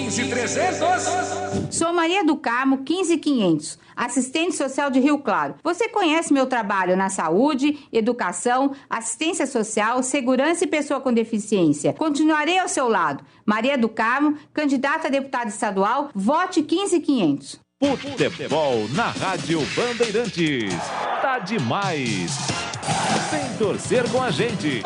15.300. Sou Maria do Carmo, 15.500, assistente social de Rio Claro. Você conhece meu trabalho na saúde, educação, assistência social, segurança e pessoa com deficiência. Continuarei ao seu lado. Maria do Carmo, candidata a deputada estadual, vote 15.500. Futebol na Rádio Bandeirantes. Tá demais. Vem torcer com a gente.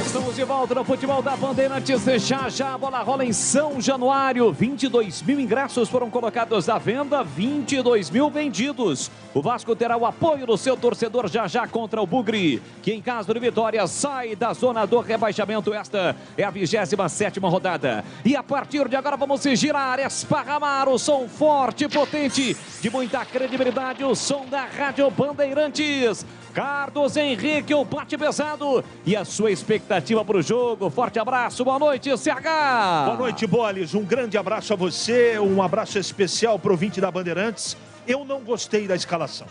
Estamos de volta no futebol da Bandeirantes. Já a bola rola em São Januário. 22 mil ingressos foram colocados à venda, 22 mil vendidos. O Vasco terá o apoio do seu torcedor já contra o Bugre, que em caso de vitória sai da zona do rebaixamento. Esta é a 27ª rodada. E a partir de agora vamos girar, esparramar o som forte e potente, de muita credibilidade, o som da Rádio Bandeirantes. Carlos Henrique, o bate pesado e a sua expectativa para o jogo. Forte abraço, boa noite, CH. Boa noite, Bolis. Um grande abraço a você, um abraço especial para o ouvinte da Bandeirantes. Eu não gostei da escalação.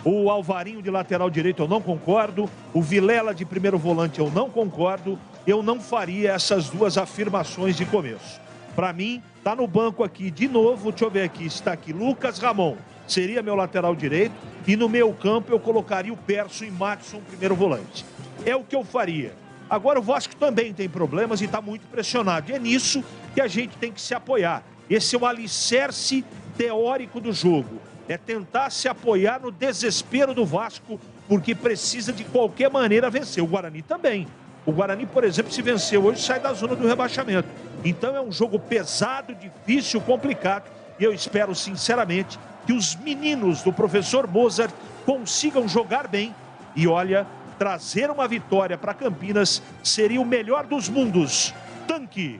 O Alvarinho de lateral direito eu não concordo, o Vilela de primeiro volante eu não concordo, eu não faria essas duas afirmações de começo. Para mim, tá no banco aqui de novo, deixa eu ver aqui, está aqui Lucas Ramon. Seria meu lateral direito e no meu campo eu colocaria o Perso e Matson primeiro volante. É o que eu faria. Agora o Vasco também tem problemas e está muito pressionado. E é nisso que a gente tem que se apoiar. Esse é o alicerce teórico do jogo. É tentar se apoiar no desespero do Vasco, porque precisa de qualquer maneira vencer. O Guarani também. O Guarani, por exemplo, se vencer hoje, sai da zona do rebaixamento. Então é um jogo pesado, difícil, complicado. E eu espero, sinceramente, que os meninos do professor Mozart consigam jogar bem. E olha, trazer uma vitória para Campinas seria o melhor dos mundos. Tanque!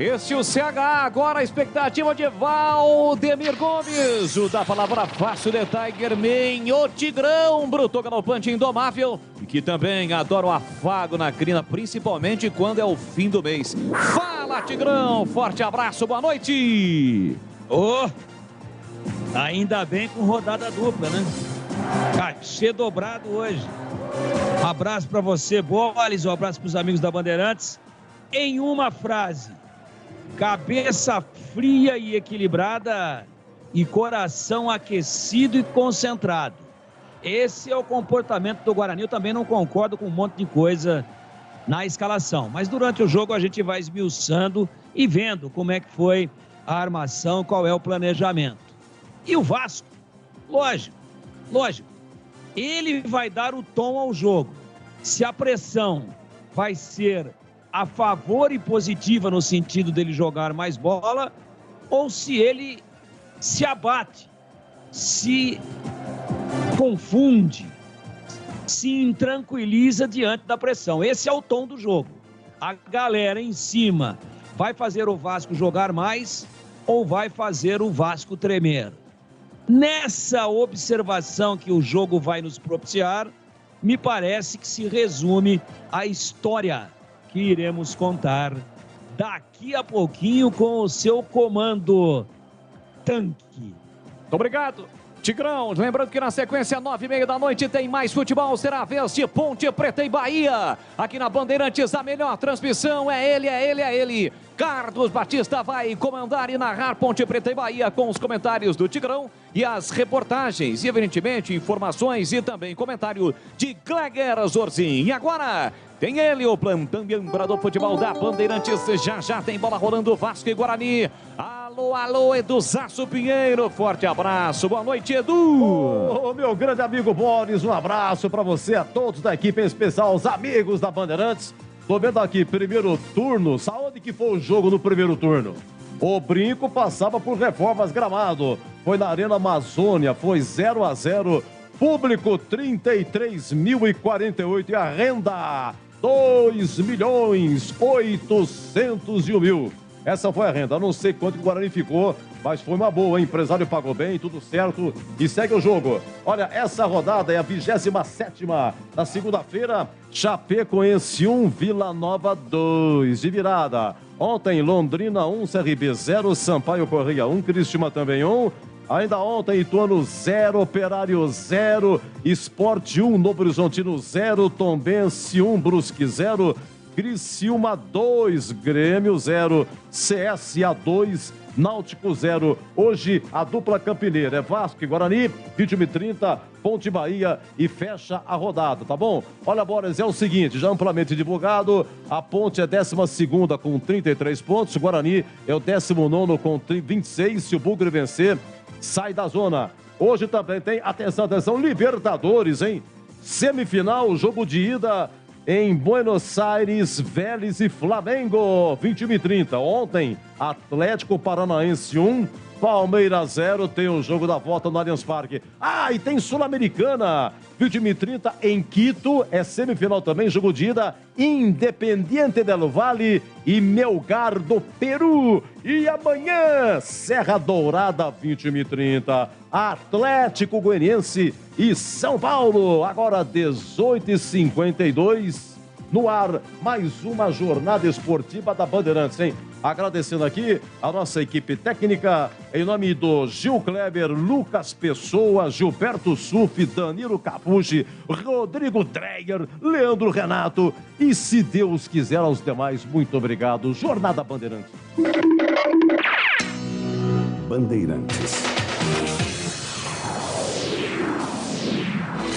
Este é o CH, agora a expectativa de Valdemir Gomes. O da palavra fácil de Tiger Man, o Tigrão, bruto galopante indomável. E que também adora o afago na crina, principalmente quando é o fim do mês. Fala, Tigrão, forte abraço, boa noite. Ainda bem com rodada dupla, né? Cachê dobrado hoje. Um abraço para você, Bolis, um abraço para os amigos da Bandeirantes. Em uma frase: cabeça fria e equilibrada e coração aquecido e concentrado. Esse é o comportamento do Guarani. Eu também não concordo com um monte de coisa na escalação, mas durante o jogo a gente vai esmiuçando e vendo como é que foi a armação, qual é o planejamento. E o Vasco, lógico, ele vai dar o tom ao jogo. Se a pressão vai ser a favor e positiva no sentido dele jogar mais bola, ou se ele se abate, se confunde, se intranquiliza diante da pressão. Esse é o tom do jogo. A galera em cima vai fazer o Vasco jogar mais ou vai fazer o Vasco tremer? Nessa observação que o jogo vai nos propiciar, me parece que se resume a história que iremos contar daqui a pouquinho com o seu comando, Tanque. Muito obrigado, Tigrão. Lembrando que na sequência, 9h30 da noite, tem mais futebol. Será a vez de Ponte Preta e Bahia. Aqui na Bandeirantes, a melhor transmissão é ele. Carlos Batista vai comandar e narrar Ponte Preta e Bahia com os comentários do Tigrão e as reportagens, e evidentemente informações e também comentário de Gleger Zorzin. E agora tem ele, o plantão de âmbra do futebol da Bandeirantes. Já tem bola rolando, Vasco e Guarani. Alô, Edu Zaço Pinheiro, forte abraço, boa noite, Edu. Meu grande amigo Boris, um abraço para você, a todos da equipe, em especial os amigos da Bandeirantes. Tô vendo aqui, primeiro turno, saúde que foi o jogo no primeiro turno. O Brinco passava por reformas Gramado, foi na Arena Amazônia, foi 0-0, público 33.048 e a renda 2.801.000. Essa foi a renda, não sei quanto que o Guarani ficou, mas foi uma boa, hein? O empresário pagou bem, tudo certo e segue o jogo. Olha, essa rodada é a 27ª. Na segunda-feira, Chapecoense 1, Vila Nova 2 de virada. Ontem, Londrina 1, CRB 0, Sampaio Correia 1, Criciúma também 1. Ainda ontem, Ituano 0, Operário 0, Sport 1, Novo Horizontino 0, Tombense 1, Brusque 0, Criciúma 2, Grêmio 0, CSA 2, Náutico 0. Hoje a dupla campineira é Vasco e Guarani, 21h30, Ponte Bahia e fecha a rodada, tá bom? Olha, Boris, é o seguinte, já amplamente divulgado, a Ponte é 12ª com 33 pontos, o Guarani é o 19º com 26, se o Bugre vencer, sai da zona. Hoje também tem, atenção, Libertadores, hein? Semifinal, jogo de ida em Buenos Aires, Vélez e Flamengo, 21h30. Ontem, Atlético Paranaense 1, Palmeiras 0, tem o jogo da volta no Allianz Parque. E tem Sul-Americana, 21h30 em Quito, é semifinal também, jogo de ida, Independiente del Valle e Melgar do Peru. E amanhã, Serra Dourada, 21h30, Atlético Goianiense e São Paulo, agora 18h52, no ar, mais uma jornada esportiva da Bandeirantes, hein? Agradecendo aqui a nossa equipe técnica, em nome do Gil Kleber, Lucas Pessoa, Gilberto Suf, Danilo Capucci, Rodrigo Dreyer, Leandro Renato e, se Deus quiser, aos demais, muito obrigado. Jornada Bandeirantes. Bandeirantes.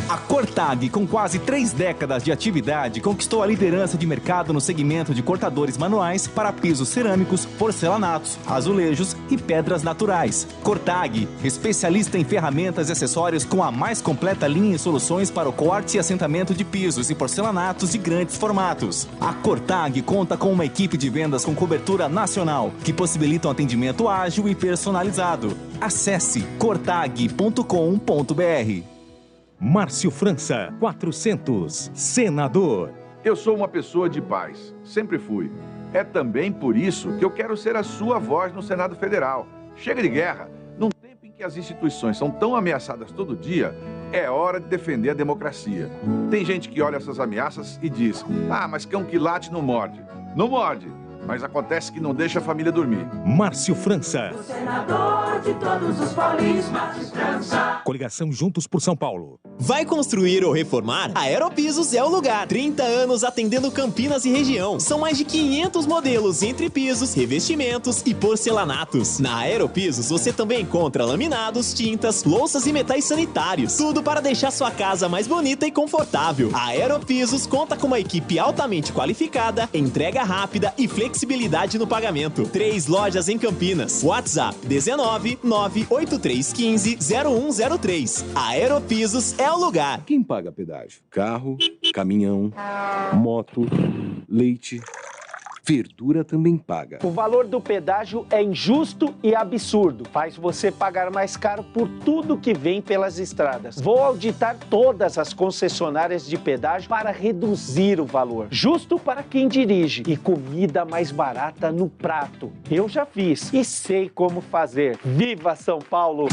A Cortag, com quase 3 décadas de atividade, conquistou a liderança de mercado no segmento de cortadores manuais para pisos cerâmicos, porcelanatos, azulejos e pedras naturais. Cortag, especialista em ferramentas e acessórios com a mais completa linha e soluções para o corte e assentamento de pisos e porcelanatos de grandes formatos. A Cortag conta com uma equipe de vendas com cobertura nacional, que possibilita um atendimento ágil e personalizado. Acesse cortag.com.br. Márcio França, 400, senador. Eu sou uma pessoa de paz, sempre fui. É também por isso que eu quero ser a sua voz no Senado Federal. Chega de guerra. Num tempo em que as instituições são tão ameaçadas todo dia, é hora de defender a democracia. Tem gente que olha essas ameaças e diz: mas cão que late não morde. Não morde, mas acontece que não deixa a família dormir. Márcio França. O senador de todos os paulistas, Márcio França. Coligação Juntos por São Paulo. Vai construir ou reformar? A Aeropisos é o lugar. 30 anos atendendo Campinas e região. São mais de 500 modelos entre pisos, revestimentos e porcelanatos. Na Aeropisos você também encontra laminados, tintas, louças e metais sanitários. Tudo para deixar sua casa mais bonita e confortável. A Aeropisos conta com uma equipe altamente qualificada, entrega rápida e flexibilidade no pagamento. 3 lojas em Campinas. WhatsApp 19 98315 0103. A Aeropisos é o lugar. Quem paga pedágio? Carro, caminhão, moto, leite, verdura também paga. O valor do pedágio é injusto e absurdo. Faz você pagar mais caro por tudo que vem pelas estradas. Vou auditar todas as concessionárias de pedágio para reduzir o valor. Justo para quem dirige e comida mais barata no prato. Eu já fiz e sei como fazer. Viva São Paulo!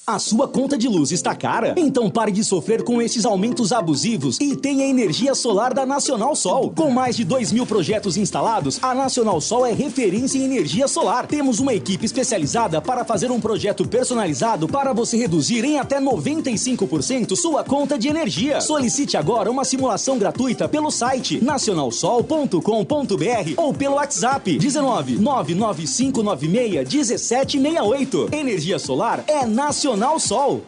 A sua conta de luz está cara? Então pare de sofrer com esses aumentos abusivos e tenha energia solar da Nacional Sol. Com mais de 2.000 projetos instalados, a Nacional Sol é referência em energia solar. Temos uma equipe especializada para fazer um projeto personalizado para você reduzir em até 95% sua conta de energia. Solicite agora uma simulação gratuita pelo site nacionalsol.com.br ou pelo WhatsApp 19 99596 1768. Energia solar é Nacional Sol.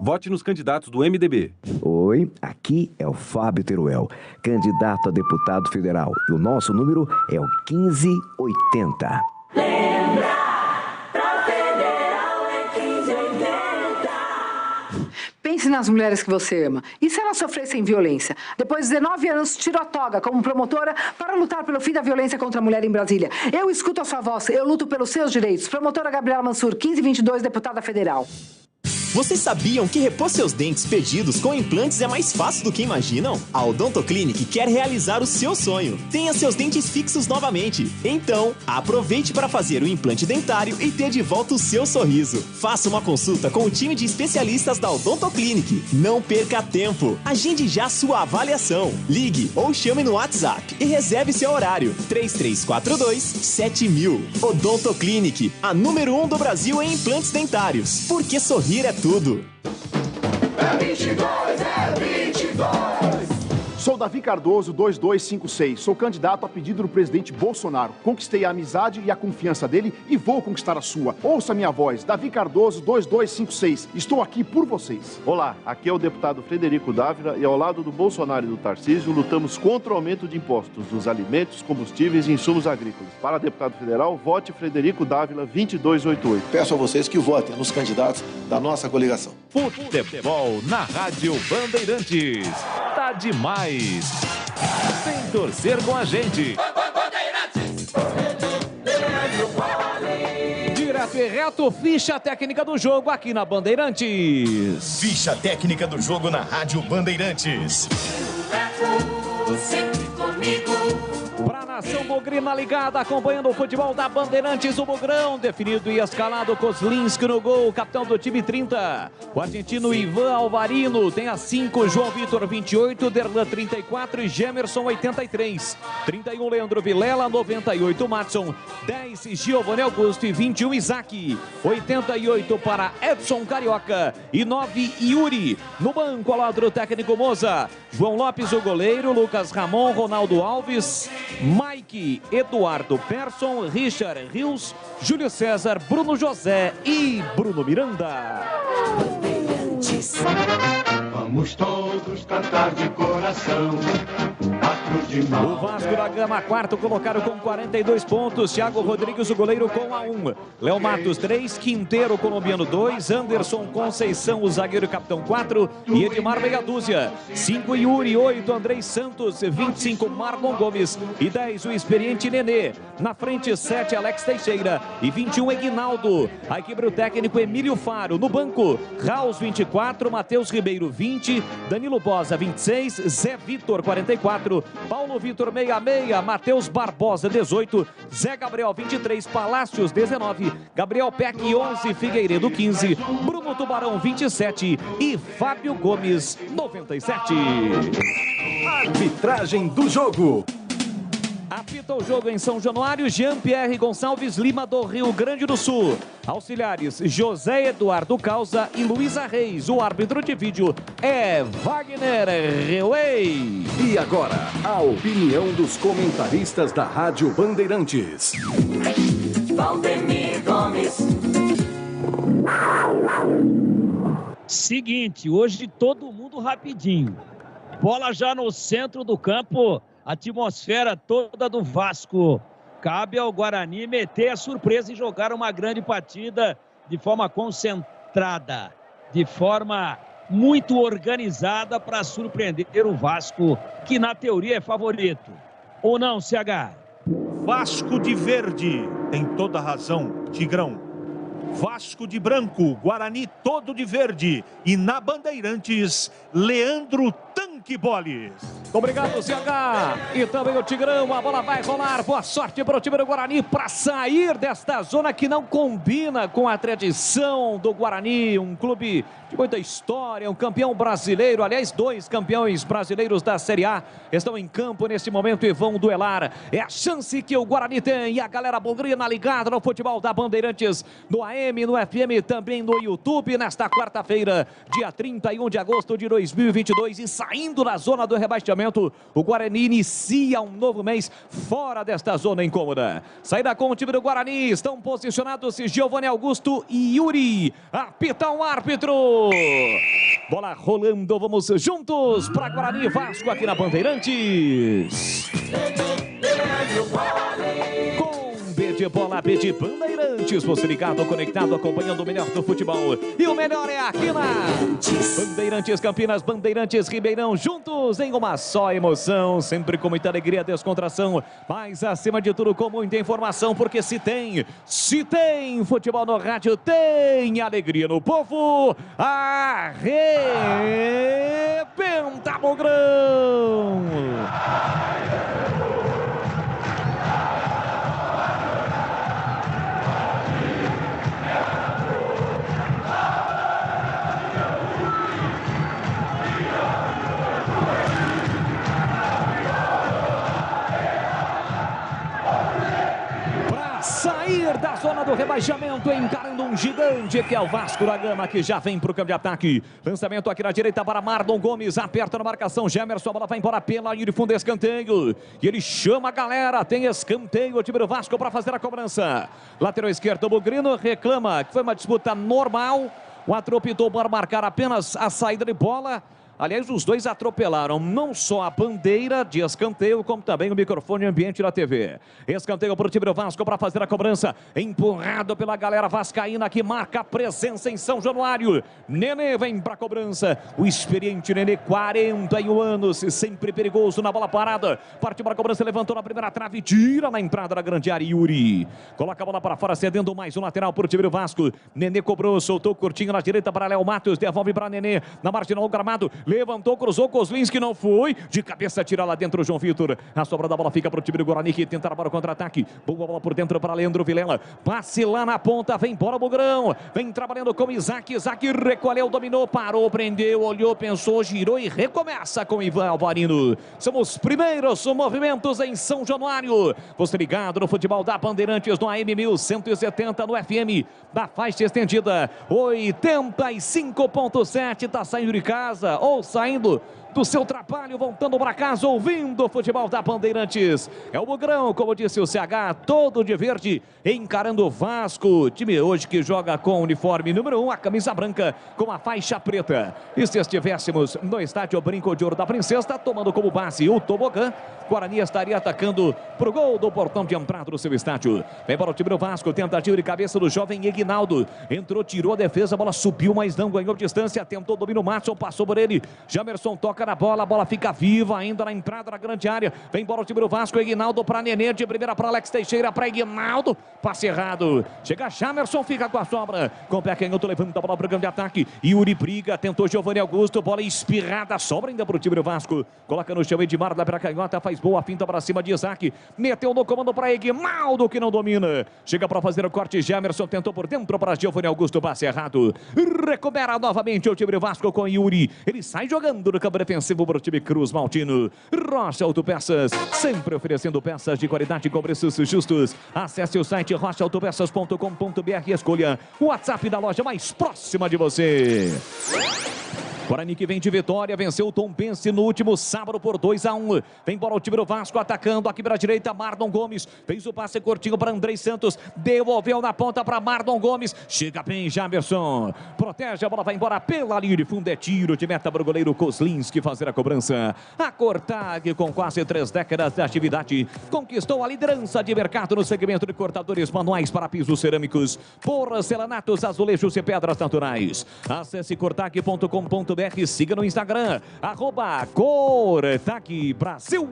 Vote nos candidatos do MDB. Oi, aqui é o Fábio Teruel, candidato a deputado federal. E o nosso número é o 1580. Lembra, pra federal é 1580. Pense nas mulheres que você ama. E se elas sofressem violência? Depois de 19 anos, tirou a toga como promotora para lutar pelo fim da violência contra a mulher em Brasília. Eu escuto a sua voz, eu luto pelos seus direitos. Promotora Gabriela Mansur, 1522, deputada federal. Vocês sabiam que repor seus dentes perdidos com implantes é mais fácil do que imaginam? A Odontoclinic quer realizar o seu sonho. Tenha seus dentes fixos novamente. Então, aproveite para fazer o implante dentário e ter de volta o seu sorriso. Faça uma consulta com o time de especialistas da Odontoclinic. Não perca tempo. Agende já sua avaliação. Ligue ou chame no WhatsApp e reserve seu horário. 3342-7000. Odontoclinic, a número 1 do Brasil em implantes dentários. Porque sorrir é tudo. É 22, é 22. Sou Davi Cardoso, 2256. Sou candidato a pedido do presidente Bolsonaro. Conquistei a amizade e a confiança dele e vou conquistar a sua. Ouça minha voz, Davi Cardoso, 2256. Estou aqui por vocês. Olá, aqui é o deputado Frederico Dávila e ao lado do Bolsonaro e do Tarcísio lutamos contra o aumento de impostos dos alimentos, combustíveis e insumos agrícolas. Para deputado federal, vote Frederico Dávila, 2288. Peço a vocês que votem nos candidatos da nossa coligação. Futebol na Rádio Bandeirantes. Tá demais. Vem torcer com a gente. Direto e reto, ficha técnica do jogo aqui na Bandeirantes. Ficha técnica do jogo na Rádio Bandeirantes. Sempre comigo. Pra nação bugrina ligada, acompanhando o futebol da Bandeirantes, o Bugrão, definido e escalado, Kozlinski no gol, capitão do time 30. O argentino Ivan Alvarino tem a 5, João Vitor 28, Derlan 34 e Gemerson 83. 31, Leandro Vilela, 98, Matson, 10, Giovanni Augusto e 21, Isaac. 88 para Edson Carioca e 9, Yuri. No banco, ao lado do técnico Moza, João Lopes, o goleiro, Lucas Ramon, Ronaldo Alves, Mike, Eduardo Persson, Richard Rios, Júlio César, Bruno José e Bruno Miranda. Vamos todos cantar de coração. O Vasco da Gama, quarto colocado com 42 pontos. Thiago Rodrigues, o goleiro, com a 1. Léo Matos, 3. Quinteiro, colombiano, 2. Anderson Conceição, o zagueiro, capitão, 4. E Edmar, meia dúzia. 5, Yuri. 8, Andrei Santos. 25, Marlon Gomes. E 10, o experiente Nenê. Na frente, 7, Alex Teixeira. E 21, Eguinaldo. A equipe do técnico Emílio Faro. No banco, Raus, 24. Matheus Ribeiro, 20. Danilo Bosa, 26. Zé Vitor, 44. Paulo Vitor, 66, Matheus Barbosa, 18, Zé Gabriel, 23, Palácios, 19, Gabriel Peck, 11, Figueiredo, 15, Bruno Tubarão, 27 e Fábio Gomes, 97. Arbitragem do jogo. Apita o jogo em São Januário, Jean-Pierre Gonçalves Lima, do Rio Grande do Sul. Auxiliares, José Eduardo Causa e Luísa Reis. O árbitro de vídeo é Wagner Reuei. E agora, a opinião dos comentaristas da Rádio Bandeirantes. Valdemir Gomes. Seguinte, hoje todo mundo rapidinho. Bola já no centro do campo. Atmosfera toda do Vasco. Cabe ao Guarani meter a surpresa e jogar uma grande partida de forma concentrada, de forma muito organizada para surpreender o Vasco, que na teoria é favorito. Ou não, CH? Vasco de verde, tem toda a razão, Tigrão. Vasco de branco, Guarani todo de verde. E na Bandeirantes, Leandro Tanque Boles. Obrigado, CH. E também o Tigrão, a bola vai rolar. Boa sorte para o time do Guarani para sair desta zona que não combina com a tradição do Guarani. Um clube de muita história, um campeão brasileiro. Aliás, 2 campeões brasileiros da Série A estão em campo neste momento e vão duelar. É a chance que o Guarani tem. E a galera bugrina ligada no futebol da Bandeirantes, no AM, no FM, também no YouTube, nesta quarta-feira, dia 31 de agosto de 2022. E saindo da zona do rebaixamento, o Guarani inicia um novo mês fora desta zona incômoda. Saída com o time do Guarani, estão posicionados Giovanni Augusto e Yuri. Apita um árbitro. Bola rolando, vamos juntos para Guarani e Vasco aqui na Bandeirantes. Com B de bola, B de Bandeirantes, você ligado, conectado, acompanhando o melhor do futebol. E o melhor é aqui na Bandeirantes Campinas, Bandeirantes Ribeirão, juntos em uma só emoção, sempre com muita alegria, descontração, mas acima de tudo com muita informação, porque se tem futebol no rádio, tem alegria no povo. Arrebenta, Bugrão! da zona do rebaixamento, encarando um gigante que é o Vasco da Gama, que já vem para o campo de ataque. Lançamento aqui na direita para Marlon Gomes, aperta na marcação, Gemerson, a bola vai embora pela linha de fundo, escanteio. E ele chama a galera, tem escanteio, o time do Vasco para fazer a cobrança. Lateral esquerdo, o Bugrino reclama que foi uma disputa normal. O árbitro optou por marcar apenas a saída de bola. Aliás, os dois atropelaram não só a bandeira de escanteio, como também o microfone ambiente da TV. Escanteio para o time do Vasco para fazer a cobrança. Empurrado pela galera vascaína que marca a presença em São Januário. Nenê vem para a cobrança. O experiente Nenê, 41 anos, sempre perigoso na bola parada. Parte para a cobrança, levantou na primeira trave, tira na entrada da grande área. Yuri coloca a bola para fora, cedendo mais um lateral para o time do Vasco. Nenê cobrou, soltou curtinho na direita para Léo Matos, devolve para Nenê na marginal do gramado. Levantou, cruzou, Kozlinski não foi. De cabeça, tira lá dentro o João Vitor. A sobra da bola fica para o time do Guarani, que tenta para o contra-ataque. Boa bola por dentro para Leandro Vilela. Passe lá na ponta, vem embora o Bugrão. Vem trabalhando com Isaac. Isaac recolheu, dominou, parou, prendeu, olhou, pensou, girou e recomeça com Ivan Alvarino. São os primeiros movimentos em São Januário. Você ligado no futebol da Bandeirantes, no AM 1170, no FM da faixa estendida 85.7. Tá saindo de casa ou saindo do seu trabalho, voltando para casa, ouvindo o futebol da Bandeirantes. É o Bugrão, como disse o CH, todo de verde, encarando o Vasco. Time hoje que joga com o uniforme número 1, a camisa branca com a faixa preta. E se estivéssemos no estádio Brinco de Ouro da Princesa, tomando como base o tobogã, Guarani estaria atacando pro gol do portão de entrada do seu estádio. Vem para o time do Vasco, tentativa de cabeça do jovem Eguinaldo. Entrou, tirou a defesa, a bola subiu, mas não ganhou distância. Tentou domínio, o Matson passou por ele. Jamerson toca na bola, a bola fica viva ainda na entrada da grande área. Vem para o time do Vasco, Eguinaldo para Nenê, de primeira para Alex Teixeira, para Eguinaldo. Passe errado. Chega Jamerson, fica com a sobra. Com o pé canhoto, levanta a bola para o grande ataque. Yuri briga, tentou Giovanni Augusto, bola espirrada, sobra ainda para o time do Vasco. Coloca no chão Edmar, lá para a canhota, faz boa finta para cima de Isaac. Meteu no comando para Eguinaldo, que não domina. Chega para fazer o corte, Jamerson tentou por dentro para Giovanni Augusto, passe errado. Recupera novamente o time do Vasco com Yuri. Ele sai jogando no campo defensivo para o time Cruz Maltino. Rocha Autopeças, sempre oferecendo peças de qualidade com preços justos. Acesse o site rochaautopeças.com.br e escolha o WhatsApp da loja mais próxima de você. Guarani que vem de vitória, venceu o Tombense no último sábado por 2-1. Vem embora o time do Vasco atacando aqui para a direita, Marlon Gomes. Fez o passe curtinho para Andrei Santos, devolveu na ponta para Marlon Gomes. Chega bem Jamerson, protege, a bola vai embora pela linha de fundo, é tiro de meta para o goleiro Kozlinski fazer a cobrança. A Cortag, com quase 3 décadas de atividade, conquistou a liderança de mercado no segmento de cortadores manuais para pisos cerâmicos, porcelanatos, azulejos e pedras naturais. Acesse cortag.com.br, siga no Instagram, @Cortag Brasil.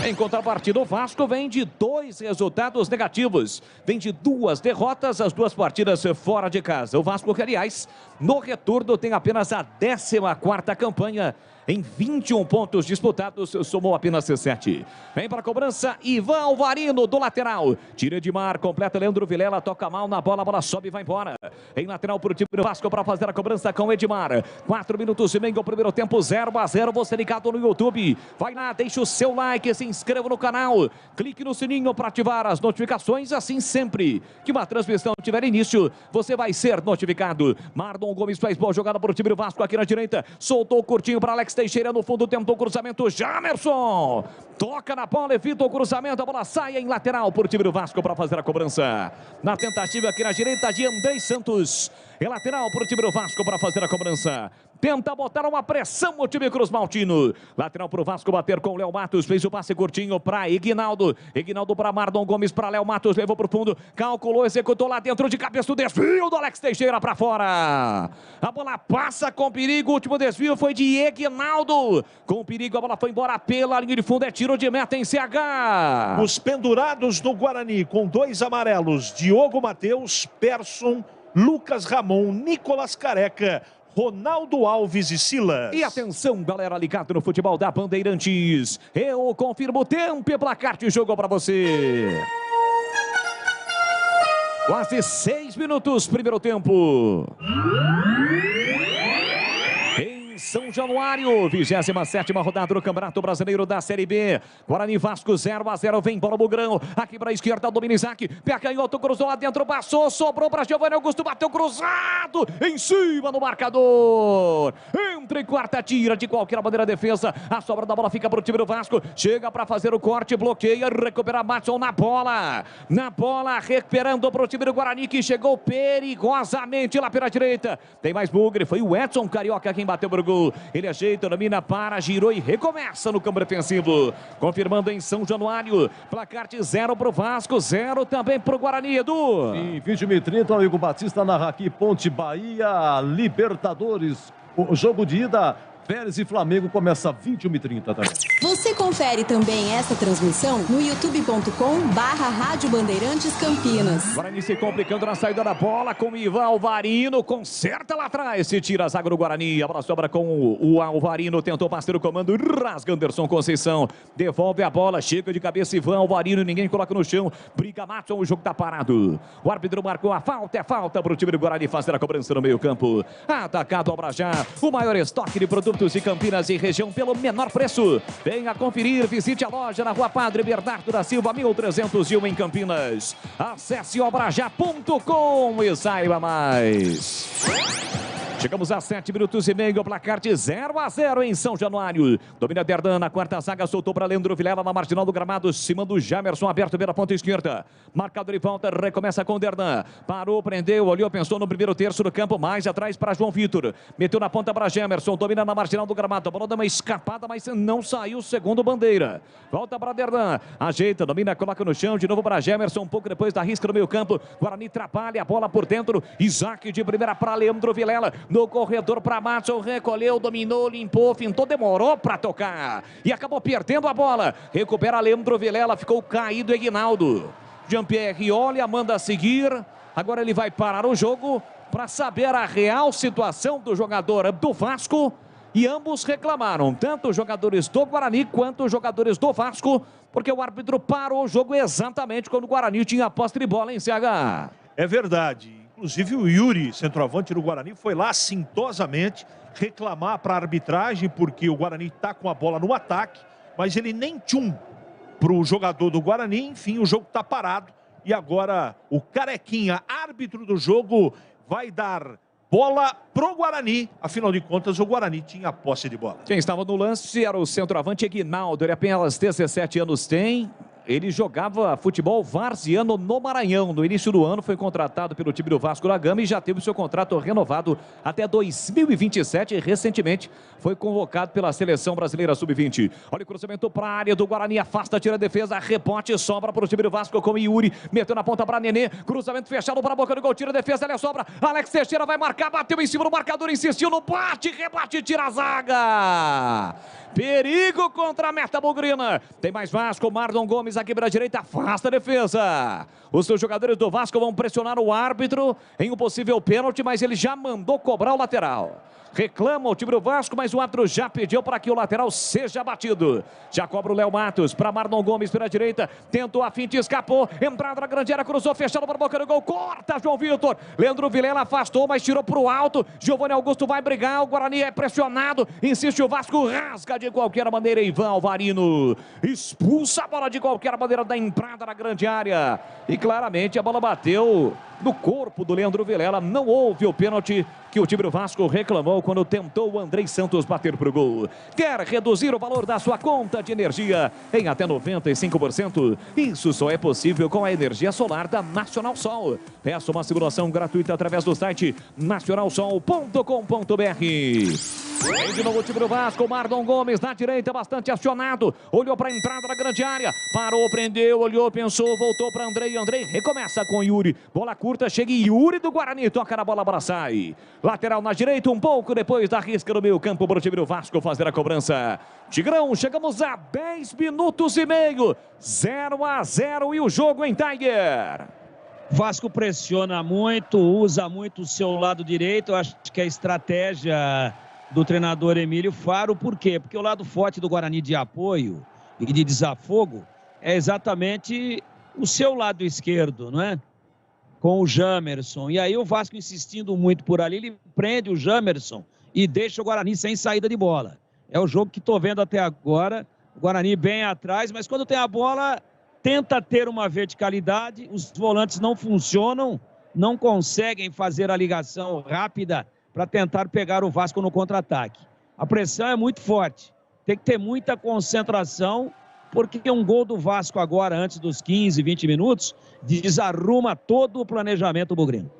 Em contrapartida, o Vasco vem de 2 resultados negativos, vem de 2 derrotas, as 2 partidas fora de casa. O Vasco, que aliás, no retorno tem apenas a 14ª campanha. Em 21 pontos disputados, somou apenas 7. Vem para a cobrança, Ivan Alvarino do lateral. Tira Edmar, completa Leandro Vilela, toca mal na bola, a bola sobe e vai embora. Em lateral para o time do Vasco para fazer a cobrança com Edmar. 4 minutos e meio, o primeiro tempo, 0-0. Você ligado no YouTube. Vai lá, deixa o seu like, se inscreva no canal. Clique no sininho para ativar as notificações. Assim, sempre que uma transmissão tiver início, você vai ser notificado. Marlon Gomes faz boa jogada para o time do Vasco aqui na direita. Soltou curtinho para Alex Teixeira no fundo, tentou o cruzamento, Jamerson toca na bola, evita o cruzamento, a bola sai em lateral por time do Vasco para fazer a cobrança. Na tentativa aqui na direita de Andrei Santos, é lateral por time do Vasco para fazer a cobrança. Tenta botar uma pressão o time Cruz Maltino. Lateral para o Vasco bater com o Léo Matos. Fez o passe curtinho para Eguinaldo. Eguinaldo para Marlon Gomes, para Léo Matos. Levou para o fundo. Calculou, executou lá dentro de cabeça o desvio do Alex Teixeira para fora. A bola passa com perigo. O último desvio foi de Eguinaldo. Com perigo, a bola foi embora pela linha de fundo. É tiro de meta em CH. Os pendurados do Guarani com 2 amarelos. Diogo Matheus, Persson, Lucas Ramon, Nicolas Careca, Ronaldo Alves e Silas. E atenção, galera ligado no futebol da Bandeirantes. Eu confirmo o tempo e placar de jogo para você. Quase 6 minutos, primeiro tempo. Em São Januário, 27ª rodada do Campeonato Brasileiro da Série B. Guarani Vasco 0-0, vem bola Bugrão, aqui para a esquerda, domina Isaac, pé canhoto, cruzou lá dentro, passou, sobrou para Giovanni Augusto, bateu cruzado, em cima do marcador. Entra em quarta, tira de qualquer maneira a defesa, a sobra da bola fica para o time do Vasco, chega para fazer o corte, bloqueia, recupera Matson na bola, recuperando para o time do Guarani, que chegou perigosamente lá pela direita. Tem mais bugre, foi o Edson Carioca quem bateu pro gol. Ele ajeita, domina, para, girou e recomeça no campo defensivo. Confirmando em São Januário, placar de 0 pro Vasco, 0 também pro Guarani, Edu. Em 21h30, o amigo Batista narra aqui Ponte Bahia, Libertadores. O jogo de ida, Vélez e Flamengo, começa 21h30 também. Você confere também essa transmissão no youtube.com/Rádio Bandeirantes Campinas. Guarani se complicando na saída da bola com o Ivan Alvarino, conserta lá atrás, se tira a zaga do Guarani, a bola sobra com o Alvarino, tentou passar o comando, rasga Anderson Conceição, devolve a bola, chega de cabeça Ivan Alvarino, ninguém coloca no chão, briga Matson, o jogo tá parado. O árbitro marcou a falta, é falta para o time do Guarani fazer a cobrança no meio campo. Atacado ao Brajá, o maior estoque de produtos de Campinas e região pelo menor preço. Venha conferir, visite a loja na Rua Padre Bernardo da Silva, 1301 em Campinas. Acesse obrajá.com e saiba mais. Chegamos a 7 minutos e meio, placar de 0-0 em São Januário. Domina Derdan na quarta zaga, soltou para Leandro Vilela na marginal do gramado, cima do Jamerson, aberto pela ponta esquerda. Marcador de volta, recomeça com Derdan. Parou, prendeu, olhou, pensou no primeiro terço do campo, mais atrás para João Vitor. Meteu na ponta para Jamerson, domina na marginal do gramado. A bola deu uma escapada, mas não saiu, segundo bandeira. Volta para Derdan, ajeita, domina, coloca no chão, de novo para Jamerson, um pouco depois da risca no meio campo. Guarani atrapalha a bola por dentro. Isaac de primeira para Leandro Vilela. No corredor para Matson, recolheu, dominou, limpou, fintou, demorou para tocar e acabou perdendo a bola. Recupera Leandro Vilela, ficou caído Aguinaldo. Jean-Pierre olha, manda seguir. Agora ele vai parar o jogo para saber a real situação do jogador do Vasco. E ambos reclamaram, tanto os jogadores do Guarani quanto os jogadores do Vasco, porque o árbitro parou o jogo exatamente quando o Guarani tinha a posse de bola em CH. É verdade. Inclusive o Yuri, centroavante do Guarani, foi lá assintosamente reclamar para a arbitragem, porque o Guarani está com a bola no ataque, mas ele nem tchum para o jogador do Guarani. Enfim, o jogo está parado e agora o Carequinha, árbitro do jogo, vai dar bola pro Guarani. Afinal de contas, o Guarani tinha a posse de bola. Quem estava no lance era o centroavante Aguinaldo, ele apenas 17 anos tem. Ele jogava futebol varziano no Maranhão. No início do ano foi contratado pelo time do Vasco da Gama e já teve seu contrato renovado até 2027. E recentemente foi convocado pela Seleção Brasileira Sub-20. Olha o cruzamento para a área do Guarani. Afasta, tira a defesa, rebote, sobra para o time do Vasco com o Yuri. Meteu na ponta para Nenê. Cruzamento fechado para a boca do gol, tira a defesa, ele sobra. Alex Teixeira vai marcar, bateu em cima do marcador, insistiu no bate, rebate, tira a zaga. Perigo contra a meta bugrina. Tem mais Vasco, Marlon Gomes aqui para a direita, afasta a defesa. Os seus jogadores do Vasco vão pressionar o árbitro em um possível pênalti, mas ele já mandou cobrar o lateral. Reclama o time do Vasco, mas o árbitro já pediu para que o lateral seja batido. Já cobra o Léo Matos para Marlon Gomes pela direita. Tentou a finta, escapou. Entrada na grande área, cruzou, fechado para a boca do gol. Corta João Vitor. Leandro Vilela afastou, mas tirou para o alto. Giovanni Augusto vai brigar. O Guarani é pressionado. Insiste o Vasco, rasga de qualquer maneira. Ivan Alvarino expulsa a bola de qualquer maneira da entrada na grande área. E claramente a bola bateu no corpo do Leandro Vilela. Não houve o pênalti que o time do Vasco reclamou quando tentou o Andrei Santos bater pro gol. Quer reduzir o valor da sua conta de energia em até 95%? Isso só é possível com a energia solar da Nacional Sol. Peça uma simulação gratuita através do site nacionalsol.com.br. Vem de novo o time do Vasco, Marlon Gomes na direita, bastante acionado. Olhou para a entrada da grande área. Parou, prendeu, olhou, pensou, voltou para Andrei. Andrei recomeça com Yuri. Bola curta, chega Yuri do Guarani, toca na bola, a bola sai. Lateral na direita, um pouco depois da risca no meio campo para o time do Vasco fazer a cobrança. Tigrão, chegamos a 10 minutos e meio. 0-0 e o jogo em Tiger. Vasco pressiona muito, usa muito o seu lado direito. Eu acho que a estratégia do treinador Emílio Faro, por quê? Porque o lado forte do Guarani de apoio e de desafogo é exatamente o seu lado esquerdo, não é? Com o Jamerson. E aí o Vasco insistindo muito por ali, ele prende o Jamerson e deixa o Guarani sem saída de bola. É o jogo que estou vendo até agora. O Guarani bem atrás, mas quando tem a bola, tenta ter uma verticalidade. Os volantes não funcionam, não conseguem fazer a ligação rápida para tentar pegar o Vasco no contra-ataque. A pressão é muito forte. Tem que ter muita concentração, porque um gol do Vasco agora, antes dos 15, 20 minutos, desarruma todo o planejamento bugrino.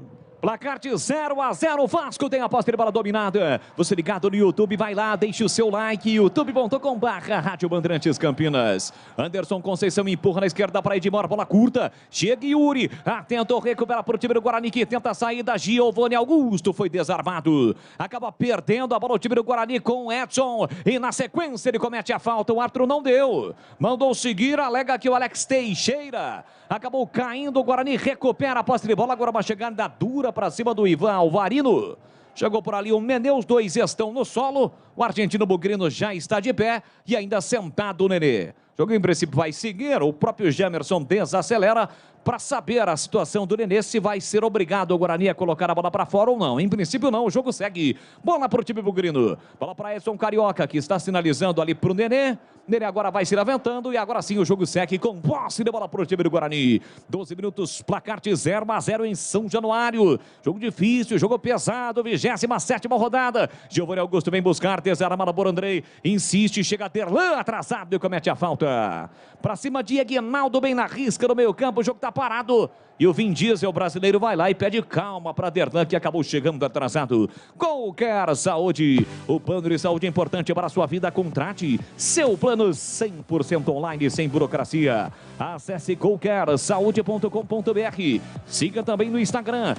Placar de 0-0, Vasco tem a posse de bola dominada. Você ligado no YouTube, vai lá, deixe o seu like, youtube.com/Rádio Bandeirantes Campinas. Anderson Conceição empurra na esquerda para Edmar, bola curta. Chega Yuri, atento, recupera para o time do Guarani que tenta a saída. Giovani Augusto foi desarmado. Acaba perdendo a bola o time do Guarani com o Edson. E na sequência ele comete a falta, o árbitro não deu. Mandou seguir, alega que o Alex Teixeira acabou caindo. O Guarani recupera a posse de bola, agora uma chegada dura para cima do Ivan Alvarino. Chegou por ali o Nenê, os dois estão no solo. O argentino bugrino já está de pé e ainda sentado o Nenê. O jogo em princípio vai seguir, o próprio Jamerson desacelera para saber a situação do Nenê, se vai ser obrigado o Guarani a colocar a bola para fora ou não. Em princípio não, o jogo segue. Bola para o time bugrino. Bola para Edson Carioca, que está sinalizando ali para o Nenê. Nenê agora vai se aventando e agora sim o jogo segue com posse de bola para o time do Guarani. 12 minutos, placar de 0-0 em São Januário. Jogo difícil, jogo pesado, 27ª rodada. Giovani Augusto vem buscar, desarmado por Andrei. Insiste, chega a Terlan atrasado e comete a falta. Para cima de Aguinaldo, bem na risca no meio campo, o jogo está parado. E o Vin Diesel brasileiro vai lá e pede calma para Derlan, que acabou chegando atrasado. Qualquer Saúde. O plano de saúde é importante para a sua vida. Contrate seu plano 100% online, sem burocracia. Acesse qualquersaude.com.br. Siga também no Instagram,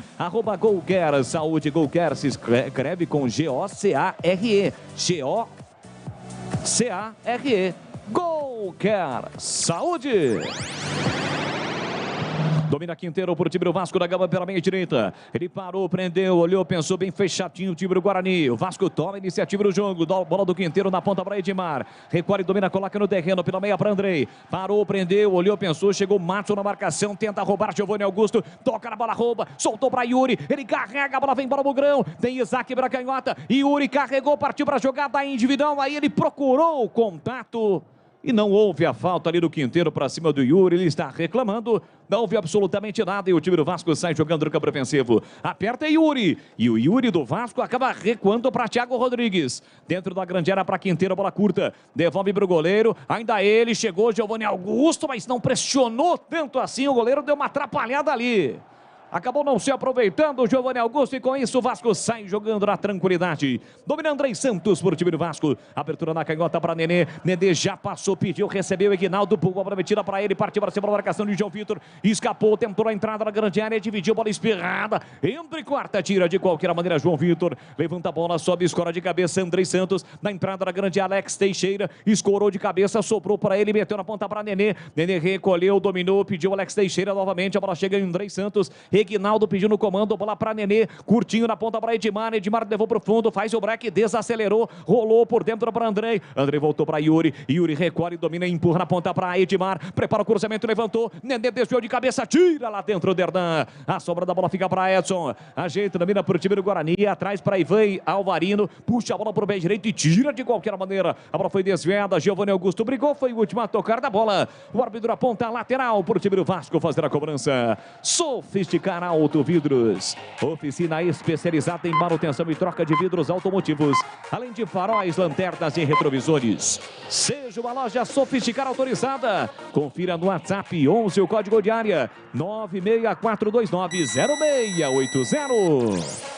@qualquersaude. Qualquer se escreve com G-O-C-A-R-E. G-O-C-A-R-E. Qualquer Saúde. Domina Quinteiro por time do Vasco da Gama pela meia direita. Ele parou, prendeu, olhou, pensou bem fechadinho o time do Guarani. O Vasco toma a iniciativa do jogo. Bola do Quinteiro na ponta para Edmar. Recolhe, domina, coloca no terreno pela meia para Andrei. Parou, prendeu, olhou, pensou, chegou Mato na marcação. Tenta roubar Giovani Augusto. Toca na bola, rouba. Soltou para Yuri. Ele carrega, a bola vem para o Bugrão. Tem Isaac Bracanhota. Yuri carregou, partiu para a jogada individual. Aí ele procurou o contato. E não houve a falta ali do Quinteiro para cima do Yuri. Ele está reclamando. Não houve absolutamente nada. E o time do Vasco sai jogando no campo defensivo. Aperta Yuri. E o Yuri do Vasco acaba recuando para Thiago Rodrigues. Dentro da grande área para Quinteiro. Bola curta. Devolve para o goleiro. Ainda ele. Chegou Giovani Augusto. Mas não pressionou tanto assim. O goleiro deu uma atrapalhada ali. Acabou não se aproveitando o Giovani Augusto e com isso o Vasco sai jogando na tranquilidade. Domina Andrei Santos por time do Vasco. Abertura na canhota para Nenê. Nenê já passou, pediu, recebeu o Aguinaldo. Pulou a metida para ele, partiu para cima da marcação de João Vitor. Escapou, tentou a entrada na grande área, dividiu, bola espirrada. Entra e quarta, tira de qualquer maneira João Vitor. Levanta a bola, sobe, escora de cabeça Andrei Santos. Na entrada da grande área, Alex Teixeira. Escorou de cabeça, soprou para ele, meteu na ponta para Nenê. Nenê recolheu, dominou, pediu Alex Teixeira novamente. A bola chega em Andrei Santos. Aguinaldo pediu no comando, bola para Nenê, curtinho na ponta para Edmar. Edmar levou para o fundo, faz o break, desacelerou, rolou por dentro para Andrei. Andrei voltou para Yuri. Yuri recolhe, domina, empurra na ponta para Edmar. Prepara o cruzamento, levantou. Nenê desviou de cabeça, tira lá dentro o Derdan. A sobra da bola fica para Edson. Ajeita, domina para o time do Guarani. Atrás para Ivan Alvarino. Puxa a bola para o pé direito e tira de qualquer maneira. A bola foi desviada. Giovani Augusto brigou, foi o último a tocar da bola. O árbitro aponta a lateral para o time do Vasco fazer a cobrança. Sofisticar Auto Vidros, oficina especializada em manutenção e troca de vidros automotivos, além de faróis, lanternas e retrovisores. Seja uma loja Sofisticar autorizada. Confira no WhatsApp 11 o código de área 964290680.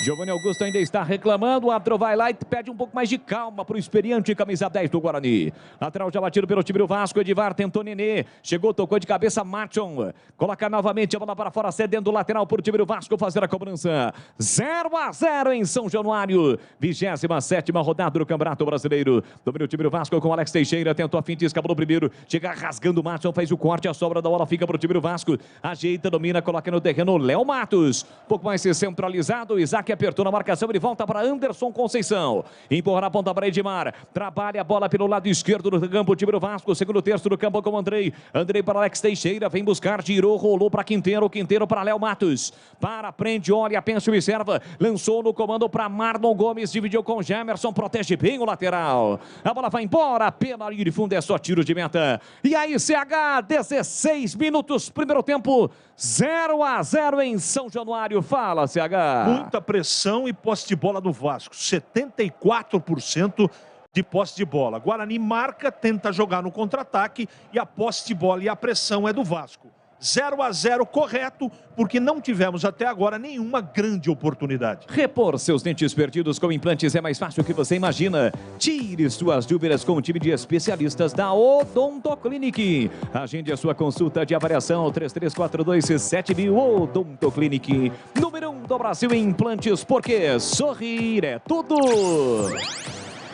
Giovani Augusto ainda está reclamando, o árbitro vai lá e pede um pouco mais de calma para o experiente camisa 10 do Guarani. Lateral já batido pelo time do Vasco, Edivar tentou Nenê, chegou, tocou de cabeça, Marchon. Coloca novamente a bola para fora, cedendo o lateral para o time do Vasco fazer a cobrança. 0-0 em São Januário, 27ª rodada do Campeonato Brasileiro. Domina o time do Vasco com Alex Teixeira, tentou a finta, escapou no primeiro, chega rasgando o Marchon, faz o corte, a sobra da bola fica para o time do Vasco. Ajeita, domina, coloca no terreno Léo Matos. Um pouco mais centralizado, Isaac que apertou na marcação, ele volta para Anderson Conceição. Empurra na ponta para Edmar. Trabalha a bola pelo lado esquerdo do campo, o time do Vasco. Segundo terço do campo com Andrei. Andrei para Alex Teixeira, vem buscar, girou, rolou para Quinteiro. Quinteiro para Léo Matos. Para, prende, olha, pensa e observa. Lançou no comando para Marlon Gomes, dividiu com Gemerson, protege bem o lateral. A bola vai embora, pela linha de fundo, é só tiro de meta. E aí, CH, 16 minutos, primeiro tempo, 0-0 em São Januário. Fala, CH. Muita pressão e posse de bola do Vasco, 74% de posse de bola. Guarani marca, tenta jogar no contra-ataque e a posse de bola e a pressão é do Vasco. 0-0 correto, porque não tivemos até agora nenhuma grande oportunidade. Repor seus dentes perdidos com implantes é mais fácil que você imagina. Tire suas dúvidas com o time de especialistas da Odontoclinic. Agende a sua consulta de avaliação 3342-7000 Odontoclinic. Número 1 do Brasil em implantes, porque sorrir é tudo.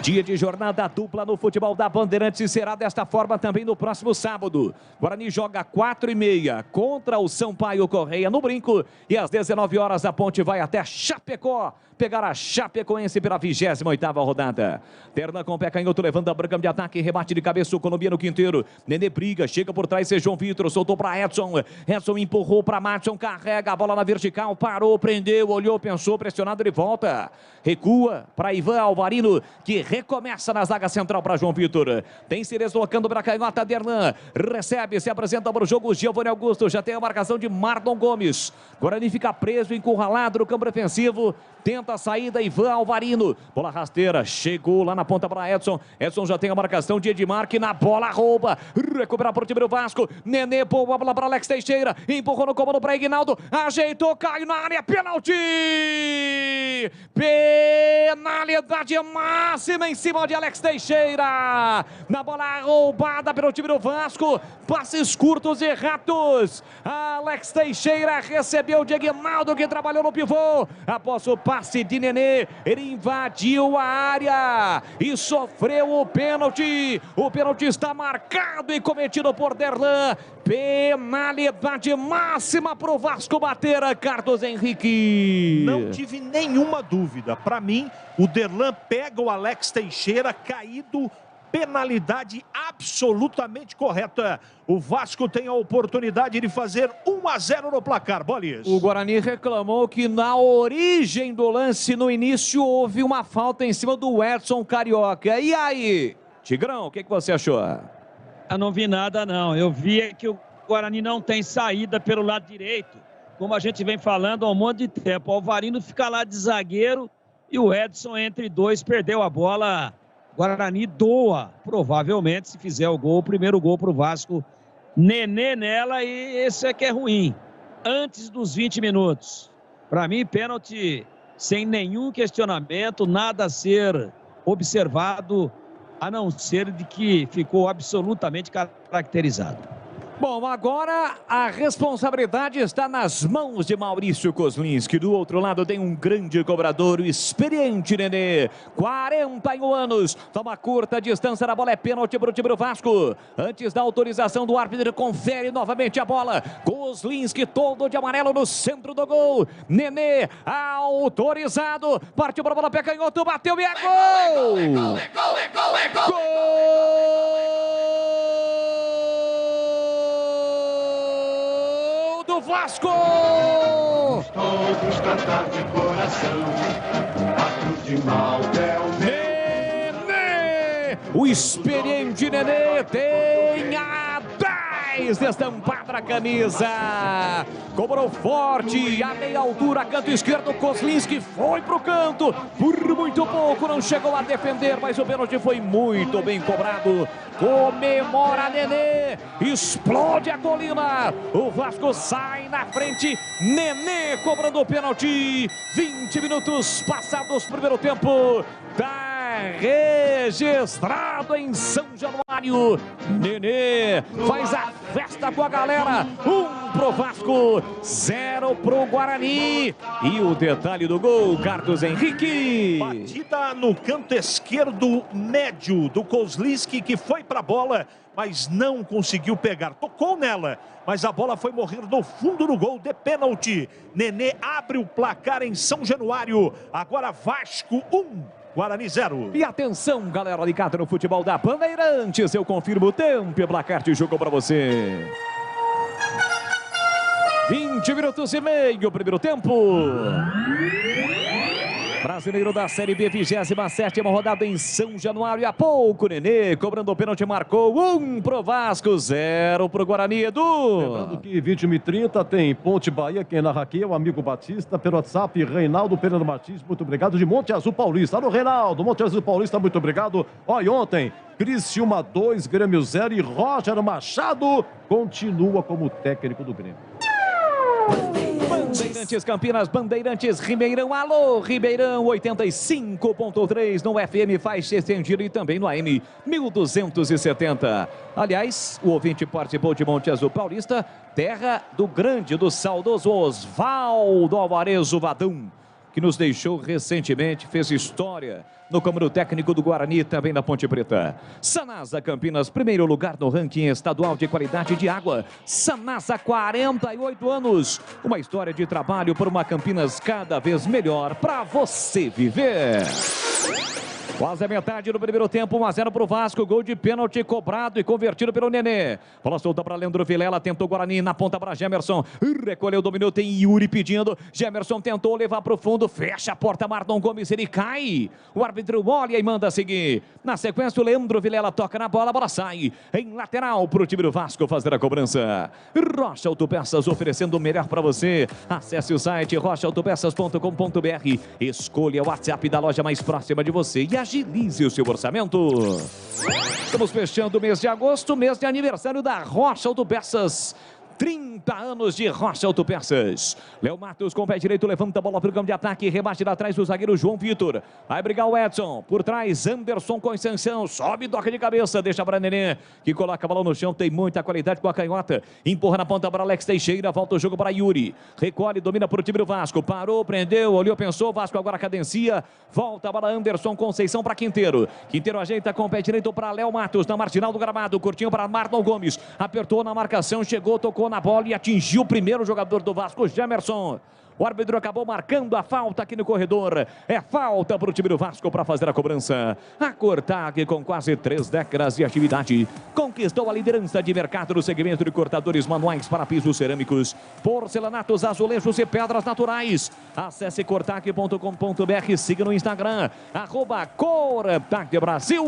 Dia de jornada dupla no futebol da Bandeirantes e será desta forma também no próximo sábado. Guarani joga 4h30 contra o Sampaio Correia no Brinco e às 19 horas a Ponte vai até Chapecó pegar a Chapecoense pela 28ª rodada. Terna com o pé canhoto, levando a branca de ataque, rebate de cabeça o colombiano Quinteiro. Nenê briga, chega por trás, João Vitor, soltou para Edson. Edson empurrou para Madison, carrega a bola na vertical, parou, prendeu, olhou, pensou, pressionado, ele volta. Recua para Ivan Alvarino, que recomeça na zaga central para João Vitor. Tem se deslocando para a canhota, Derlan. Recebe, se apresenta para o jogo, Giovanni Augusto, já tem a marcação de Marlon Gomes. Guarani fica preso, encurralado no campo defensivo. Tenta a saída, Ivan Alvarino. Bola rasteira, chegou lá na ponta para Edson. Edson já tem a marcação de Edmar, que na bola rouba. Recupera para o time do Vasco. Nenê, boa bola para Alex Teixeira. Empurrou no comando para Ignaldo. Ajeitou, caiu na área. Pênalti! Penalidade máxima em cima de Alex Teixeira. Na bola roubada pelo time do Vasco. Passes curtos e ratos. Alex Teixeira recebeu de Ignaldo, que trabalhou no pivô. Após o passe de Nenê, ele invadiu a área e sofreu o pênalti. O pênalti está marcado e cometido por Derlan. Penalidade máxima para o Vasco bater, Carlos Henrique. Não tive nenhuma dúvida. Para mim, o Derlan pega o Alex Teixeira caído. Penalidade absolutamente correta. O Vasco tem a oportunidade de fazer 1-0 no placar. Bolis. O Guarani reclamou que na origem do lance, no início, houve uma falta em cima do Edson Carioca. E aí, Tigrão, o que você achou? Eu não vi nada, não. Eu vi que o Guarani não tem saída pelo lado direito, como a gente vem falando há um monte de tempo. O Alvarino fica lá de zagueiro e o Edson, entre dois, perdeu a bola. Guarani doa, provavelmente, se fizer o gol, o primeiro gol para o Vasco. Nenê nela, e esse é que é ruim. Antes dos 20 minutos. Para mim, pênalti sem nenhum questionamento, nada a ser observado, a não ser de que ficou absolutamente caracterizado. Bom, agora a responsabilidade está nas mãos de Maurício Kozlinski. Do outro lado tem um grande cobrador, o experiente Nenê. 41 anos, toma curta distância na bola, é pênalti para o time do Vasco. Antes da autorização do árbitro, confere novamente a bola. Kozlinski todo de amarelo no centro do gol. Nenê autorizado, partiu para a bola, pé canhoto, bateu e é gol! Gol! Do Vasco! Todos cantar de coração, atos de mal é o Nenê! O experiente Nenê tem a 10 estampada na camisa. Cobrou forte, a meia altura, canto esquerdo, Kozlinski foi pro canto. Por muito pouco, não chegou a defender, mas o pênalti foi muito bem cobrado. Comemora Nenê, explode a colina. O Vasco sai na frente. Nenê cobrando o pênalti. 20 minutos passados, primeiro tempo. 10 registrado em São Januário. Nenê faz a festa com a galera. 1 pro Vasco, 0 pro Guarani. E o detalhe do gol, Carlos Henrique. Batida no canto esquerdo médio do Kozliski, que foi pra bola, mas não conseguiu pegar. Tocou nela, mas a bola foi morrer no fundo do gol de pênalti. Nenê abre o placar em São Januário. Agora Vasco 1, Guarani 0. E atenção, galera ligada no futebol da Bandeirantes. Eu confirmo o tempo e placar de jogo para você. 20 minutos e meio, primeiro tempo. Brasileiro da Série B, 27ª rodada em São Januário. Há pouco, Nenê, cobrando o pênalti, marcou 1 pro Vasco, 0 pro Guarani, Edu. Lembrando que 21h30 tem Ponte Bahia, quem narra aqui é o amigo Batista, pelo WhatsApp, Reinaldo Pereira Martins, muito obrigado, de Monte Azul Paulista. Alô, Reinaldo, Monte Azul Paulista, muito obrigado. Ó, e ontem, Criciúma 2, Grêmio 0 e Roger Machado continua como técnico do Grêmio. Bandeirantes Campinas, Bandeirantes Ribeirão, alô Ribeirão, 85.3 no FM faixa estendida e também no AM 1270. Aliás, o ouvinte participou de Monte Azul Paulista, terra do grande, do saudoso Osvaldo Alvarez Vadão, que nos deixou recentemente, fez história no comando técnico do Guarani, também na Ponte Preta. Sanasa Campinas, primeiro lugar no ranking estadual de qualidade de água. Sanasa, 48 anos. Uma história de trabalho por uma Campinas cada vez melhor para você viver. Quase a metade do primeiro tempo, 1-0 para o Vasco, gol de pênalti cobrado e convertido pelo Nenê. Bola solta para Leandro Vilela, tentou Guarani na ponta para Gemerson, recolheu, dominou, tem Yuri pedindo, Gemerson tentou levar para o fundo, fecha a porta, Marlon Gomes, ele cai, o árbitro olha e manda seguir. Na sequência, o Leandro Vilela toca na bola, a bola sai em lateral para o time do Vasco fazer a cobrança. Rocha Autopeças oferecendo o melhor para você. Acesse o site rochaautopeças.com.br, escolha o WhatsApp da loja mais próxima de você e agilize o seu orçamento. Estamos fechando o mês de agosto, mês de aniversário da Rocha Autopeças. 30 anos de Rocha Autopeças. Léo Matos com o pé direito, levanta a bola para o campo de ataque, rebate lá atrás do zagueiro João Vitor. Vai brigar o Edson, por trás Anderson Conceição, sobe, toca de cabeça, deixa para Nenê, que coloca a bola no chão, tem muita qualidade com a canhota, empurra na ponta para Alex Teixeira, volta o jogo para Yuri, recolhe, domina para o time do Vasco, parou, prendeu, olhou, pensou, Vasco agora cadencia, volta a bola Anderson Conceição para Quinteiro, Quinteiro ajeita com o pé direito para Léo Matos, na marginal do gramado, curtinho para Marlon Gomes, apertou na marcação, chegou, tocou na bola e atingiu o primeiro jogador do Vasco, Gemerson. O árbitro acabou marcando a falta aqui no corredor. É falta para o time do Vasco para fazer a cobrança. A Cortag, com quase 3 décadas de atividade, conquistou a liderança de mercado no segmento de cortadores manuais para pisos cerâmicos, porcelanatos, azulejos e pedras naturais. Acesse cortag.com.br, siga no Instagram, @Cortag Brasil.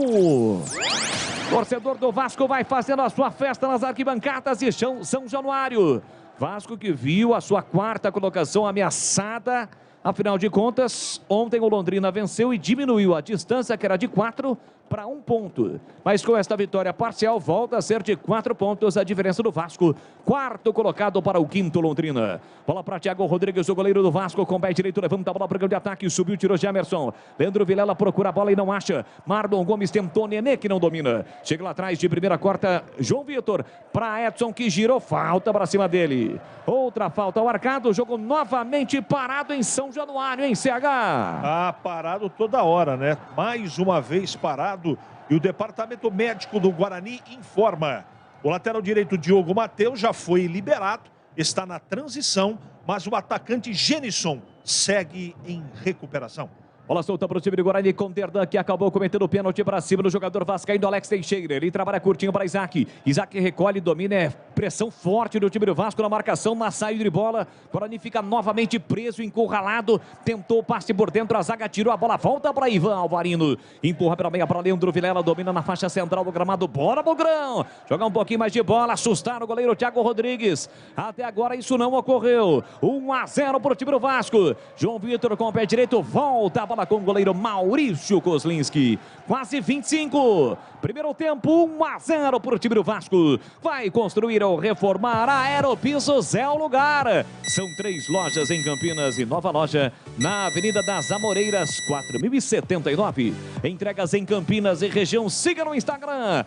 Torcedor do Vasco vai fazendo a sua festa nas arquibancadas de São Januário. Vasco que viu a sua 4ª colocação ameaçada. Afinal de contas, ontem o Londrina venceu e diminuiu a distância, que era de 4 para 1 ponto. Mas com esta vitória parcial, volta a ser de 4 pontos a diferença do Vasco. 4º colocado para o 5º Londrina. Bola para Thiago Rodrigues, o goleiro do Vasco, com pé direito, levanta a bola para o campo de ataque, subiu, tirou Gemerson. Leandro Vilela procura a bola e não acha. Marlon Gomes tentou, Nenê que não domina. Chega lá atrás de primeira, corta João Vitor para Edson, que girou, falta para cima dele. Outra falta marcada, o jogo novamente parado em São Januário, em CH. Ah, parado toda hora, né? Mais uma vez parado. E o departamento médico do Guarani informa. O lateral direito Diogo Mateus já foi liberado, está na transição, mas o atacante Genisson segue em recuperação. Bola solta para o time do Guarani com Derdan, que acabou cometendo o pênalti para cima do jogador vascaíno Alex Teixeira. Ele trabalha curtinho para Isaac. Isaac recolhe, domina, é pressão forte do time do Vasco na marcação, na saída de bola. Guarani fica novamente preso, encurralado. Tentou o passe por dentro, a zaga tirou a bola, volta para Ivan Alvarino. Empurra pela meia para Leandro Vilela, domina na faixa central do gramado. Bora, Bogrão! Jogar um pouquinho mais de bola, assustar o goleiro Thiago Rodrigues. Até agora isso não ocorreu. 1-0 para o time do Vasco. João Vitor com o pé direito, volta a bola bola com o goleiro Maurício Kozlinski. Quase 25. Primeiro tempo, 1-0 para o time do Vasco. Vai construir ou reformar, a Aeropisos é o lugar. São 3 lojas em Campinas e nova loja na Avenida das Amoreiras, 4079. Entregas em Campinas e região. Siga no Instagram,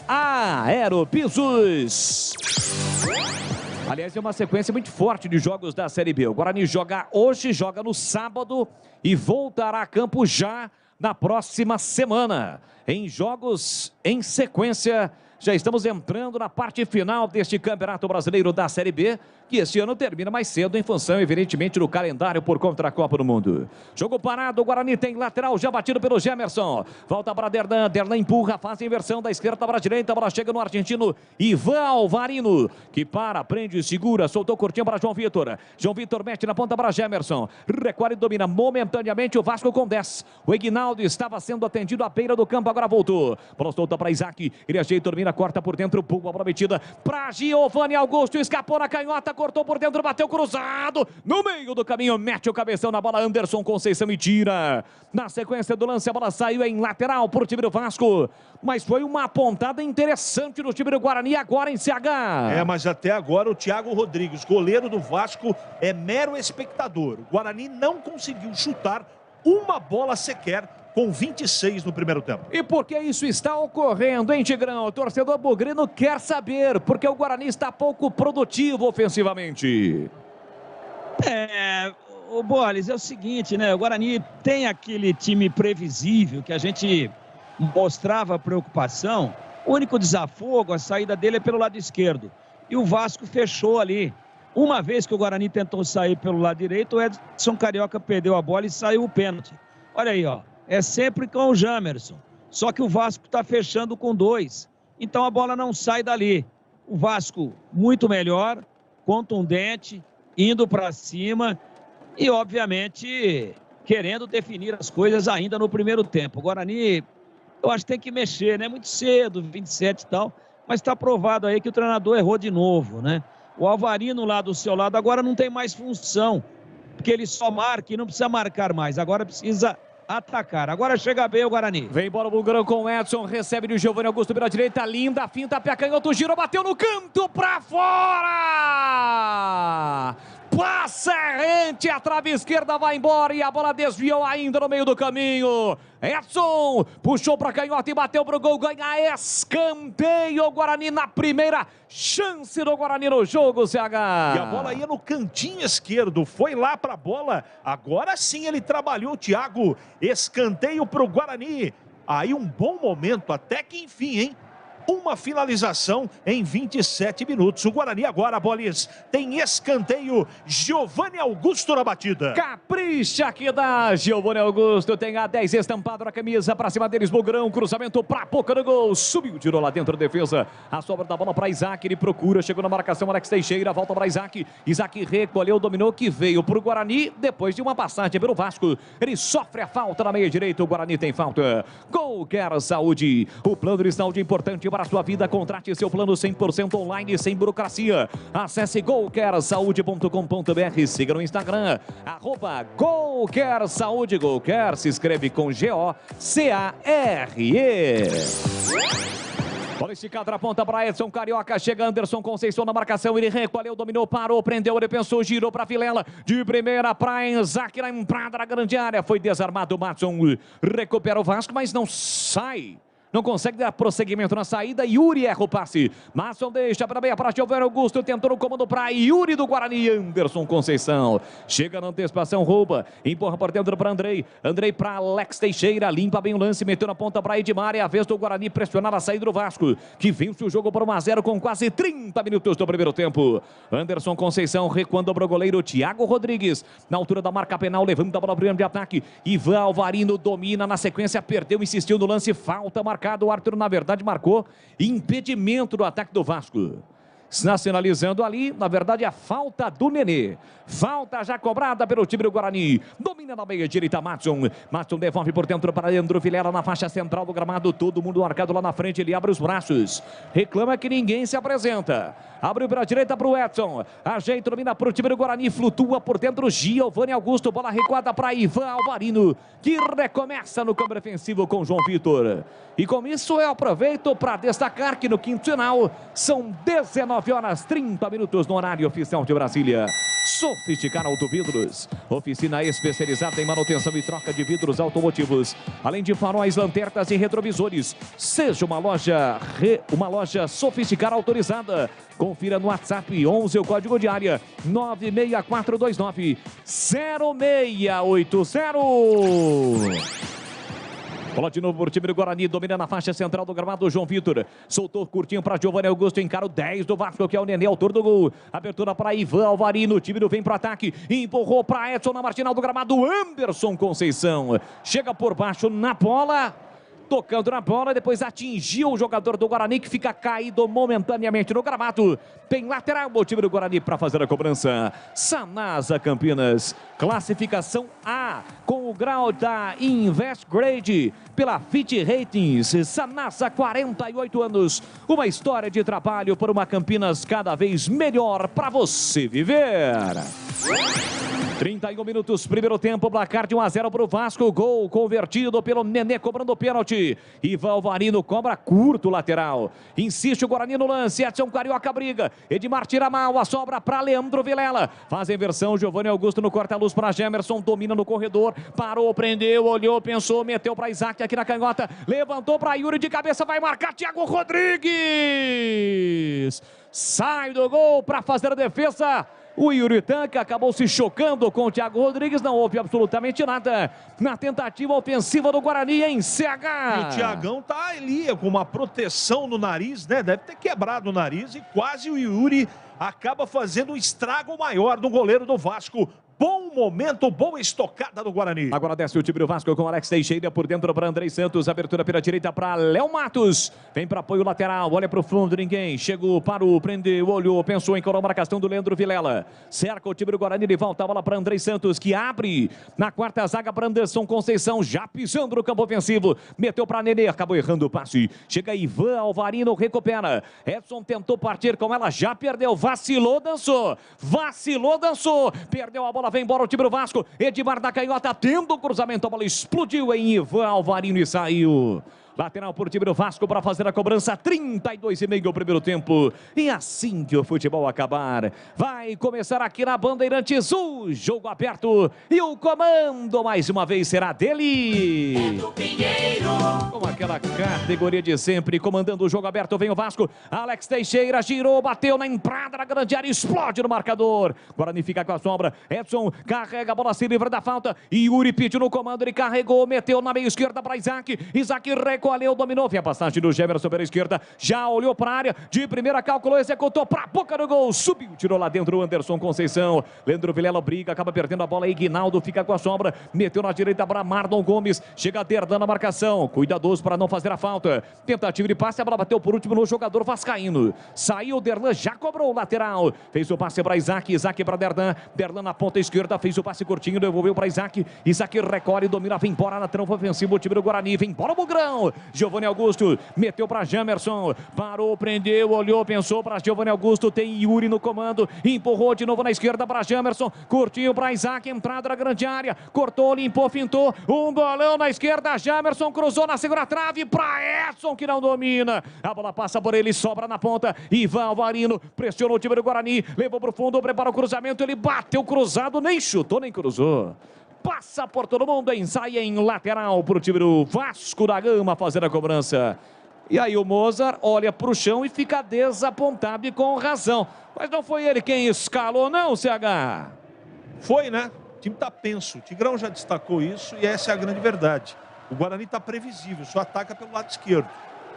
@Aeropisos. Aliás, é uma sequência muito forte de jogos da Série B. O Guarani joga hoje, joga no sábado e voltará a campo já na próxima semana. Em jogos em sequência, já estamos entrando na parte final deste Campeonato Brasileiro da Série B, que este ano termina mais cedo em função, evidentemente, do calendário por conta da Copa do Mundo. Jogo parado, o Guarani tem lateral já batido pelo Gemerson. Volta para Derlan, Derlan empurra, faz a inversão da esquerda para a direita, a bola chega no argentino Ivan Alvarino, que para, prende, segura, soltou curtinho para João Vitor. João Vitor mete na ponta para Gemerson. Recolhe e domina momentaneamente o Vasco com 10. O Ignaldo estava sendo atendido à beira do campo, agora voltou. Bola solta para Isaac, ele ajeita, domina, corta por dentro, pulpa prometida para Giovanni Augusto, escapou na canhota, cortou por dentro, bateu cruzado, no meio do caminho, mete o cabeção na bola, Anderson Conceição e tira. Na sequência do lance, a bola saiu em lateral para o time do Vasco, mas foi uma apontada interessante do time do Guarani agora em CH. Mas até agora o Thiago Rodrigues, goleiro do Vasco, é mero espectador. O Guarani não conseguiu chutar uma bola sequer com 26 no primeiro tempo. E por que isso está ocorrendo, hein, Tigrão? O torcedor bugrino quer saber, porque o Guarani está pouco produtivo ofensivamente. O Boles, é o seguinte, né? O Guarani tem aquele time previsível que a gente mostrava preocupação. O único desafogo, a saída dele é pelo lado esquerdo. E o Vasco fechou ali. Uma vez que o Guarani tentou sair pelo lado direito, o Edson Carioca perdeu a bola e saiu o pênalti. Olha aí, ó. É sempre com o Jamerson. Só que o Vasco está fechando com 2. Então a bola não sai dali. O Vasco muito melhor, contundente, indo para cima e, obviamente, querendo definir as coisas ainda no primeiro tempo. O Guarani, eu acho que tem que mexer, né? Muito cedo, 27 e tal, mas está provado aí que o treinador errou de novo, né? O Alvarino lá do seu lado agora não tem mais função, porque ele só marca e não precisa marcar mais. Agora precisa atacar. Agora chega bem o Guarani. Vem bola o Bulgarão com o Edson, recebe do Giovanni Augusto pela direita, linda, finta, pé canhoto, girou, bateu no canto, pra fora! Passa errante, a trave esquerda vai embora e a bola desviou ainda no meio do caminho. Edson puxou para canhota e bateu pro gol, ganha escanteio. O Guarani na primeira chance do Guarani no jogo, CH. E a bola ia no cantinho esquerdo, foi lá para a bola. Agora sim ele trabalhou, Thiago. Escanteio pro Guarani. Aí um bom momento, até que enfim, hein? Uma finalização em 27 minutos. O Guarani agora, Bolis, tem escanteio. Giovanni Augusto na batida. Capricha que dá. Giovanni Augusto tem a 10 estampado na camisa. Pra cima deles, Bugrão. Cruzamento pra boca do gol. Subiu, tirou lá dentro da defesa. A sobra da bola pra Isaac. Ele procura. Chegou na marcação. Alex Teixeira. Volta pra Isaac. Isaac recolheu, dominou, que veio pro Guarani. Depois de uma passagem pelo Vasco. Ele sofre a falta na meia direita. O Guarani tem falta. Gol Quer Saúde. O plano de saúde importante para a sua vida. Contrate seu plano 100% online, sem burocracia. Acesse golquersaude.com.br. Siga no Instagram, @golquersaúde. Golquer se escreve com G-O-C-A-R-E. Bola esticada na ponta para Edson Carioca. Chega Anderson Conceição na marcação. Ele recolheu, dominou, parou, prendeu, ele pensou, girou para Vilela. De primeira para Isaac na entrada da grande área. Foi desarmado o Matson. Recupera o Vasco, mas não sai. Não consegue dar prosseguimento na saída. Yuri erra o passe. Masson deixa para meia para Giovanni Augusto. Tentou no comando para Yuri do Guarani. Anderson Conceição. Chega na antecipação, rouba. Empurra por dentro para Andrei. Andrei para Alex Teixeira. Limpa bem o lance. Meteu na ponta para Edmar. É a vez do Guarani pressionar a saída do Vasco, que vence o jogo por 1-0 com quase 30 minutos do primeiro tempo. Anderson Conceição recuando para o goleiro Thiago Rodrigues. Na altura da marca penal, levanta a bola para o de ataque. Ivan Alvarino domina na sequência. Perdeu, insistiu no lance. Falta marcada. O árbitro, na verdade, marcou impedimento do ataque do Vasco. Está sinalizando ali, na verdade, a falta do Nenê. Falta já cobrada pelo time do Guarani. Domina na meia direita, Matson. Matson devolve por dentro para Leandro Vilela na faixa central do gramado. Todo mundo marcado lá na frente. Ele abre os braços. Reclama que ninguém se apresenta. Abriu para a direita para o Edson. Ajeita, domina para o time do Guarani. Flutua por dentro. Giovanni Augusto. Bola recuada para Ivan Alvarino, que recomeça no campo defensivo com João Vitor. E com isso eu aproveito para destacar que no quinto final são 19 horas 30 minutos no horário oficial de Brasília. Sofisticar Autovidros, oficina especializada em manutenção e troca de vidros automotivos, além de faróis, lanternas e retrovisores. Seja uma loja Sofisticar autorizada. Confira no WhatsApp 11 o código de área 96429-0680. Bola de novo por time do Guarani, domina na faixa central do gramado, João Vitor. Soltou curtinho para Giovanni Augusto, encara o 10 do Vasco, que é o Nenê, autor do gol. Abertura para Ivan Alvarino, o time do vem para ataque. Empurrou para Edson na marginal do gramado, Anderson Conceição. Chega por baixo na bola. Tocando na bola, depois atingiu o jogador do Guarani, que fica caído momentaneamente no gramado. Tem lateral o time do Guarani para fazer a cobrança. Sanasa Campinas, classificação A, com o grau da Invest Grade pela Fit Ratings. Sanasa, 48 anos, uma história de trabalho por uma Campinas cada vez melhor para você viver. 31 minutos, primeiro tempo, placar de 1-0 para o Vasco, gol convertido pelo Nenê, cobrando o pênalti. Ivan Alvarino cobra curto lateral. Insiste o Guarani no lance, Edson Carioca briga. Edmar tira mal, a sobra para Leandro Vilela. Faz a inversão, Giovanni Augusto no corta-luz para Gemerson, domina no corredor. Parou, prendeu, olhou, pensou, meteu para Isaac aqui na canhota. Levantou para Yuri de cabeça, vai marcar Thiago Rodrigues. Sai do gol para fazer a defesa. O Yuri Tanque acabou se chocando com o Thiago Rodrigues, não houve absolutamente nada na tentativa ofensiva do Guarani em CH. E o Thiagão tá ali com uma proteção no nariz, né? Deve ter quebrado o nariz e quase o Yuri acaba fazendo um estrago maior no goleiro do Vasco. Bom momento, boa estocada do Guarani. Agora desce o time do Vasco com Alex Teixeira por dentro para Andrei Santos. Abertura pela direita para Léo Matos. Vem para apoio lateral, olha para o fundo, ninguém. Chegou, parou, prendeu, olhou, pensou em colar a marcação do Leandro Vilela. Cerca o time do Guarani, ele volta a bola para Andrei Santos, que abre na quarta zaga para Anderson Conceição, já pisando no campo ofensivo. Meteu para Nenê, acabou errando o passe. Chega Ivan Alvarino, recupera. Edson tentou partir com ela, já perdeu. Vacilou, dançou. Perdeu a bola. Vem embora o time do Vasco. Edmar da canhota, tendo o cruzamento. A bola explodiu em Ivan Alvarino e saiu. Lateral por time do Vasco para fazer a cobrança. 32,5 o primeiro tempo. E assim que o futebol acabar, vai começar aqui na Bandeirantes o jogo aberto. E o comando mais uma vez será dele. Com aquela categoria de sempre, comandando o jogo aberto, vem o Vasco. Alex Teixeira girou, bateu na entrada da grande área, explode no marcador. Guarani fica com a sombra. Edson carrega a bola, se livra da falta. E Yuri pediu no comando, ele carregou, meteu na meia esquerda para Isaac. Isaac recolheu, dominou, vem a passagem do Gemerson pela esquerda, já olhou para a área, de primeira calculou, executou para a boca do gol, subiu, tirou lá dentro o Anderson Conceição. Leandro Vilela briga, acaba perdendo a bola, Ignaldo fica com a sombra, meteu na direita para Marlon Gomes, chega a Derdan na marcação, cuidadoso para não fazer a falta, tentativa de passe, a bola bateu por último no jogador vascaíno, saiu o Derlan, já cobrou o lateral, fez o passe para Isaac, Isaac para Derdan, Derlan na ponta esquerda, fez o passe curtinho, devolveu para Isaac, Isaac recolhe, domina, vem embora na trampa ofensiva, o time do Guarani, vem embora o Bugrão, Giovanni Augusto, meteu para Gemerson, parou, prendeu, olhou, pensou para Giovanni Augusto, tem Yuri no comando, empurrou de novo na esquerda para Gemerson, curtinho para Isaac, entrada na grande área, cortou, limpou, fintou, um bolão na esquerda, Gemerson cruzou na segunda trave para Edson, que não domina, a bola passa por ele, sobra na ponta, Ivan Alvarino, pressionou o time do Guarani, levou para o fundo, prepara o cruzamento, ele bateu cruzado, nem chutou, nem cruzou. Passa por todo mundo, ensaia em lateral para o time do Vasco da Gama fazer a cobrança. E aí o Mozart olha para o chão e fica desapontado e com razão. Mas não foi ele quem escalou não, CH? Foi, né? O time tá penso. O Tigrão já destacou isso e essa é a grande verdade. O Guarani tá previsível, só ataca pelo lado esquerdo.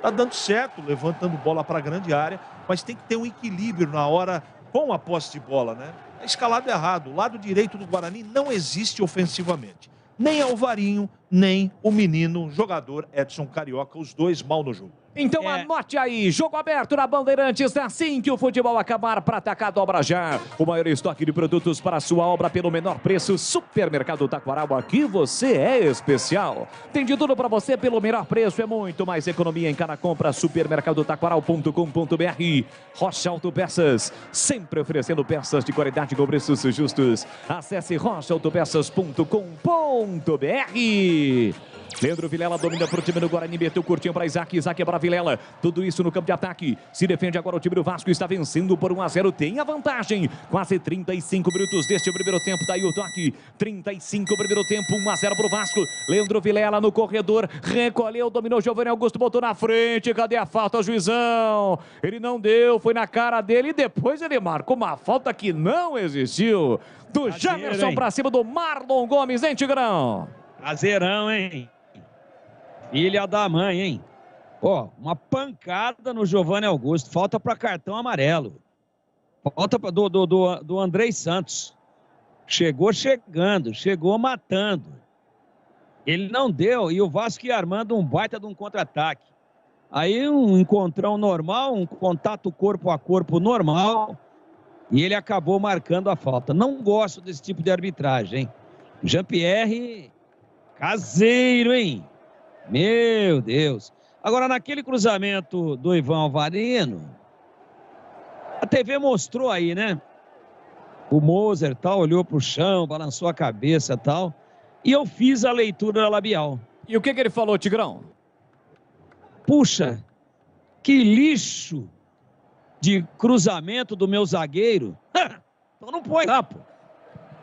Tá dando certo, levantando bola para a grande área, mas tem que ter um equilíbrio na hora com a posse de bola, né? É escalado errado. O lado direito do Guarani não existe ofensivamente. Nem Alvarinho, nem o menino jogador Edson Carioca, os dois mal no jogo. Então anote aí, jogo aberto na Bandeirantes, é assim que o futebol acabar para Atacado Obra Já. O maior estoque de produtos para a sua obra pelo menor preço. Supermercado Taquaral, aqui você é especial. Tem de tudo para você pelo menor preço, é muito mais economia em cada compra. Supermercadotaquaral.com.br. Rocha Autopeças, sempre oferecendo peças de qualidade com preços justos. Acesse rochaautopeças.com.br. Leandro Vilela domina para o time do Guarani, meteu curtinho para Isaac, Isaac é para Vilela, tudo isso no campo de ataque, se defende agora o time do Vasco, está vencendo por 1-0, tem a vantagem, quase 35 minutos deste primeiro tempo, daí o toque, 35 primeiro tempo, 1-0 para o Vasco, Leandro Vilela no corredor, recolheu, dominou, Giovanni Augusto botou na frente, cadê a falta, juizão? Ele não deu, foi na cara dele e depois ele marcou uma falta que não existiu, do Jamerson para cima do Marlon Gomes, hein, Tigrão? Caseirão, hein? Filha da mãe, hein? Ó, uma pancada no Giovanni Augusto. Falta para cartão amarelo. Falta do Andrei Santos. Chegou chegando, chegou matando. Ele não deu e o Vasco ia armando um baita de um contra-ataque. Aí um encontrão normal, um contato corpo a corpo normal. E ele acabou marcando a falta. Não gosto desse tipo de arbitragem, hein? Jean-Pierre, caseiro, hein? Meu Deus. Agora, naquele cruzamento do Ivan Alvarino, a TV mostrou aí, né? O Moser tal, olhou pro chão, balançou a cabeça tal. E eu fiz a leitura labial. E o que ele falou, Tigrão? Puxa, que lixo de cruzamento do meu zagueiro. Então não põe lá, pô.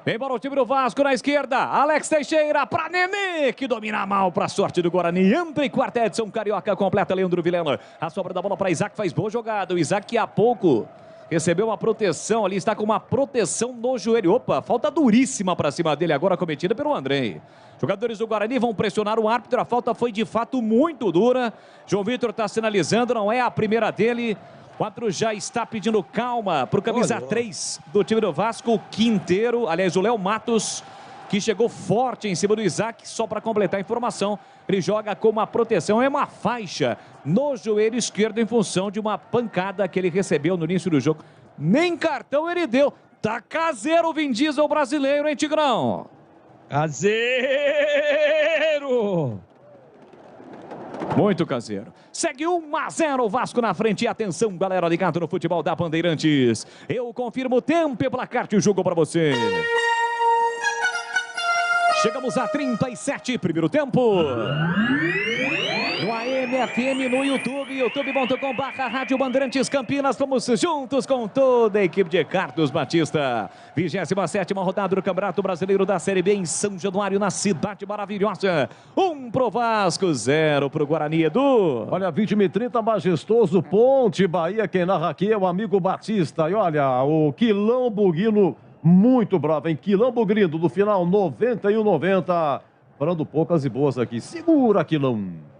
Vem para o time do Vasco na esquerda. Alex Teixeira para Nenê, que domina mal para a sorte do Guarani. Entra em quarta edição carioca completa. Leandro Vilela. A sobra da bola para Isaac, faz boa jogada. O Isaac há pouco recebeu uma proteção ali, está com uma proteção no joelho. Opa, falta duríssima para cima dele agora cometida pelo Andrei. Jogadores do Guarani vão pressionar o árbitro. A falta foi de fato muito dura. João Vitor está sinalizando, não é a primeira dele. O árbitro já está pedindo calma para o camisa 3 do time do Vasco, o Quinteiro, aliás, o Léo Matos, que chegou forte em cima do Isaac. Só para completar a informação, ele joga com uma proteção, é uma faixa no joelho esquerdo em função de uma pancada que ele recebeu no início do jogo. Nem cartão ele deu. Tá caseiro o Vin Diesel brasileiro, hein, Tigrão? Caseiro! Muito caseiro. Segue 1-0 o Vasco na frente. E atenção, galera ligada no futebol da Bandeirantes. Eu confirmo o tempo e placar de jogo para você. Chegamos a 37, primeiro tempo. No AM, FM, no YouTube, youtube.com/Rádio Bandeirantes Campinas. Vamos juntos com toda a equipe de Carlos Batista. 27ª rodada do Campeonato Brasileiro da Série B em São Januário, na Cidade Maravilhosa. 1 pro Vasco, 0 pro Guarani, Edu. Olha, 20h30, majestoso Ponte Bahia. Quem narra aqui é o amigo Batista. E olha, o Quilão Buguino, muito bravo, hein? Quilão Bugrindo, do final 91-90. Falando poucas e boas aqui. Segura, Quilão.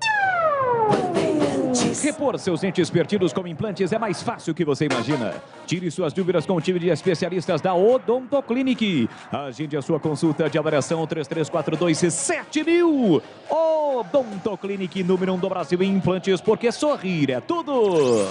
Repor seus entes perdidos com implantes é mais fácil que você imagina. Tire suas dúvidas com o time de especialistas da Odontoclinic. Agende a sua consulta de avaliação 3342-7000. Odontoclinic, número 1 do Brasil em implantes, porque sorrir é tudo.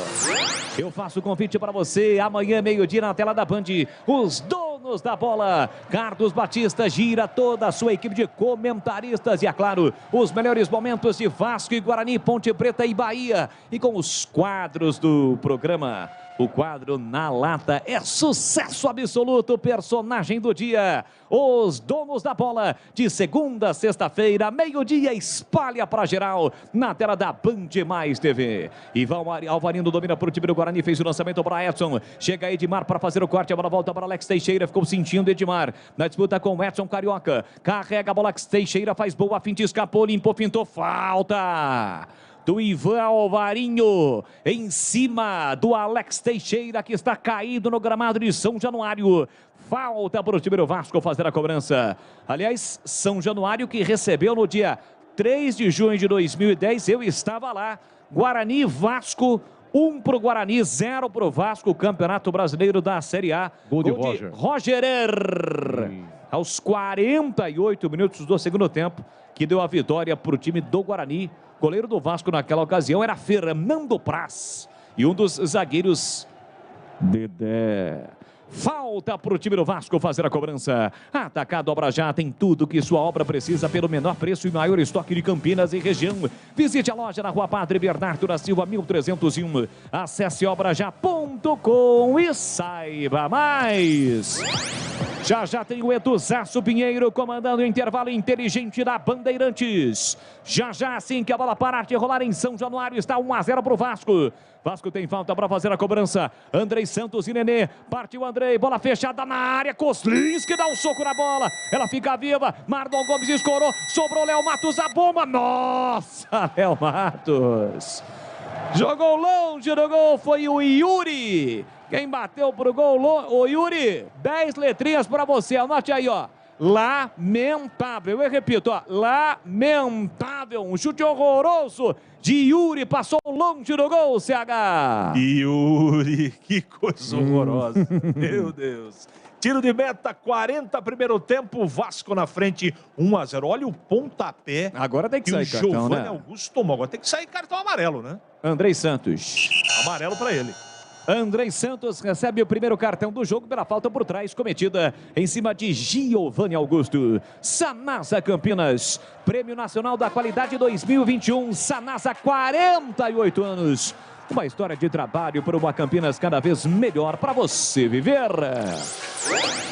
Eu faço o convite para você amanhã, meio-dia, na tela da Band. Os donos da bola. Carlos Batista gira toda a sua equipe de comentaristas e, é claro, os melhores momentos de Vasco e Guarani, Ponte Preta e Bahia. E com os quadros do programa. O quadro Na Lata é sucesso absoluto, personagem do dia. Os donos da bola, de segunda a sexta-feira, meio-dia, espalha para geral, na tela da Band Mais TV. Ivan Alvarino domina para o time do Guarani, fez o lançamento para Edson. Chega Edmar para fazer o corte, a bola volta para Alex Teixeira, ficou sentindo Edmar. Na disputa com o Edson Carioca, carrega a bola, Alex Teixeira faz boa, finta, escapou, limpou, fintou, falta do Ivan Alvarinho, em cima do Alex Teixeira, que está caído no gramado de São Januário. Falta para o time do Vasco fazer a cobrança. Aliás, São Januário que recebeu no dia 3 de junho de 2010, eu estava lá. Guarani e Vasco, 1 para o Guarani, 0 para o Vasco, Campeonato Brasileiro da Série A. Gol de Roger. Rogerer. aos 48 minutos do segundo tempo, que deu a vitória para o time do Guarani. Goleiro do Vasco naquela ocasião era Fernando Praz. E um dos zagueiros, Dedé. Falta para o time do Vasco fazer a cobrança. Atacado Obra Já tem tudo que sua obra precisa pelo menor preço e maior estoque de Campinas e região. Visite a loja na Rua Padre Bernardo da Silva, 1301. Acesse obrajá.com e saiba mais. Já tem o Eduzaço Pinheiro comandando o intervalo inteligente da Bandeirantes. Já assim que a bola parar de rolar em São Januário, está 1-0 para o Vasco. Vasco tem falta para fazer a cobrança. Andrei Santos e Nenê. Partiu Andrei, bola fechada na área. Kozlinski dá um soco na bola. Ela fica viva. Marlon Gomes escorou. Sobrou Léo Matos, a bomba. Nossa, Léo Matos. Jogou longe do gol, foi o Yuri. Quem bateu pro gol, o Yuri. 10 letrinhas para você, anote aí, ó. Lamentável, eu repito, ó, lamentável, um chute horroroso de Yuri, passou longe do gol, CH. Yuri, que coisa horrorosa, meu Deus. Tiro de meta, 40 primeiro tempo, Vasco na frente, 1-0. Olha o pontapé. Agora tem que sair cartão, né? O Giovanni Augusto tomou, agora tem que sair cartão amarelo, né? Andrei Santos. Amarelo para ele. Andrei Santos recebe o primeiro cartão do jogo pela falta por trás cometida em cima de Giovanni Augusto. Sanasa Campinas, Prêmio Nacional da Qualidade 2021. Sanasa, 48 anos. Uma história de trabalho para uma Campinas cada vez melhor para você viver.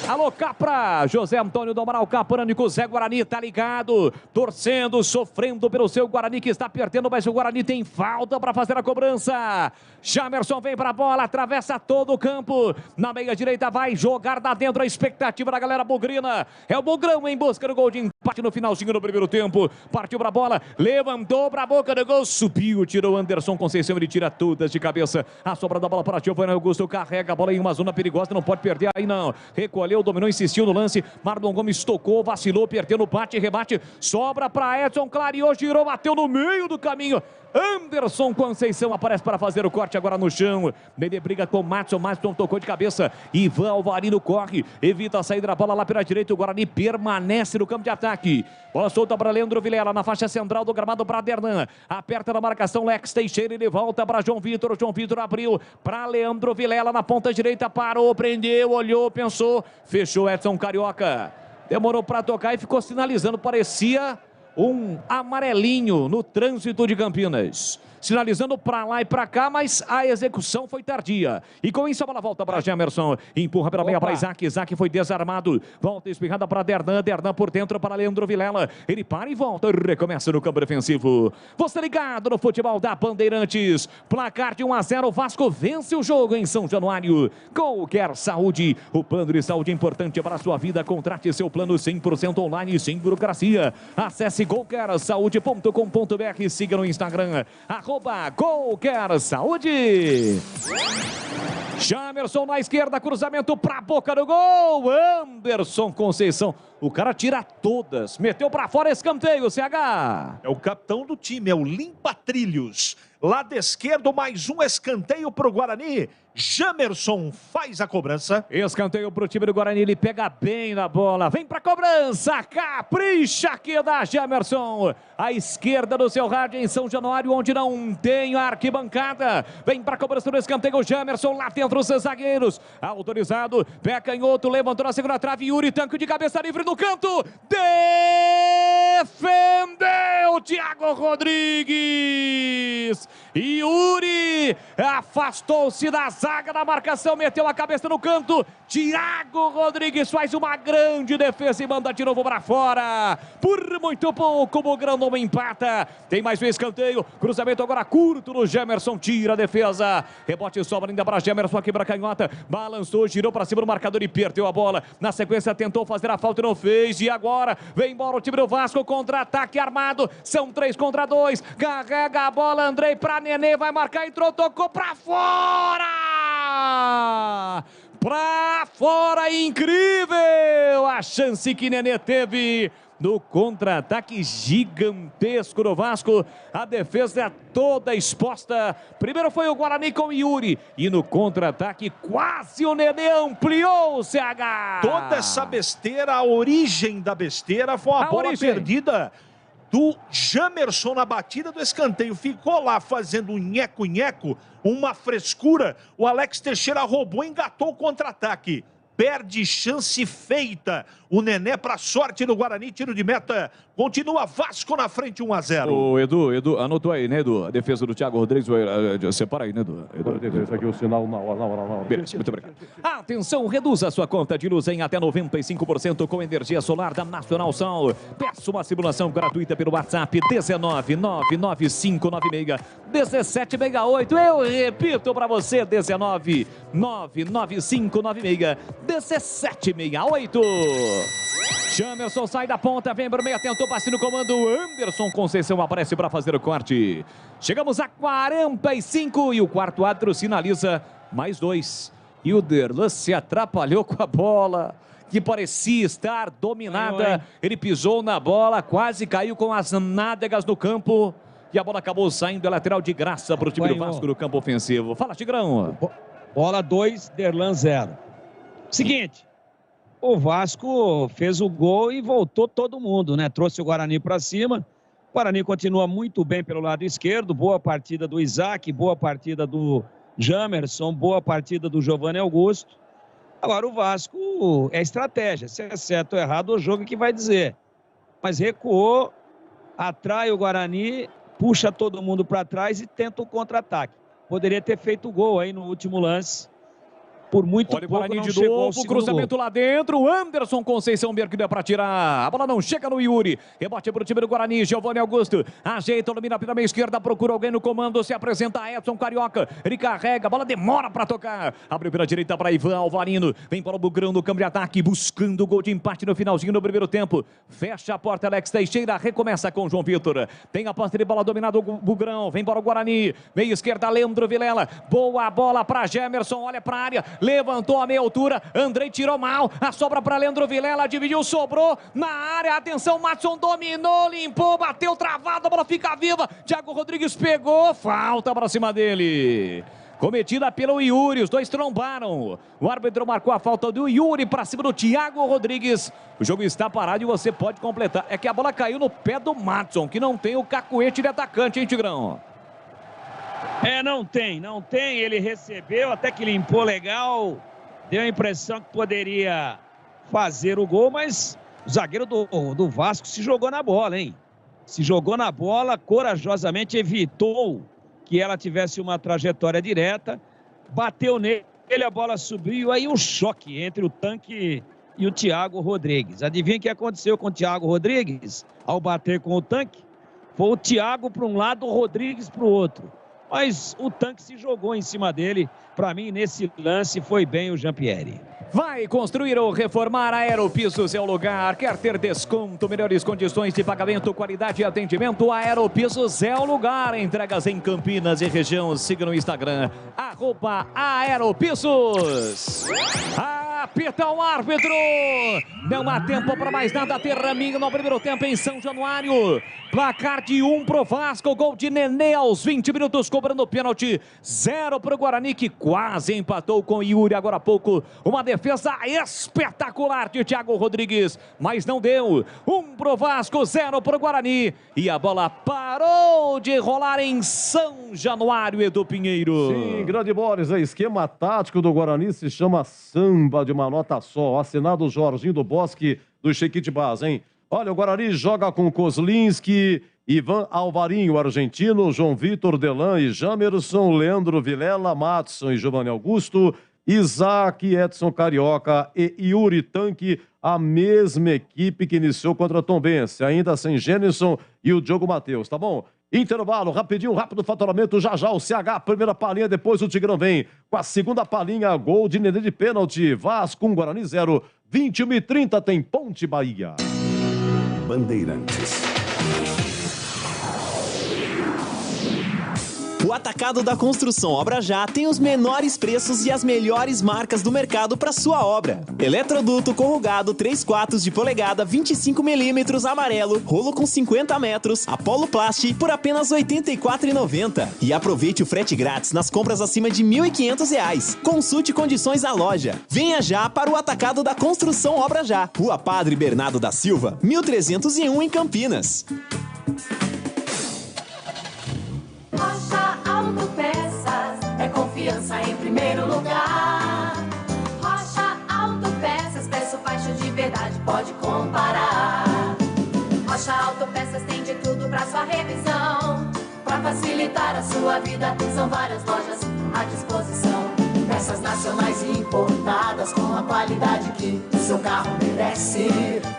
Alô, Capra! José Antônio do Amaral Caprânico, Zé Guarani tá ligado, torcendo, sofrendo pelo seu Guarani que está perdendo, mas o Guarani tem falta para fazer a cobrança. Jamerson vem para a bola, atravessa todo o campo, na meia direita vai jogar lá dentro, a expectativa da galera bugrina. É o Bugrão em busca do gol de empate no finalzinho do primeiro tempo. Partiu para a bola, levantou para a boca do gol, subiu, tirou Anderson Conceição, ele tira todas de cabeça. A sobra da bola para Giovanni Augusto, carrega a bola em uma zona perigosa, não pode perder aí não. Recolheu, dominou, insistiu no lance. Marlon Gomes tocou, vacilou, perdeu no bate, rebate. Sobra para Edson, clareou, girou, bateu no meio do caminho. Anderson Conceição aparece para fazer o corte agora no chão. Nenê briga com Matson, Matson tocou de cabeça. Ivan Alvarino corre, evita a saída da bola lá pela direita. O Guarani permanece no campo de ataque. Bola solta para Leandro Vilela na faixa central do gramado para Dernan. Aperta na marcação Lex Teixeira, ele volta para João Vitor. João Vitor abriu para Leandro Vilela na ponta direita, parou, prendeu, olhou, pensou, fechou Edson Carioca. Demorou para tocar e ficou sinalizando, parecia um amarelinho no trânsito de Campinas. Sinalizando para lá e para cá, mas a execução foi tardia. E com isso a bola volta para Jamerson. Empurra pela meia para Isaac. Isaac foi desarmado. Volta espirrada para Dernan. Dernan por dentro para Leandro Vilela. Ele para e volta. Recomeça no campo defensivo. Você ligado no futebol da Bandeirantes. Placar de 1-0. Vasco vence o jogo em São Januário. Qualquer Saúde. O plano de saúde é importante para a sua vida. Contrate seu plano 100% online, sem burocracia. Acesse qualquersaude.com.br. Siga no Instagram. Qualquer Saúde. Jamerson na esquerda, cruzamento para a boca do gol. Anderson Conceição, o cara tira todas, meteu para fora, escanteio, CH. É o capitão do time, é o Limpa Trilhos. Lado esquerdo, mais um escanteio para o Guarani. Jamerson faz a cobrança. Escanteio para o time do Guarani, ele pega bem na bola. Vem para a cobrança, capricha aqui da Jamerson. À esquerda do seu rádio em São Januário, onde não tem arquibancada. Vem para a cobrança do escanteio, Jamerson lá dentro os zagueiros. Autorizado, pé canhoto, levantou na segunda trave, Yuri, tanque de cabeça livre no canto. Defendeu Thiago Rodrigues. Yuri afastou-se da zaga da marcação, meteu a cabeça no canto. Thiago Rodrigues faz uma grande defesa e manda de novo para fora. Por muito pouco, o Bugrão não empata. Tem mais um escanteio. Cruzamento agora curto no Jamerson, tira a defesa. Rebote sobra ainda para Jamerson aqui para canhota. Balançou, girou para cima do marcador e perdeu a bola. Na sequência tentou fazer a falta e não fez. E agora vem embora o time do Vasco, contra-ataque armado. São 3 contra 2. Carrega a bola, Andrei para Nenê, vai marcar, entrou, tocou para fora! Pra fora, incrível a chance que Nenê teve. no contra-ataque gigantesco do Vasco. A defesa é toda exposta. Primeiro foi o Guarani com o Yuri. E no contra-ataque quase o Nenê ampliou o CH. Toda essa besteira, a origem da besteira foi uma bola perdida do Jamerson na batida do escanteio. Ficou lá fazendo um nheco-nheco, uma frescura. O Alex Teixeira roubou e engatou o contra-ataque. Perde chance feita. O Nenê para sorte do Guarani, tiro de meta. Continua Vasco na frente, 1-0. Ô, Edu, anotou aí, né, Edu? A defesa do Thiago Rodrigues, separa aí, né, Edu? Esse aqui é o sinal na hora. Beleza, muito obrigado. Atenção, reduza a sua conta de luz em até 95% com energia solar da Nacional Sol. Peça uma simulação gratuita pelo WhatsApp 19995961768. Eu repito para você, 19995961768. Jamerson sai da ponta, vem para o meio, tentou passe no comando. Anderson Conceição aparece para fazer o corte. Chegamos a 45 e o quarto árbitro sinaliza mais 2. E o Derlan se atrapalhou com a bola, que parecia estar dominada. Ele pisou na bola, quase caiu com as nádegas no campo. E a bola acabou saindo, é lateral de graça para o time do Vasco no campo ofensivo. Fala, Tigrão. Bola 2, Derlan 0. Seguinte, o Vasco fez o gol e voltou todo mundo, né? Trouxe o Guarani para cima. O Guarani continua muito bem pelo lado esquerdo. Boa partida do Isaac, boa partida do Jamerson, boa partida do Giovanni Augusto. Agora o Vasco é estratégia. Se é certo ou errado, o jogo que vai dizer. Mas recuou, atrai o Guarani, puxa todo mundo para trás e tenta o contra-ataque. Poderia ter feito o gol aí no último lance. Por muito pouco Guarani não de chegou ao novo, segundo cruzamento gol. lá dentro, Anderson Conceição Berguida para tirar, a bola não chega no Yuri, rebote para o time do Guarani, Giovanni Augusto, ajeita, domina pela meia esquerda, procura alguém no comando, se apresenta Edson Carioca, ele carrega, a bola demora para tocar, abre pela direita para Ivan Alvarino, vem para o Bugrão no campo de ataque, buscando o gol de empate no finalzinho do primeiro tempo, fecha a porta Alex Teixeira, recomeça com João Vitor, tem a posse de bola dominada o Bugrão, vem para o Guarani, meia esquerda Leandro Vilela, boa bola para Jamerson, olha para a área, levantou a meia altura, Andrei tirou mal, a sobra para Leandro Vilela, dividiu, sobrou na área, atenção, Matson dominou, limpou, bateu, travado, a bola fica viva, Thiago Rodrigues pegou, falta para cima dele. Cometida pelo Yuri, os dois trombaram. O árbitro marcou a falta do Yuri para cima do Thiago Rodrigues. O jogo está parado e você pode completar. É que a bola caiu no pé do Matson, que não tem o cacuete de atacante, hein, Tigrão? Não tem. Ele recebeu, até que limpou legal. Deu a impressão que poderia fazer o gol, mas o zagueiro do Vasco se jogou na bola, hein? Se jogou na bola, corajosamente evitou que ela tivesse uma trajetória direta. Bateu nele, a bola subiu. Aí um choque entre o Tanque e o Thiago Rodrigues. Adivinha o que aconteceu com o Thiago Rodrigues ao bater com o Tanque? Foi o Thiago para um lado, o Rodrigues para o outro. Mas o Tanque se jogou em cima dele. Para mim, nesse lance, foi bem o Jean-Pierre. Vai construir ou reformar, a Aeropisos é o lugar. Quer ter desconto, melhores condições de pagamento, qualidade e atendimento? A Aeropisos é o lugar. Entregas em Campinas e região. Siga no Instagram, @Aeropisos. Apita o árbitro. Não há tempo para mais nada. Terminho no primeiro tempo em São Januário. Placar de 1 pro Vasco. Gol de Nenê aos 20 minutos, cobrando pênalti. 0 pro Guarani, que quase empatou com o Yuri agora há pouco. Uma defesa espetacular de Thiago Rodrigues, mas não deu. 1 pro Vasco, 0 pro Guarani. E a bola parou de rolar em São Januário, Edu Pinheiro. Sim, grande Boris, o esquema tático do Guarani se chama samba de uma nota só. Assinado Jorginho do Bosque, do Chiquitibás, hein? Olha, o Guarani joga com Kozlinski, Ivan Alvarinho, argentino, João Vitor, Delan e Jamerson, Leandro Vilela, Matson e Giovanni Augusto, Isaac, Edson Carioca e Yuri Tanque, a mesma equipe que iniciou contra a Tombense, ainda sem Gênison e o Diogo Matheus, tá bom? Intervalo, rapidinho, rápido faturamento, já o CH, primeira palhinha, depois o Tigrão vem com a segunda palhinha, gol de Nenê de pênalti, Vasco 1, Guarani 0, 21h30 tem Ponte Bahia. Bandeirantes. O Atacado da Construção Obra Já tem os menores preços e as melhores marcas do mercado para sua obra. Eletroduto corrugado 3/4 de polegada 25mm amarelo, rolo com 50 metros, Apollo Plast por apenas R$ 84,90. E aproveite o frete grátis nas compras acima de R$ 1.500. Consulte condições da loja. Venha já para o Atacado da Construção Obra Já. Rua Padre Bernardo da Silva, 1301 em Campinas. Rocha Autopeças é confiança em primeiro lugar. Rocha Autopeças, preço baixo de verdade, pode comparar. Rocha Autopeças tem de tudo pra sua revisão. Pra facilitar a sua vida, são várias lojas à disposição. Peças nacionais e importadas com a qualidade que o seu carro merece.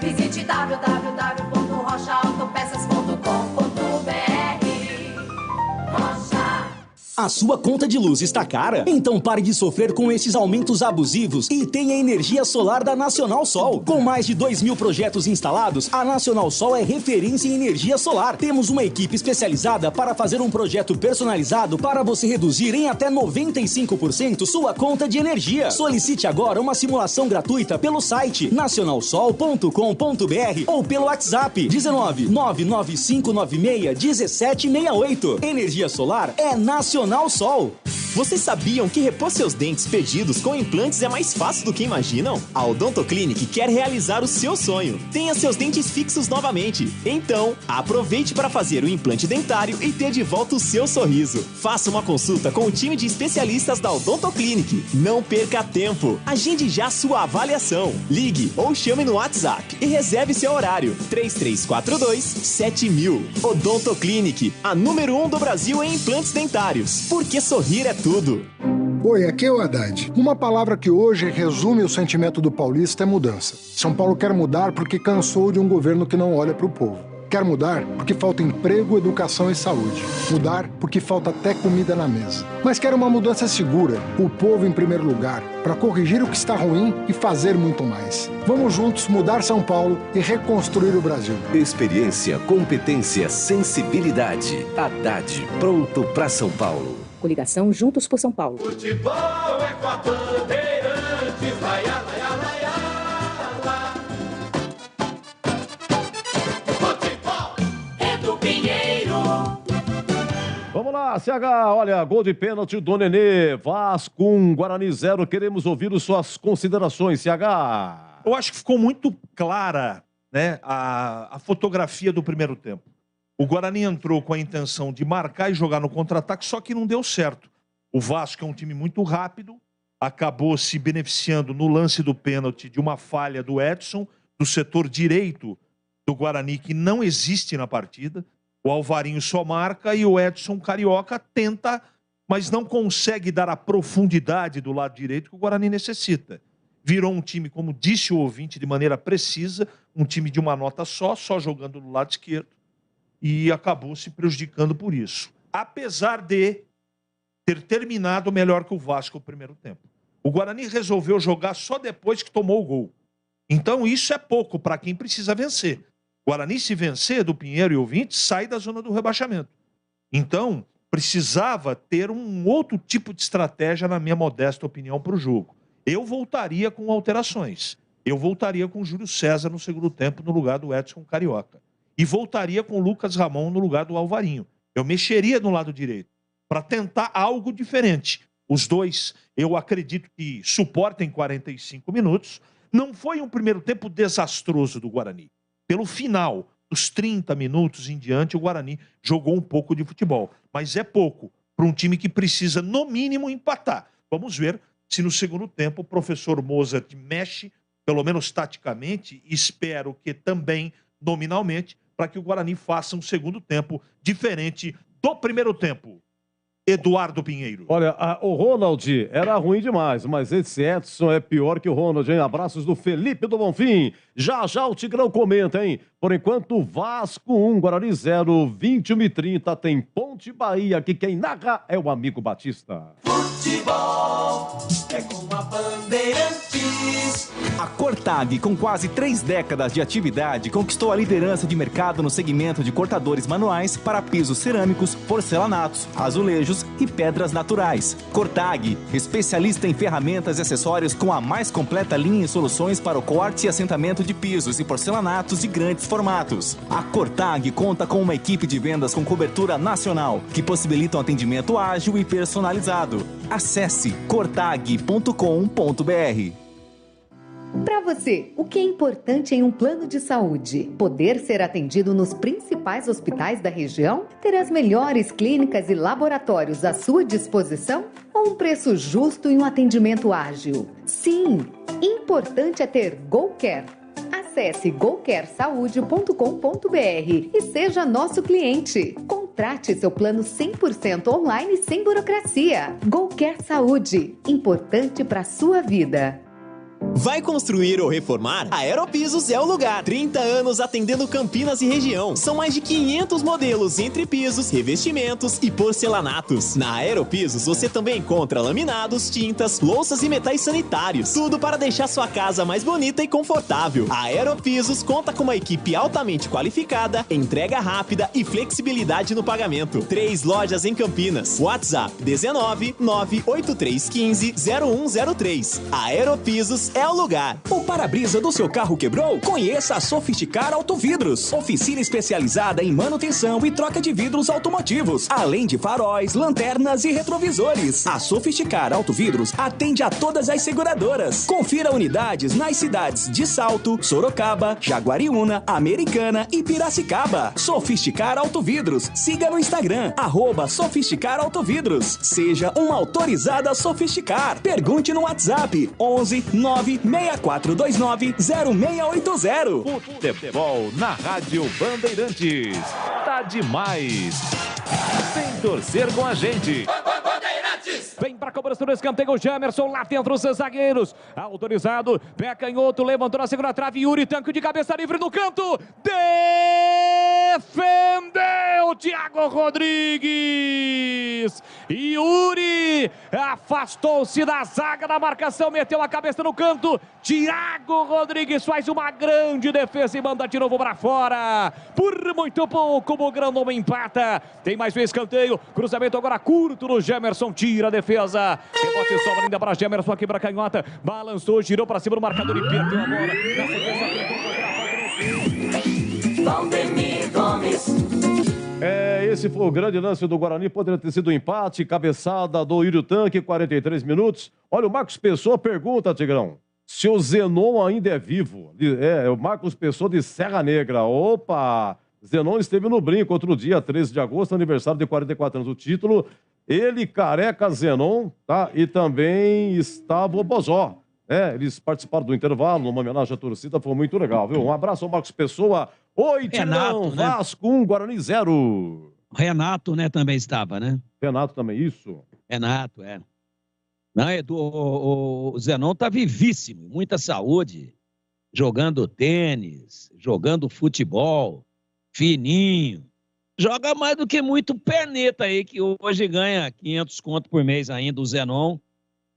Visite www.rochaautopeças.com.br. Rocha. A sua conta de luz está cara? Então pare de sofrer com esses aumentos abusivos e tenha energia solar da Nacional Sol. Com mais de 2.000 projetos instalados, a Nacional Sol é referência em energia solar. Temos uma equipe especializada para fazer um projeto personalizado para você reduzir em até 95% sua conta de energia. Solicite agora uma simulação gratuita pelo site nacionalsol.com.br ou pelo WhatsApp 19 99596 1768. Energia solar é Nacional Sol. Vocês sabiam que repor seus dentes perdidos com implantes é mais fácil do que imaginam? A Odontoclinic quer realizar o seu sonho. Tenha seus dentes fixos novamente. Então, aproveite para fazer o implante dentário e ter de volta o seu sorriso. Faça uma consulta com o time de especialistas da Odontoclinic. Não perca tempo. Agende já sua avaliação. Ligue ou chame no WhatsApp e reserve seu horário. 3342-7000. Odontoclinic, a número 1 do Brasil em implantes dentários. Porque sorrir é tudo. Oi, aqui é o Haddad. Uma palavra que hoje resume o sentimento do paulista é mudança. São Paulo quer mudar porque cansou de um governo que não olha para o povo. Quer mudar porque falta emprego, educação e saúde. Mudar porque falta até comida na mesa. Mas quer uma mudança segura, o povo em primeiro lugar, para corrigir o que está ruim e fazer muito mais. Vamos juntos mudar São Paulo e reconstruir o Brasil. Experiência, competência, sensibilidade. Haddad, pronto para São Paulo. Coligação Juntos por São Paulo. Futebol é com a Bandeirantes, vai, lá. Futebol é do Pinheiro. Vamos lá, CH, olha, gol de pênalti do Nenê, Vasco 1, Guarani 0, queremos ouvir suas considerações, CH. Eu acho que ficou muito clara, né, a fotografia do primeiro tempo. O Guarani entrou com a intenção de marcar e jogar no contra-ataque, só que não deu certo. O Vasco é um time muito rápido, acabou se beneficiando no lance do pênalti de uma falha do Edson, do setor direito do Guarani, que não existe na partida. O Alvarinho só marca e o Edson Carioca tenta, mas não consegue dar a profundidade do lado direito que o Guarani necessita. Virou um time, como disse o ouvinte, de maneira precisa, um time de uma nota só jogando do lado esquerdo. E acabou se prejudicando por isso. Apesar de ter terminado melhor que o Vasco o primeiro tempo. O Guarani resolveu jogar só depois que tomou o gol. Então isso é pouco para quem precisa vencer. O Guarani, se vencer do Pinheiro e ouvinte, sai da zona do rebaixamento. Então, precisava ter um outro tipo de estratégia, na minha modesta opinião, para o jogo. Eu voltaria com alterações. Eu voltaria com o Júlio César no segundo tempo, no lugar do Edson Carioca. E voltaria com o Lucas Ramon no lugar do Alvarinho. Eu mexeria no lado direito para tentar algo diferente. Os dois, eu acredito que suportem 45 minutos. Não foi um primeiro tempo desastroso do Guarani. Pelo final, dos 30 minutos em diante, o Guarani jogou um pouco de futebol. Mas é pouco para um time que precisa, no mínimo, empatar. Vamos ver se no segundo tempo o professor Mozart mexe, pelo menos taticamente, e espero que também nominalmente, para que o Guarani faça um segundo tempo diferente do primeiro tempo. Eduardo Pinheiro. Olha, o Ronald era ruim demais, mas esse Edson é pior que o Ronald, hein? Abraços do Felipe do Bonfim. Já o Tigrão comenta, hein? Por enquanto, Vasco 1, Guarani 0, 21h30, tem Ponte Bahia, que quem narra é o amigo Batista. Futebol é com a Bandeirantes. A Cortag, com quase 3 décadas de atividade, conquistou a liderança de mercado no segmento de cortadores manuais para pisos cerâmicos, porcelanatos, azulejos azulejos e pedras naturais. Cortag, especialista em ferramentas e acessórios com a mais completa linha em soluções para o corte e assentamento de pisos e porcelanatos de grandes formatos. A Cortag conta com uma equipe de vendas com cobertura nacional, que possibilita um atendimento ágil e personalizado. Acesse cortag.com.br. Para você, o que é importante em um plano de saúde? Poder ser atendido nos principais hospitais da região? Ter as melhores clínicas e laboratórios à sua disposição? Ou um preço justo e um atendimento ágil? Sim, importante é ter GoCare. Acesse gocaresaude.com.br e seja nosso cliente. Contrate seu plano 100% online sem burocracia. GoCare Saúde, importante para a sua vida. Vai construir ou reformar? A Aeropisos é o lugar. 30 anos atendendo Campinas e região. São mais de 500 modelos entre pisos, revestimentos e porcelanatos. Na Aeropisos você também encontra laminados, tintas, louças e metais sanitários. Tudo para deixar sua casa mais bonita e confortável. A Aeropisos conta com uma equipe altamente qualificada, entrega rápida e flexibilidade no pagamento. 3 lojas em Campinas. WhatsApp 19 98315 0103. A Aeropisos é o lugar. O para-brisa do seu carro quebrou? Conheça a Sofisticar Autovidros. Oficina especializada em manutenção e troca de vidros automotivos, além de faróis, lanternas e retrovisores. A Sofisticar Autovidros atende a todas as seguradoras. Confira unidades nas cidades de Salto, Sorocaba, Jaguariúna, Americana e Piracicaba. Sofisticar Autovidros. Siga no Instagram, @Sofisticar Autovidros. Seja uma autorizada Sofisticar. Pergunte no WhatsApp 11 96429 0680. Futebol na Rádio Bandeirantes. Tá demais. Vem torcer com a gente. Vem para a cobrança do escanteio, o Jamerson lá dentro, os zagueiros. Autorizado, pé canhoto, levantou na segunda trave, Yuri, tanque de cabeça livre no canto. Defendeu Thiago Rodrigues. Yuri afastou-se da zaga da marcação, meteu a cabeça no canto. Thiago Rodrigues faz uma grande defesa e manda de novo para fora. Por muito pouco, o Grandão empata. Tem mais um escanteio, cruzamento agora curto no Jamerson, tira a defesa. Rebote sobra ainda para Jamerson aqui para canhota. Balançou, girou para cima do marcador e perdeu a bola. Valdemir Gomes. Esse foi o grande lance do Guarani. Poderia ter sido um empate, cabeçada do Yuri Tanque, 43 minutos. Olha, o Marcos Pessoa pergunta, Tigrão, se o Zenon ainda é vivo. É o Marcos Pessoa de Serra Negra. Opa! Zenon esteve no brinco outro dia, 13 de agosto, aniversário de 44 anos. O título, ele, Careca, Zenon, tá? E também estava o Bozó. Eles participaram do intervalo, numa homenagem à torcida, foi muito legal, viu? Um abraço ao Marcos Pessoa. Oi, Tigrão, né? Vasco 1, Guarani 0. Renato, né, também estava, né? Renato também, isso? Renato, é. Não, o Zenon tá vivíssimo, muita saúde, jogando tênis, jogando futebol, fininho. Joga mais do que muito perneta aí, que hoje ganha 500 conto por mês ainda, o Zenon.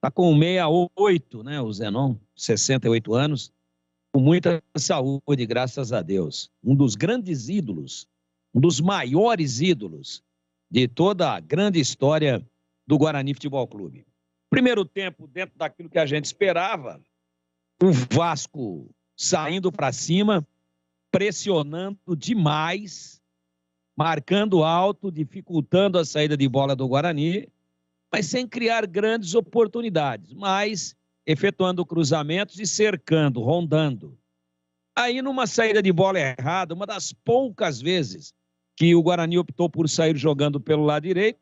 Tá com 68, né, o Zenon, 68 anos, com muita saúde, graças a Deus. Um dos grandes ídolos, um dos maiores ídolos de toda a grande história do Guarani Futebol Clube. Primeiro tempo, dentro daquilo que a gente esperava, o Vasco saindo para cima, pressionando demais, marcando alto, dificultando a saída de bola do Guarani, mas sem criar grandes oportunidades, mas efetuando cruzamentos e cercando, rondando. Aí, numa saída de bola errada, uma das poucas vezes que o Guarani optou por sair jogando pelo lado direito,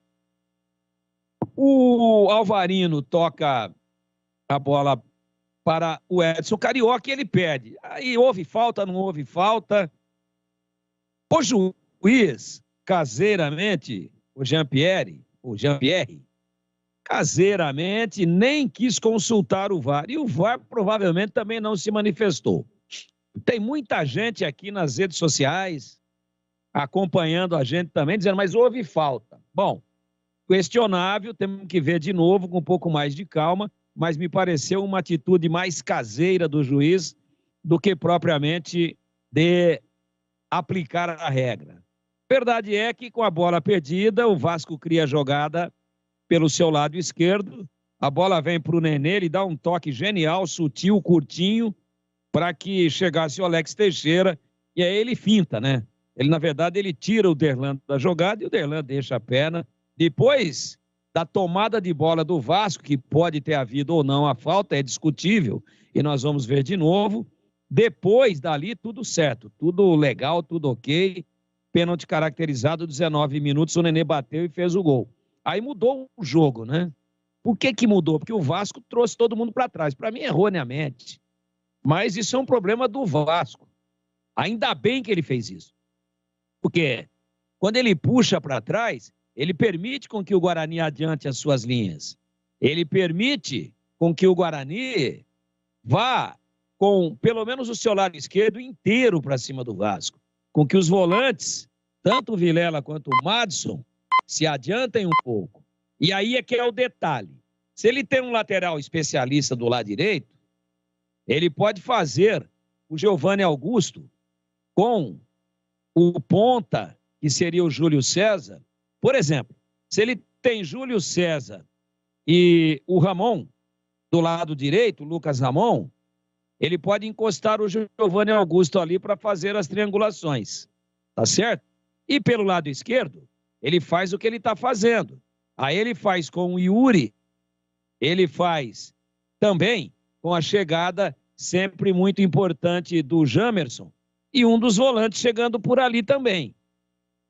o Alvarino toca a bola para o Edson Carioca e ele perde. Aí houve falta, não houve falta. O juiz, caseiramente, o Jean-Pierre, caseiramente, nem quis consultar o VAR. E o VAR provavelmente também não se manifestou. Tem muita gente aqui nas redes sociais acompanhando a gente também, dizendo, mas houve falta. Bom, questionável, temos que ver de novo com um pouco mais de calma, mas me pareceu uma atitude mais caseira do juiz do que propriamente de aplicar a regra. Verdade é que com a bola perdida, o Vasco cria a jogada pelo seu lado esquerdo, a bola vem para o Nenê, ele dá um toque genial, sutil, curtinho, para que chegasse o Alex Teixeira, e aí ele finta, né? Ele, na verdade, ele tira o Derlan da jogada e o Derlan deixa a perna. Depois da tomada de bola do Vasco, que pode ter havido ou não a falta, é discutível, e nós vamos ver de novo. Depois dali, tudo certo, tudo legal, tudo ok. Pênalti caracterizado, 19 minutos, o Nenê bateu e fez o gol. Aí mudou o jogo, né? Por que mudou? Porque o Vasco trouxe todo mundo para trás. Para mim, erroneamente. Mas isso é um problema do Vasco. Ainda bem que ele fez isso. Porque quando ele puxa para trás, ele permite com que o Guarani adiante as suas linhas. Ele permite com que o Guarani vá com pelo menos o seu lado esquerdo inteiro para cima do Vasco. Com que os volantes, tanto o Vilela quanto o Madison, se adiantem um pouco. E aí é que é o detalhe. Se ele tem um lateral especialista do lado direito, ele pode fazer o Giovanni Augusto com o ponta, que seria o Júlio César. Por exemplo, se ele tem Júlio César e o Ramon do lado direito, o Lucas Ramon, ele pode encostar o Giovanni Augusto ali para fazer as triangulações. Tá certo? E pelo lado esquerdo, ele faz o que ele está fazendo. Aí ele faz com o Yuri, ele faz também com a chegada sempre muito importante do Jamerson e um dos volantes chegando por ali também.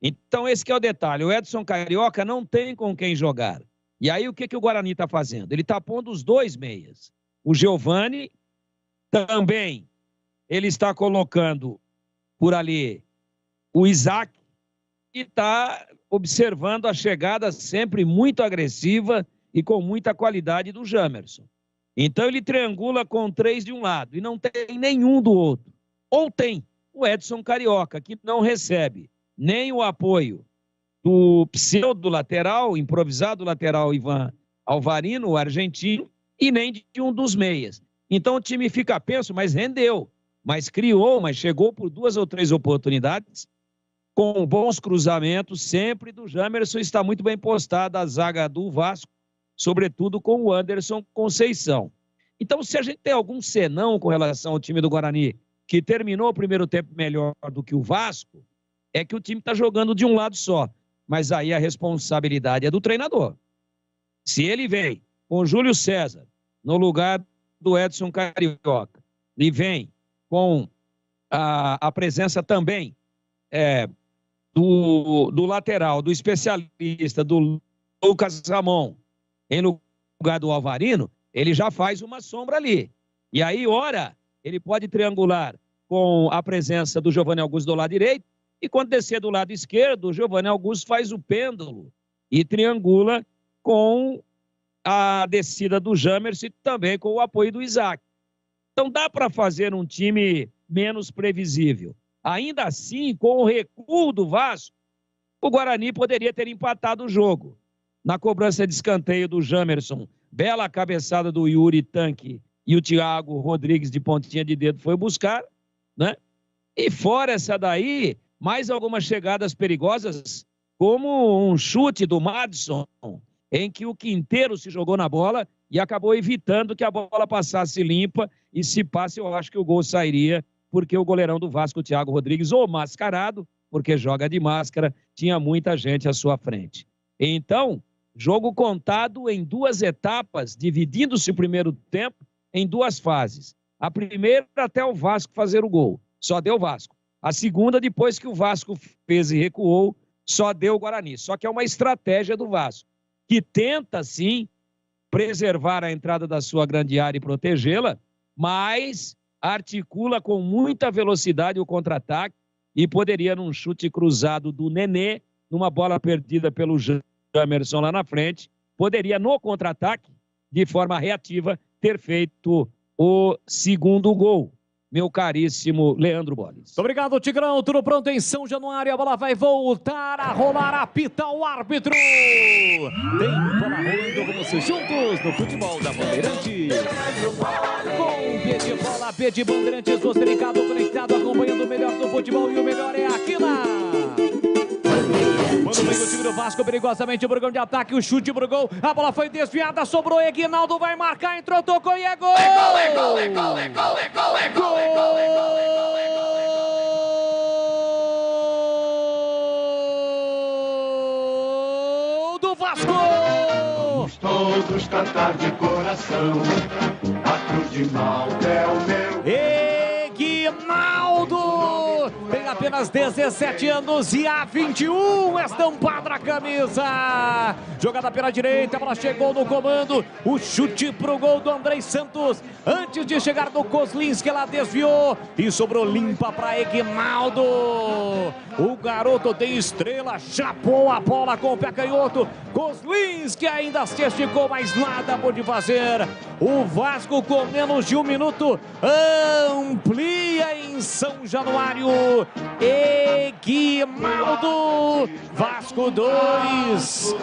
Então esse que é o detalhe, o Edson Carioca não tem com quem jogar. E aí o que o Guarani está fazendo? Ele está pondo os dois meias. O Giovanni também, ele está colocando por ali o Isaac e está observando a chegada sempre muito agressiva e com muita qualidade do Jamerson. Então ele triangula com 3 de um lado e não tem nenhum do outro. Ou tem o Edson Carioca, que não recebe nem o apoio do pseudo-lateral, improvisado lateral Ivan Alvarino, o argentino, e nem de um dos meias. Então o time fica penso, mas rendeu, mas criou, mas chegou por 2 ou 3 oportunidades, com bons cruzamentos, sempre do Jamerson. Está muito bem postada a zaga do Vasco, sobretudo com o Anderson Conceição. Então, se a gente tem algum senão com relação ao time do Guarani, que terminou o primeiro tempo melhor do que o Vasco, é que o time está jogando de um lado só. Mas aí a responsabilidade é do treinador. Se ele vem com o Júlio César no lugar do Edson Carioca e vem com a presença também do lateral, do especialista, do Lucas Ramon, em lugar do Alvarino, ele já faz uma sombra ali. E aí, ora, ele pode triangular com a presença do Giovanni Augusto do lado direito, e quando descer do lado esquerdo, o Giovanni Augusto faz o pêndulo e triangula com a descida do Jamerson e também com o apoio do Isaac. Então dá para fazer um time menos previsível. Ainda assim, com o recuo do Vasco, o Guarani poderia ter empatado o jogo. Na cobrança de escanteio do Jamerson, bela cabeçada do Yuri Tanque e o Thiago Rodrigues de pontinha de dedo foi buscar, né? E fora essa daí, mais algumas chegadas perigosas, como um chute do Madison, em que o Quinteiro se jogou na bola e acabou evitando que a bola passasse limpa, e se passe, eu acho que o gol sairia, porque o goleirão do Vasco, o Thiago Rodrigues, ou mascarado, porque joga de máscara, tinha muita gente à sua frente. Então, jogo contado em 2 etapas, dividindo-se o primeiro tempo em 2 fases. A primeira até o Vasco fazer o gol, só deu o Vasco. A segunda, depois que o Vasco fez e recuou, só deu o Guarani. Só que é uma estratégia do Vasco, que tenta, sim, preservar a entrada da sua grande área e protegê-la, mas articula com muita velocidade o contra-ataque e poderia, num chute cruzado do Nenê, numa bola perdida pelo Jamerson lá na frente, poderia, no contra-ataque, de forma reativa, ter feito o segundo gol. Meu caríssimo Leandro Boles. Muito obrigado, Tigrão. Tudo pronto em São Januário. A bola vai voltar a rolar. Apita o árbitro. Tem bola rolando com vocês juntos no futebol da Bandeirantes. Com P de bola, P de Bandeirantes. Você ligado, conectado, acompanhando o melhor do futebol. E o melhor é aqui na Quando vem o time do Vasco, perigosamente o Brugão de ataque, o chute pro gol, a bola foi desviada, sobrou Eguinaldo, vai marcar, entrou, tocou e é gol! É gol, é gol, é gol, é gol, é gol, é gol! Gol do Vasco! Vamos todos cantar de coração, a cruz de Malta é o meu... Eguinaldo tem apenas 17 anos e a 21 estampado na camisa. Jogada pela direita, a bola chegou no comando. O chute pro gol do Andrei Santos. Antes de chegar do Kozlinski, ela desviou e sobrou limpa para Eguinaldo. O garoto tem estrela, chapou a bola com o pé canhoto. Kozlinski ainda se esticou, mas nada pôde fazer. O Vasco, com menos de um minuto, amplia em São Januário. Eguinaldo, Vasco 2-0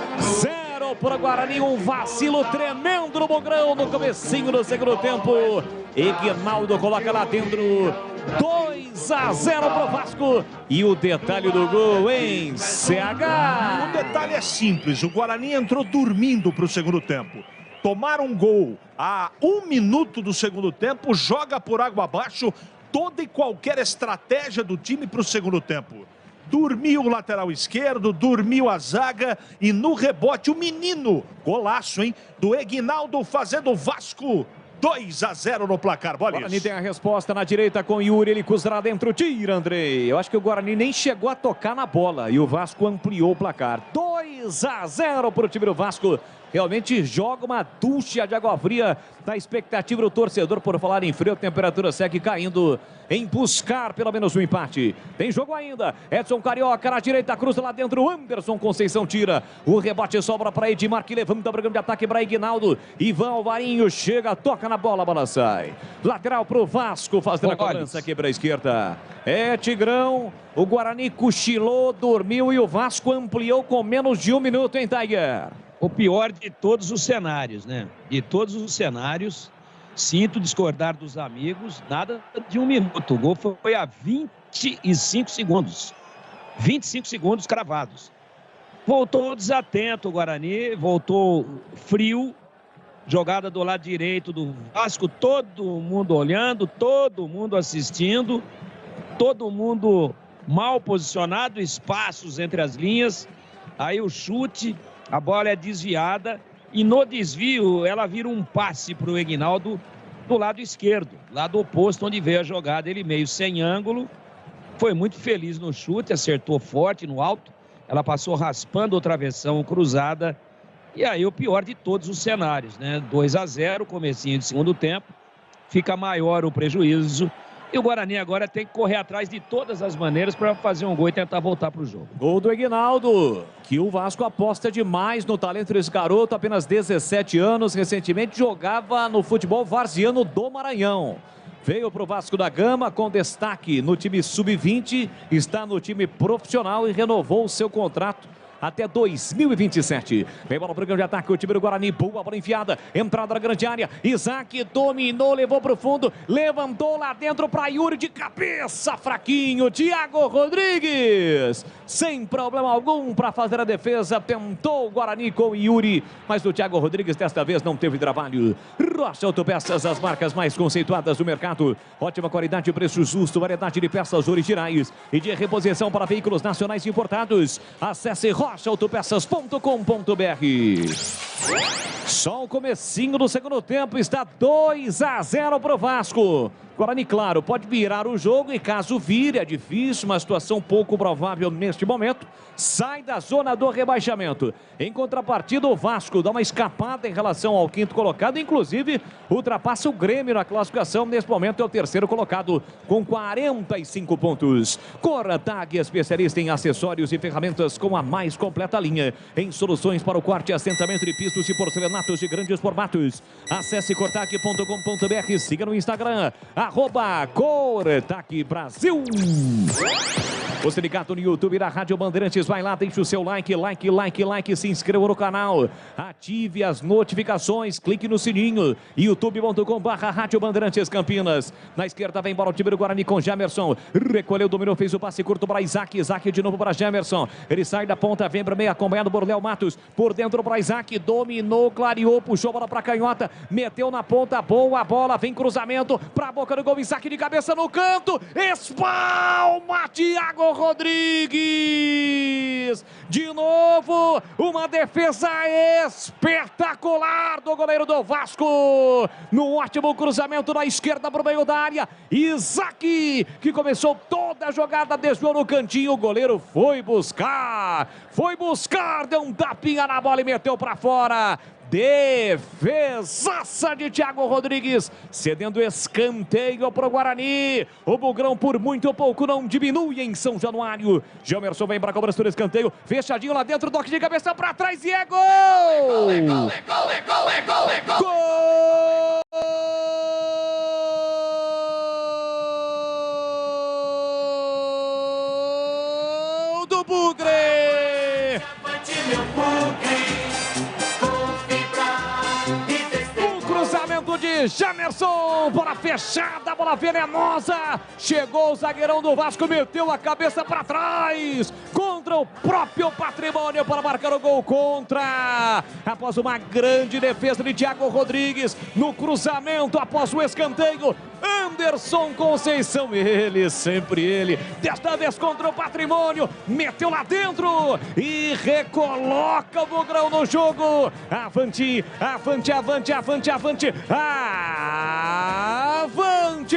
para o Guarani. Um vacilo tremendo no Bogrão no comecinho do segundo tempo. Eguinaldo coloca lá dentro. 2-0 para o Vasco. E o detalhe do gol, hein, CH? O detalhe é simples. O Guarani entrou dormindo para o segundo tempo. Tomaram um gol a 1 minuto do segundo tempo, joga por água abaixo toda e qualquer estratégia do time para o segundo tempo. Dormiu o lateral esquerdo, dormiu a zaga e no rebote o menino, golaço, hein, do Eguinaldo fazendo o Vasco 2-0 no placar. Bola isso. Guarani tem a resposta na direita com Yuri, ele cruzará dentro, tira, Andrei. Eu acho que o Guarani nem chegou a tocar na bola e o Vasco ampliou o placar. 2-0 para o time do Vasco. Realmente joga uma ducha de água fria na expectativa do torcedor. Por falar em frio, a temperatura segue caindo em buscar pelo menos um empate. Tem jogo ainda. Edson Carioca na direita, cruza lá dentro. Anderson Conceição tira. O rebote sobra para Edmar, que levanta o programa de ataque para Eguinaldo. Ivan Alvarinho chega, toca na bola, a bola sai. Lateral para o Vasco, fazendo a cobrança aqui para a esquerda. É Tigrão. O Guarani cochilou, dormiu e o Vasco ampliou com menos de um minuto, hein, Tiger? O pior de todos os cenários, né? De todos os cenários, sinto discordar dos amigos, nada de um minuto. O gol foi a 25 segundos. 25 segundos cravados. Voltou desatento o Guarani, voltou frio. Jogada do lado direito do Vasco, todo mundo olhando, todo mundo assistindo, todo mundo mal posicionado, espaços entre as linhas. Aí o chute... A bola é desviada e no desvio ela vira um passe para o Eguinaldo do lado esquerdo, lado oposto onde veio a jogada. Ele meio sem ângulo, foi muito feliz no chute, acertou forte no alto. Ela passou raspando o travessão cruzada. E aí o pior de todos os cenários, né? 2-0, comecinho de segundo tempo, fica maior o prejuízo. E o Guarani agora tem que correr atrás de todas as maneiras para fazer um gol e tentar voltar para o jogo. Gol do Eguinaldo, que o Vasco aposta demais no talento desse garoto, apenas 17 anos, recentemente jogava no futebol varziano do Maranhão. Veio para o Vasco da Gama com destaque no time sub-20, está no time profissional e renovou o seu contrato até 2027. Vem bola pro campo de ataque, o time do Guarani, boa bola enfiada, entrada na grande área, Isaac dominou, levou pro fundo, levantou lá dentro para Yuri de cabeça, fraquinho, Thiago Rodrigues, sem problema algum para fazer a defesa, tentou o Guarani com o Yuri, mas o Thiago Rodrigues desta vez não teve trabalho. Rocha Autopeças, as marcas mais conceituadas do mercado, ótima qualidade e preço justo, variedade de peças originais e de reposição para veículos nacionais importados. Acesse rochaautopeças.com.br. Só o comecinho do segundo tempo, está 2-0 para o Vasco. Guarani, claro, pode virar o jogo e caso vire, é difícil, uma situação pouco provável neste momento, sai da zona do rebaixamento. Em contrapartida, o Vasco dá uma escapada em relação ao quinto colocado, inclusive ultrapassa o Grêmio na classificação, neste momento é o terceiro colocado com 45 pontos. Corratag, especialista em acessórios e ferramentas com a mais completa linha em soluções para o corte e assentamento de pisos e porcelanatos de grandes formatos. Acesse cortag.com.br, siga no Instagram, @Cortac Brasil. Você ligado no YouTube da Rádio Bandeirantes, vai lá, deixa o seu like, se inscreva no canal, ative as notificações, clique no sininho, youtube.com/Rádio Bandeirantes Campinas. Na esquerda vem embora o time do Guarani com Jamerson, recolheu, dominou, fez o passe curto para Isaac de novo para Jamerson, ele sai da ponta, vem para o meio, acompanhado por Léo Matos, por dentro para Isaac, dominou, clareou, puxou a bola para canhota, meteu na ponta, boa bola, vem cruzamento para a boca do gol, Isaac de cabeça no canto, espalma Thiago Rodrigues, de novo, uma defesa espetacular do goleiro do Vasco, no ótimo cruzamento na esquerda para o meio da área, Isaac, que começou toda a jogada, desviou no cantinho, o goleiro foi buscar, deu um tapinha na bola e meteu para fora. Defesaça de Thiago Rodrigues, cedendo escanteio para o Guarani. O Bugrão por muito pouco não diminui em São Januário. Jamerson vem para a cobrança do escanteio, fechadinho lá dentro, toque de cabeça para trás e é gol! Gol! Do Bugre! De Jamerson, bola fechada, bola venenosa, chegou o zagueirão do Vasco, meteu a cabeça para trás, contra o próprio Patrimônio para marcar o gol contra, após uma grande defesa de Thiago Rodrigues, no cruzamento, após o escanteio, Anderson Conceição, sempre ele, desta vez contra o Patrimônio, meteu lá dentro e recoloca o Bugrão no jogo, avante,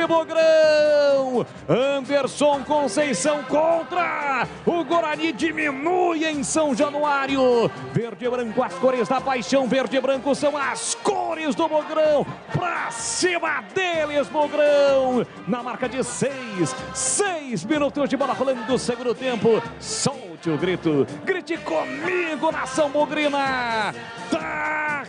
Bugrão, Anderson Conceição contra, o Guarani diminui em São Januário, verde e branco, as cores da paixão, verde e branco são as cores do Bugrão, pra cima deles, Bugrão, na marca de 6 minutos de bola rolando do segundo tempo, solte o grito, grite comigo, nação bugrina, tá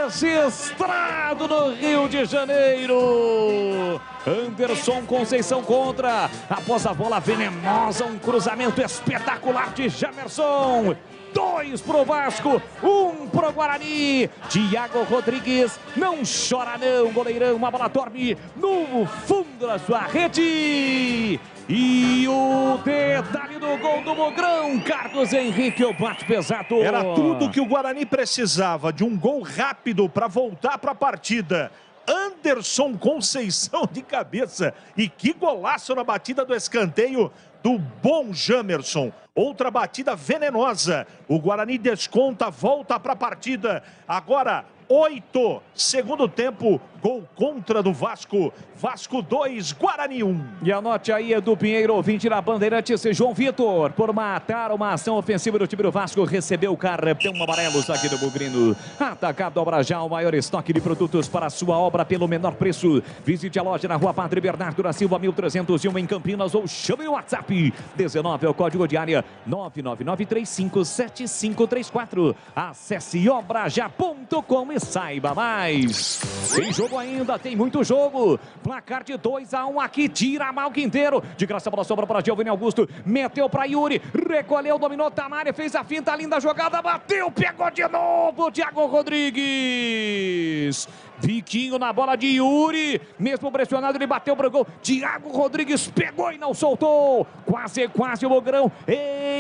registrado no Rio de Janeiro, Anderson Conceição contra, após a bola venenosa, um cruzamento espetacular de Jamerson, 2 pro Vasco, 1 pro Guarani, Thiago Rodrigues, não chora não, goleirão, a bola dorme no fundo da sua rede, e o detalhe do gol do Bugrão, Carlos Henrique, o bate pesado. Era tudo que o Guarani precisava, de um gol rápido para voltar para a partida. Anderson Conceição de cabeça, e que golaço na batida do escanteio do bom Jamerson. Outra batida venenosa, o Guarani desconta, volta para a partida, agora 8, segundo tempo, gol contra do Vasco, Vasco 2, Guarani 1. E anote aí, Edu Pinheiro, ouvinte da Bandeirantes, João Vitor, por matar uma ação ofensiva do time do Vasco, recebeu o cartão amarelo, aqui do Bugrino. Atacado Abrajal, o maior estoque de produtos para a sua obra pelo menor preço. Visite a loja na rua Padre Bernardo da Silva, 1301 em Campinas, ou chame o WhatsApp, 19 é o código de área, 999357534. Acesse obrajal.com e saiba mais. Tem jogo ainda, tem muito jogo. Placar de 2-1 aqui, tira mal Quinteiro. De graça, a bola sobra para Giovanni Augusto. Meteu para Yuri, recolheu, dominou Tamari, fez a finta, linda jogada, bateu, pegou de novo, Thiago Rodrigues. Viquinho na bola de Yuri, mesmo pressionado, ele bateu para o gol. Thiago Rodrigues pegou e não soltou. Quase o Bugrão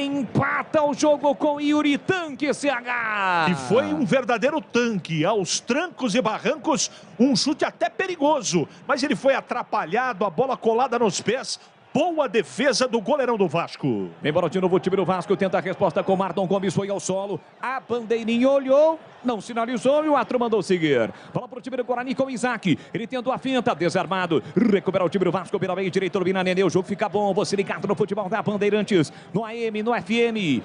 empata o jogo com Yuri, tanque CH. E foi um verdadeiro tanque, aos trancos e barrancos, um chute até perigoso, mas ele foi atrapalhado, a bola colada nos pés. Boa defesa do goleirão do Vasco. Embora de novo o time do Vasco tenta a resposta com Marton Gomes, foi ao solo. A bandeirinha olhou, não sinalizou e o Atro mandou seguir. Bola para o time do Guarani com Isaac. Ele tentou a finta, desarmado. Recupera o time do Vasco pela meia direita, Urbina Nenê. O jogo fica bom. Você ligado no futebol da Bandeirantes, no AM, no FM.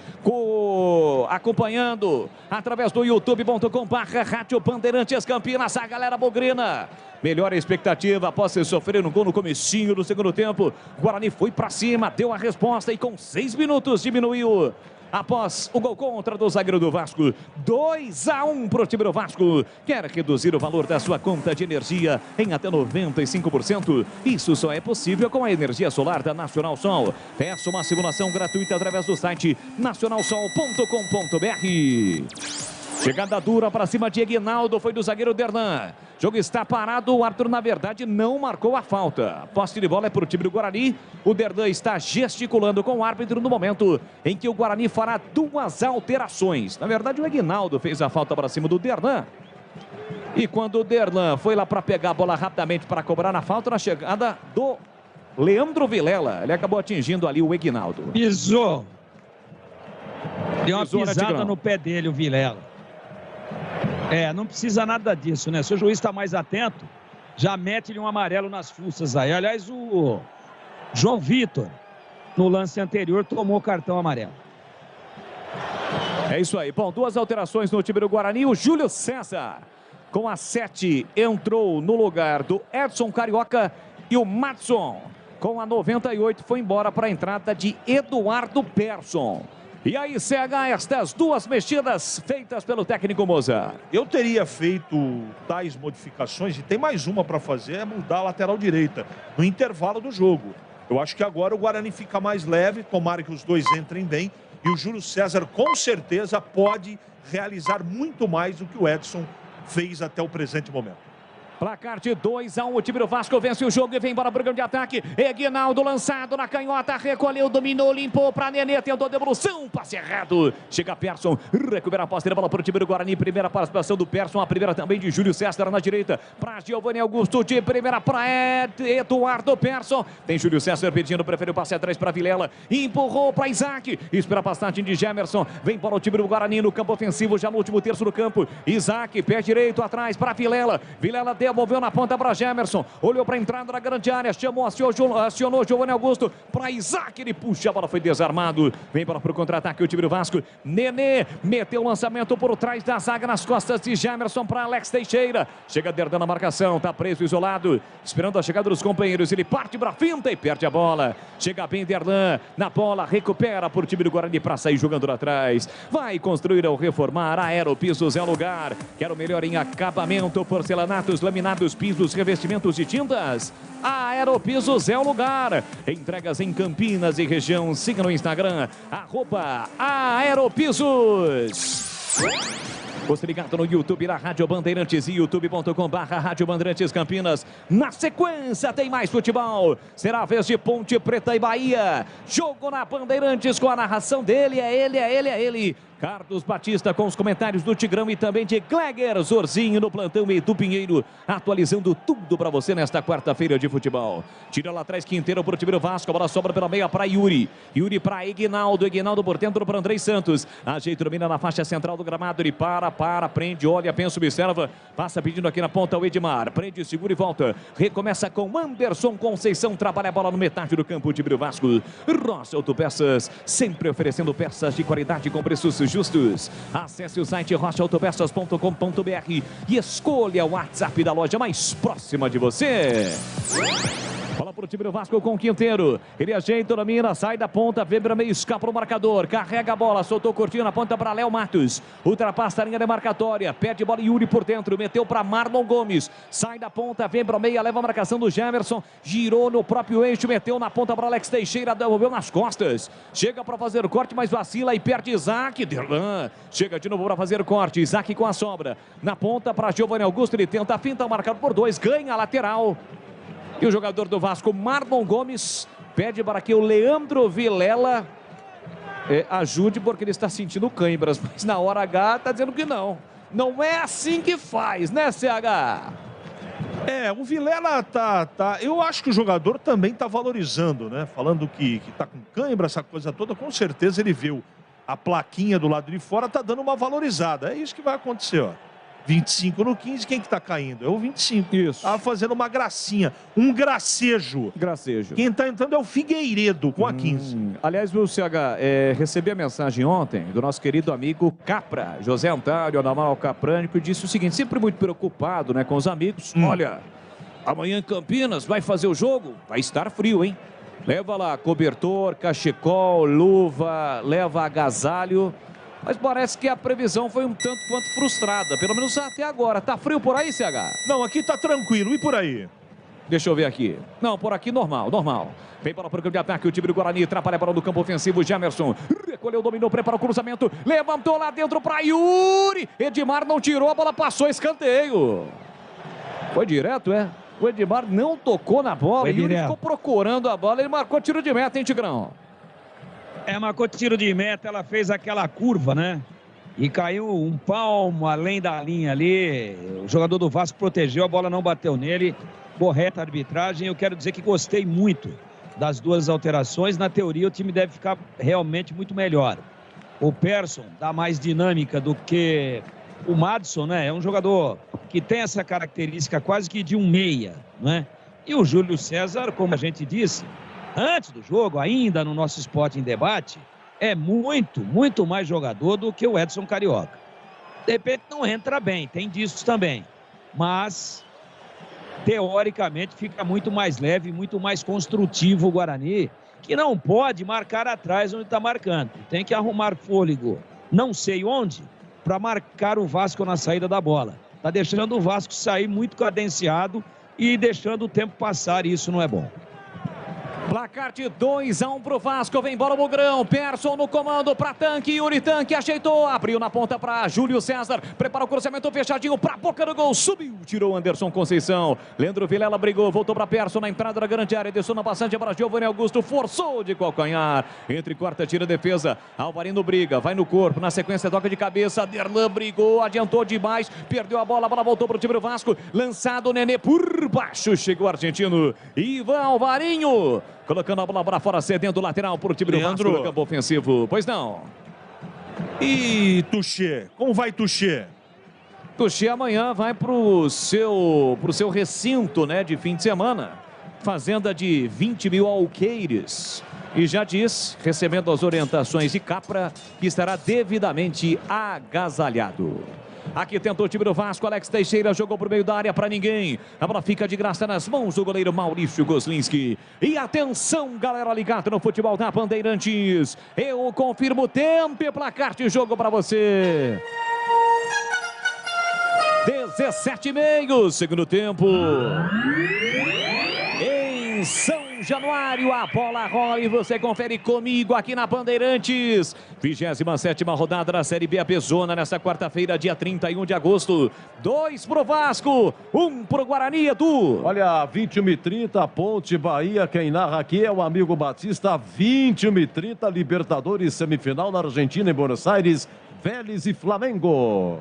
Acompanhando através do youtube.com/Rádio Bandeirantes Campinas. A galera bugrina. Melhor expectativa após sofrer um gol no comecinho do segundo tempo. Guarani foi para cima, deu a resposta e com 6 minutos diminuiu após o gol contra do zagueiro do Vasco. 2-1 para o time do Vasco. Quer reduzir o valor da sua conta de energia em até 95%? Isso só é possível com a energia solar da Nacional Sol. Peça uma simulação gratuita através do site nacionalsol.com.br. Chegada dura para cima de Aguinaldo, foi do zagueiro Derlan. Jogo está parado, o árbitro na verdade não marcou a falta. A posse de bola é para o time do Guarani. O Derlan está gesticulando com o árbitro no momento em que o Guarani fará 2 alterações. Na verdade o Aguinaldo fez a falta para cima do Derlan. E quando o Derlan foi lá para pegar a bola rapidamente para cobrar a falta, na chegada do Leandro Vilela, ele acabou atingindo ali o Aguinaldo. Pisou. Deu uma Pisou, né, pisada Tigrão? no pé dele, o Vilela. Não precisa nada disso, né? Se o juiz está mais atento, já mete-lhe um amarelo nas fuças aí. Aliás, o João Vitor, no lance anterior, tomou cartão amarelo. É isso aí. Bom, 2 alterações no time do Guarani. O Júlio César, com a 7, entrou no lugar do Edson Carioca. E o Matson, com a 98, foi embora para a entrada de Eduardo Persson. E aí, CH, estas 2 mexidas feitas pelo técnico Mozart. Eu teria feito tais modificações, e tem mais uma para fazer, é mudar a lateral direita, no intervalo do jogo. Eu acho que agora o Guarani fica mais leve, tomara que os dois entrem bem, e o Júlio César, com certeza, pode realizar muito mais do que o Edson fez até o presente momento. Placar de 2-1, o time do Vasco vence o jogo e vem embora para o grande ataque. Aguinaldo lançado na canhota, recolheu, dominou, limpou para Nenê, tentou devolução, passe errado. Chega Persson, recupera a posse da bola para o time do Guarani. Primeira participação do Persson, a primeira também de Júlio César na direita. Para Giovanni Augusto, de primeira para Eduardo Persson. Tem Júlio César pedindo, preferiu passe atrás para Vilela. Empurrou para Isaac, espera a passagem de Gemerson. Vem para o time do Guarani no campo ofensivo, já no último terço do campo. Isaac, pé direito atrás para Vilela. Vilela devolveu na ponta para Gemerson, olhou para a entrada da grande área, chamou, acionou Giovanni Augusto para Isaac, ele puxa, a bola foi desarmado, vem para o contra-ataque o time do Vasco. Nenê meteu o lançamento por trás da zaga nas costas de Gemerson para Alex Teixeira, chega Derdan na marcação, está preso, isolado, esperando a chegada dos companheiros, ele parte para a finta e perde a bola, chega bem Derdan na bola, recupera por time do Guarani para sair jogando lá atrás, vai construir ou reformar, Aeropisos é o lugar, quer o melhor em acabamento, porcelanatos, laminados, pisos, revestimentos e tintas. Aeropisos é o lugar. Entregas em Campinas e região. Siga no Instagram, @Aeropisos. Você ligado no YouTube da Rádio Bandeirantes e youtube.com/Rádio Bandeirantes Campinas. Na sequência tem mais futebol. Será a vez de Ponte Preta e Bahia. Jogo na Bandeirantes com a narração dele. É ele. Carlos Batista com os comentários do Tigrão e também de Gleger Zorzinho no plantão e do Pinheiro, atualizando tudo para você nesta quarta-feira de futebol. Tira lá atrás Quinteiro para o time do Vasco, a bola sobra pela meia para Yuri. Yuri para Aguinaldo por dentro para Andrei Santos. Ajeita, domina na faixa central do gramado, ele prende, olha, pensa, observa, passa pedindo aqui na ponta o Edmar, prende, segura e volta. Recomeça com Anderson Conceição, trabalha a bola no metade do campo, o time do Vasco. Rocha Autopeças, sempre oferecendo peças de qualidade com preços justos. Acesse o site rochaautopeças.com.br e escolha o WhatsApp da loja mais próxima de você. Bola para o time do Vasco com o Quinteiro. Ele ajeita, domina, sai da ponta, Weber meio escapa o marcador. Carrega a bola, soltou curtinho na ponta para Léo Matos. Ultrapassa a linha demarcatória. Pede bola Yuri por dentro, meteu para Marlon Gomes. Sai da ponta, Weber meia, leva a marcação do Gemerson. Girou no próprio eixo, meteu na ponta para Alex Teixeira, devolveu nas costas. Chega para fazer o corte, mas vacila e perde Isaac. Derlan chega de novo para fazer o corte. Isaac com a sobra. Na ponta para Giovanni Augusto, ele tenta a finta, marcado por 2, ganha a lateral. E o jogador do Vasco, Marlon Gomes, pede para que o Leandro Vilela ajude, porque ele está sentindo cãibras. Mas na hora H está dizendo que não. Não é assim que faz, né, CH? O Vilela eu acho que o jogador também está valorizando, né? Falando que está com cãibra, essa coisa toda, com certeza ele viu a plaquinha do lado de fora, está dando uma valorizada. É isso que vai acontecer, ó. 25 no 15, quem que tá caindo? É o 25. Isso. Tava fazendo uma gracinha, um gracejo. Gracejo. Quem tá entrando é o Figueiredo, com a 15. Aliás, viu, CH, recebi a mensagem ontem do nosso querido amigo Capra, José Antônio Anamal Caprânico, e disse o seguinte, sempre muito preocupado, né, com os amigos. Olha, amanhã em Campinas vai fazer o jogo, vai estar frio, hein? Leva lá cobertor, cachecol, luva, leva agasalho. Mas parece que a previsão foi um tanto quanto frustrada, pelo menos até agora. Tá frio por aí, CH? Não, aqui tá tranquilo. E por aí? Deixa eu ver aqui. Não, por aqui normal. Vem para o programa de ataque, o time do Guarani atrapalha para o campo ofensivo, Jamerson. Recolheu, dominou, prepara o cruzamento, levantou lá dentro para Yuri. Edmar não tirou, a bola passou, escanteio. Foi direto, é? O Edmar não tocou na bola, Yuri ficou procurando a bola, ele marcou tiro de meta, hein, Tigrão? Marcou tiro de meta, ela fez aquela curva, né? E caiu um palmo além da linha ali. O jogador do Vasco protegeu, a bola não bateu nele. Correta a arbitragem. Eu quero dizer que gostei muito das duas alterações. Na teoria, o time deve ficar realmente muito melhor. O Persson dá mais dinâmica do que o Madison, né? É um jogador que tem essa característica quase que de um meia, né? E o Júlio César, como a gente disse antes do jogo, ainda no nosso Esporte em Debate, é muito mais jogador do que o Edson Carioca. De repente não entra bem, tem disso também. Mas, teoricamente, fica muito mais leve, muito mais construtivo o Guarani, que não pode marcar atrás onde está marcando. Tem que arrumar fôlego, não sei onde, para marcar o Vasco na saída da bola. Está deixando o Vasco sair muito cadenciado e deixando o tempo passar, e isso não é bom. Placar de 2-1 pro Vasco, vem bola o Bugrão, Persson no comando para Tanque, Yuri Tanque ajeitou, abriu na ponta para Júlio César, prepara o cruzamento fechadinho para boca do gol, subiu, tirou Anderson Conceição, Leandro Vilela brigou, voltou para Persson na entrada da grande área, desceu na passante para Giovanni Augusto, forçou de calcanhar, entre quarta, tira defesa, Alvarino briga, vai no corpo, na sequência toca de cabeça, Derlan brigou, adiantou demais, perdeu a bola voltou pro time do Vasco, lançado o Nenê por baixo, chegou o argentino, Ivan Alvarinho, colocando a bola para fora, cedendo o lateral para o time do Vasco no campo ofensivo. Pois não. E Tuchê? Como vai Tuchê? Tuchê amanhã vai para o seu recinto, né, de fim de semana. Fazenda de 20 mil alqueires. E já diz, recebendo as orientações de Capra, que estará devidamente agasalhado. Aqui tentou o time do Vasco, Alex Teixeira jogou por meio da área para ninguém. A bola fica de graça nas mãos do goleiro Maurício Goslinski. E atenção, galera ligada no futebol da Bandeirantes. Eu confirmo o tempo e placar de jogo para você. 17,5, segundo tempo. Em São Januário, a bola rola e você confere comigo aqui na Bandeirantes. 27ª rodada da Série B Apezona nesta quarta-feira, dia 31 de agosto. 2 pro Vasco, 1 pro Guarani, Edu. Olha, 21h30, Ponte Bahia, quem narra aqui é o amigo Batista. 21h30, Libertadores, semifinal na Argentina, em Buenos Aires, Vélez e Flamengo.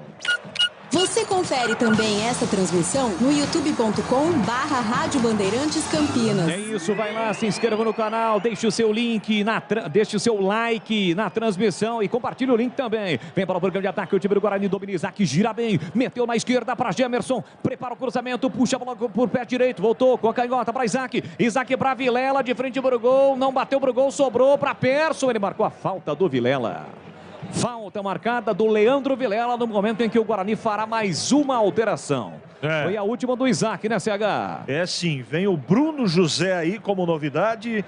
Você confere também essa transmissão no youtube.com/Rádio Bandeirantes Campinas. É isso, vai lá, se inscreva no canal, deixe o seu link, deixe o seu like na transmissão e compartilhe o link também. Vem para o programa de ataque, o time do Guarani domina, Isaac gira bem, meteu na esquerda para Gemerson, prepara o cruzamento, puxa a bola por pé direito, voltou com a canhota para Isaac, Isaac para Vilela, de frente para o gol, não bateu para o gol, sobrou para Persson, ele marcou a falta do Vilela. Falta marcada do Leandro Vilela no momento em que o Guarani fará mais uma alteração. Foi a última do Isaac, né, CH? É sim, vem o Bruno José aí como novidade.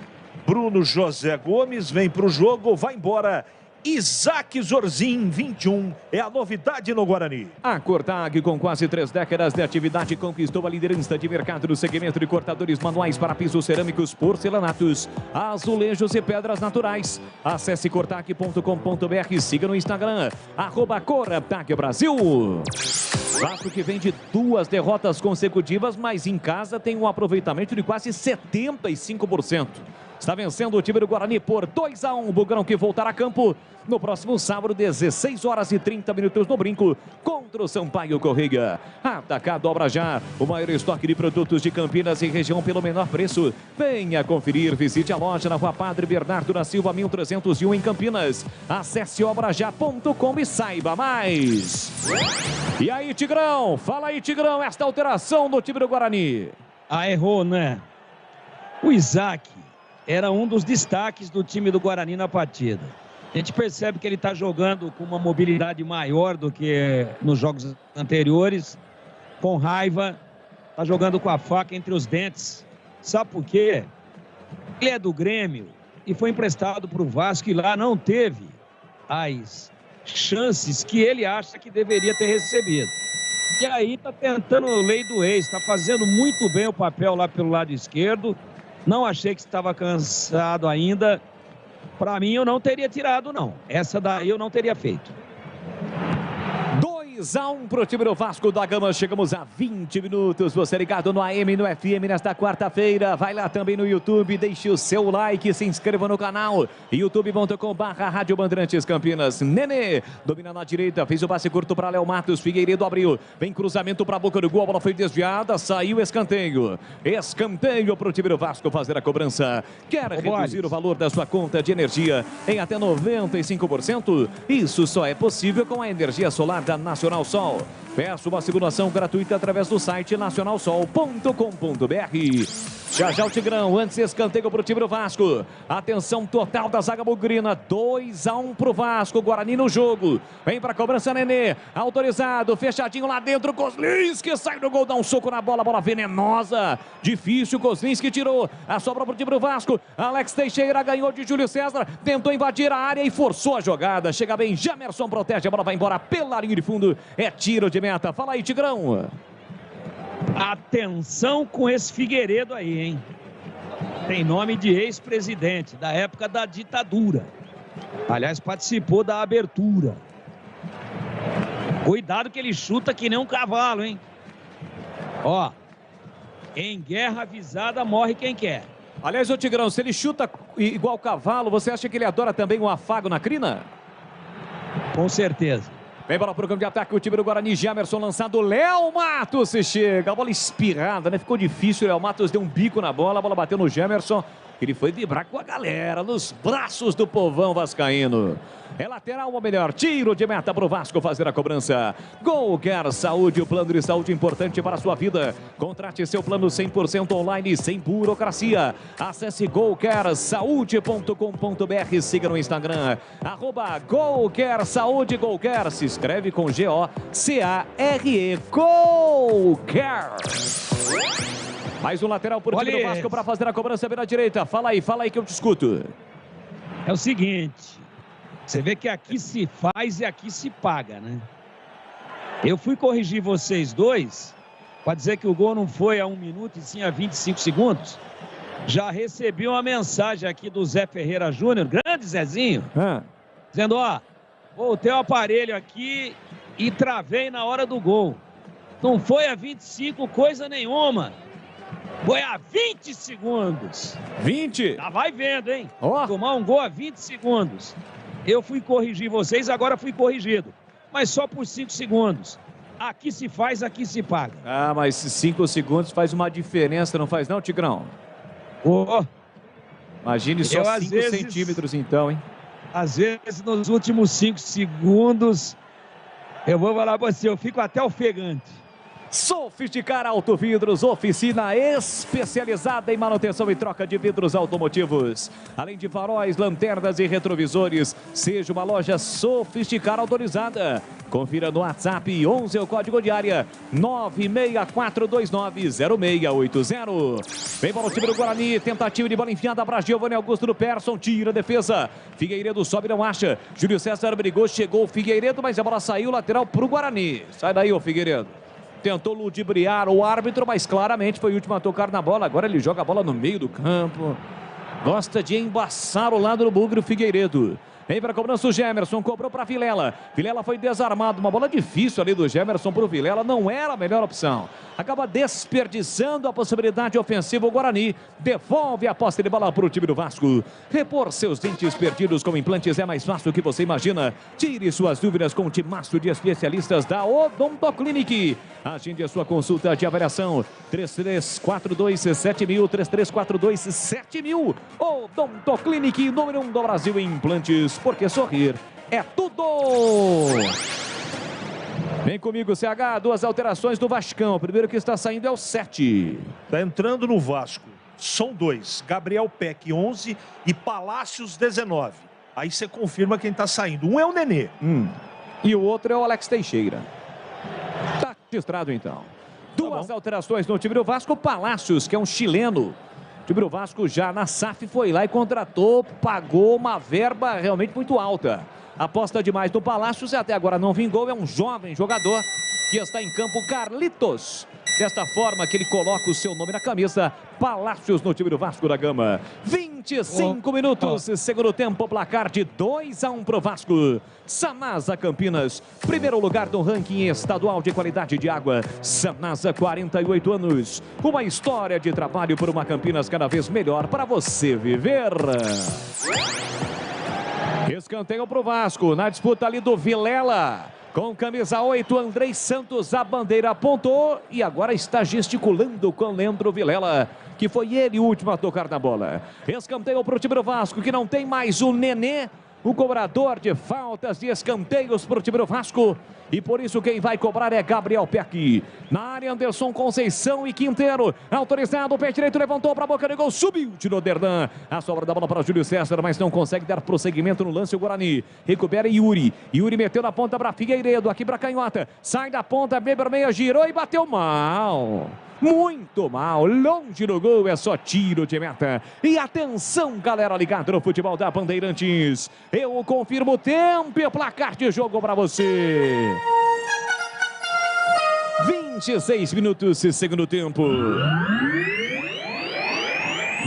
Bruno José Gomes vem para o jogo, vai embora. Isaac Zorzin, 21, é a novidade no Guarani. A Cortag, com quase 3 décadas de atividade, conquistou a liderança de mercado no segmento de cortadores manuais para pisos cerâmicos, porcelanatos, azulejos e pedras naturais. Acesse cortag.com.br e siga no Instagram, @Cortag Brasil. Vasco que vem de 2 derrotas consecutivas, mas em casa tem um aproveitamento de quase 75%. Está vencendo o time do Guarani por 2-1. O Bugrão que voltará a campo no próximo sábado, 16h30 no Brinco, contra o Sampaio Correia. Atacado Obra Já, o maior estoque de produtos de Campinas e região pelo menor preço. Venha conferir, visite a loja na Rua Padre Bernardo da Silva, 1301 em Campinas. Acesse obrajá.com e saiba mais. E aí, Tigrão? Fala aí, Tigrão, esta alteração do time do Guarani. Errou, né? O Isaac era um dos destaques do time do Guarani na partida. A gente percebe que ele está jogando com uma mobilidade maior do que nos jogos anteriores, com raiva, está jogando com a faca entre os dentes. Sabe por quê? Ele é do Grêmio e foi emprestado para o Vasco e lá não teve as chances que ele acha que deveria ter recebido. E aí tá tentando lei do ex, tá fazendo muito bem o papel lá pelo lado esquerdo. Não achei que estava cansado ainda. Para mim, eu não teria tirado, não. Essa daí eu não teria feito. 2-1 pro time do Vasco da Gama. Chegamos a 20 minutos. Você ligado no AM e no FM nesta quarta-feira. Vai lá também no YouTube, deixe o seu like, se inscreva no canal. youtube.com/Rádio Bandeirantes Campinas. Nenê domina na direita, fez o passe curto para Léo Matos. Figueiredo abriu. Vem cruzamento para a boca do gol. A bola foi desviada, saiu escanteio. Escanteio pro time do Vasco fazer a cobrança. Quer reduzir o valor da sua conta de energia em até 95%? Isso só é possível com a energia solar da Nacional Sol. Peça uma simulação gratuita através do site nacionalsol.com.br. Já o Tigrão, antes escanteio para o time do Vasco. Atenção total da zaga bugrina. 2-1 para o Vasco. Guarani no jogo. Vem para a cobrança, Nenê. Autorizado, fechadinho lá dentro. Kozlinski sai do gol, dá um soco na bola. Bola venenosa. Difícil, Kozlinski tirou. A sobra para o time do Vasco. Alex Teixeira ganhou de Júlio César. Tentou invadir a área e forçou a jogada. Chega bem, Jamerson protege. A bola vai embora pela linha de fundo. É tiro de meta. Fala aí, Tigrão. Atenção com esse Figueiredo aí, hein? Tem nome de ex-presidente, da época da ditadura. Aliás, participou da abertura. Cuidado que ele chuta que nem um cavalo, hein? Ó, em guerra avisada morre quem quer. Aliás, ô Tigrão, se ele chuta igual cavalo, você acha que ele adora também um afago na crina? Com certeza. Vem bola pro campo de ataque, o time do Guarani, Jamerson lançado, Léo Matos chega, a bola espirrada, né? Ficou difícil, Léo Matos deu um bico na bola, a bola bateu no Jamerson, ele foi vibrar com a galera, nos braços do povão vascaíno. É lateral, ou melhor, tiro de meta pro Vasco fazer a cobrança. Golcare Saúde, o plano de saúde importante para a sua vida. Contrate seu plano 100% online, sem burocracia. Acesse golcaresaude.com.br, siga no Instagram, @Golcare Saúde, Golcare, se escreve com G-O-C-A-R-E, Golcare. Mais um lateral por time do Vasco para fazer a cobrança pela direita. Fala aí que eu te escuto. É o seguinte, você vê que aqui se faz e aqui se paga, né? Eu fui corrigir vocês dois para dizer que o gol não foi a 1 minuto e sim a 25 segundos. Já recebi uma mensagem aqui do Zé Ferreira Júnior, grande Zezinho, dizendo, ó, voltei o aparelho aqui e travei na hora do gol. Não foi a 25 coisa nenhuma. Foi a 20 segundos. 20? Já vai vendo, hein? Tomar um gol a 20 segundos. Eu fui corrigir vocês, agora fui corrigido. Mas só por 5 segundos. Aqui se faz, aqui se paga. Ah, mas 5 segundos faz uma diferença, não faz não, Tigrão? Imagine só 5 centímetros então, hein? Às vezes, nos últimos 5 segundos, eu vou falar pra você, eu fico até ofegante. Sofisticar Autovidros, oficina especializada em manutenção e troca de vidros automotivos. Além de faróis, lanternas e retrovisores, seja uma loja Sofisticar autorizada. Confira no WhatsApp 11 é o código de área 964290680. Vem para o time do Guarani, tentativa de bola enfiada para Giovanni Augusto do Persson, tira a defesa. Figueiredo sobe, não acha. Júlio César brigou, chegou o Figueiredo, mas a bola saiu lateral para o Guarani. Sai daí, ô Figueiredo. Tentou ludibriar o árbitro, mas claramente foi o último a tocar na bola. Agora ele joga a bola no meio do campo. Gosta de embaçar o lado do bugre, o Figueiredo. Vem para a cobrança o Jamerson, cobrou para Vilela. Vilela foi desarmado, uma bola difícil ali do Jamerson para o Vilela, não era a melhor opção. Acaba desperdiçando a possibilidade ofensiva o Guarani. Devolve a posse de bola para o time do Vasco. Repor seus dentes perdidos com implantes é mais fácil do que você imagina. Tire suas dúvidas com o timaço de especialistas da Odontoclinic. Agende a sua consulta de avaliação. 3342-7000, 3342-7000. Odontoclinic, número 1 do Brasil em implantes, porque sorrir é tudo! Vem comigo, CH, 2 alterações do Vascão. O primeiro que está saindo é o 7. Está entrando no Vasco. São 2. Gabriel Peck, 11 e Palácios, 19. Aí você confirma quem está saindo. Um é o Nenê. E o outro é o Alex Teixeira. Está registrado, então. 2 alterações no time do Vasco. Palácios, que é um chileno. O time do Vasco já na SAF foi lá e contratou, pagou uma verba realmente muito alta. Aposta demais no Palácios e até agora não vingou. É um jovem jogador que está em campo, Carlitos. Desta forma que ele coloca o seu nome na camisa, Palácios no time do Vasco da Gama. 25 minutos, segundo tempo, placar de 2-1 para o Vasco. Sanasa Campinas, primeiro lugar do ranking estadual de qualidade de água. Sanasa, 48 anos. Uma história de trabalho por uma Campinas cada vez melhor para você viver. Escanteio para o Vasco, na disputa ali do Vilela. Com camisa 8, Andrei Santos, a bandeira apontou e agora está gesticulando com Leandro Vilela, que foi ele o último a tocar na bola. Escanteio para o time do Vasco, que não tem mais o Nenê, o cobrador de faltas e escanteios para o time do Vasco. E por isso quem vai cobrar é Gabriel Peck. Na área, Anderson Conceição e Quinteiro. Autorizado, o pé direito levantou para a boca de gol. Subiu, tirou Derdan. A sobra da bola para Júlio César, mas não consegue dar prosseguimento no lance o Guarani. Recupera Yuri. Yuri meteu na ponta para Figueiredo, aqui para Canhota. Sai da ponta, Beber Meia girou e bateu mal. Muito mal, longe do gol, é só tiro de meta. E atenção, galera ligada no futebol da Bandeirantes. Eu confirmo o tempo e o placar de jogo para você. 26 minutos, segundo tempo.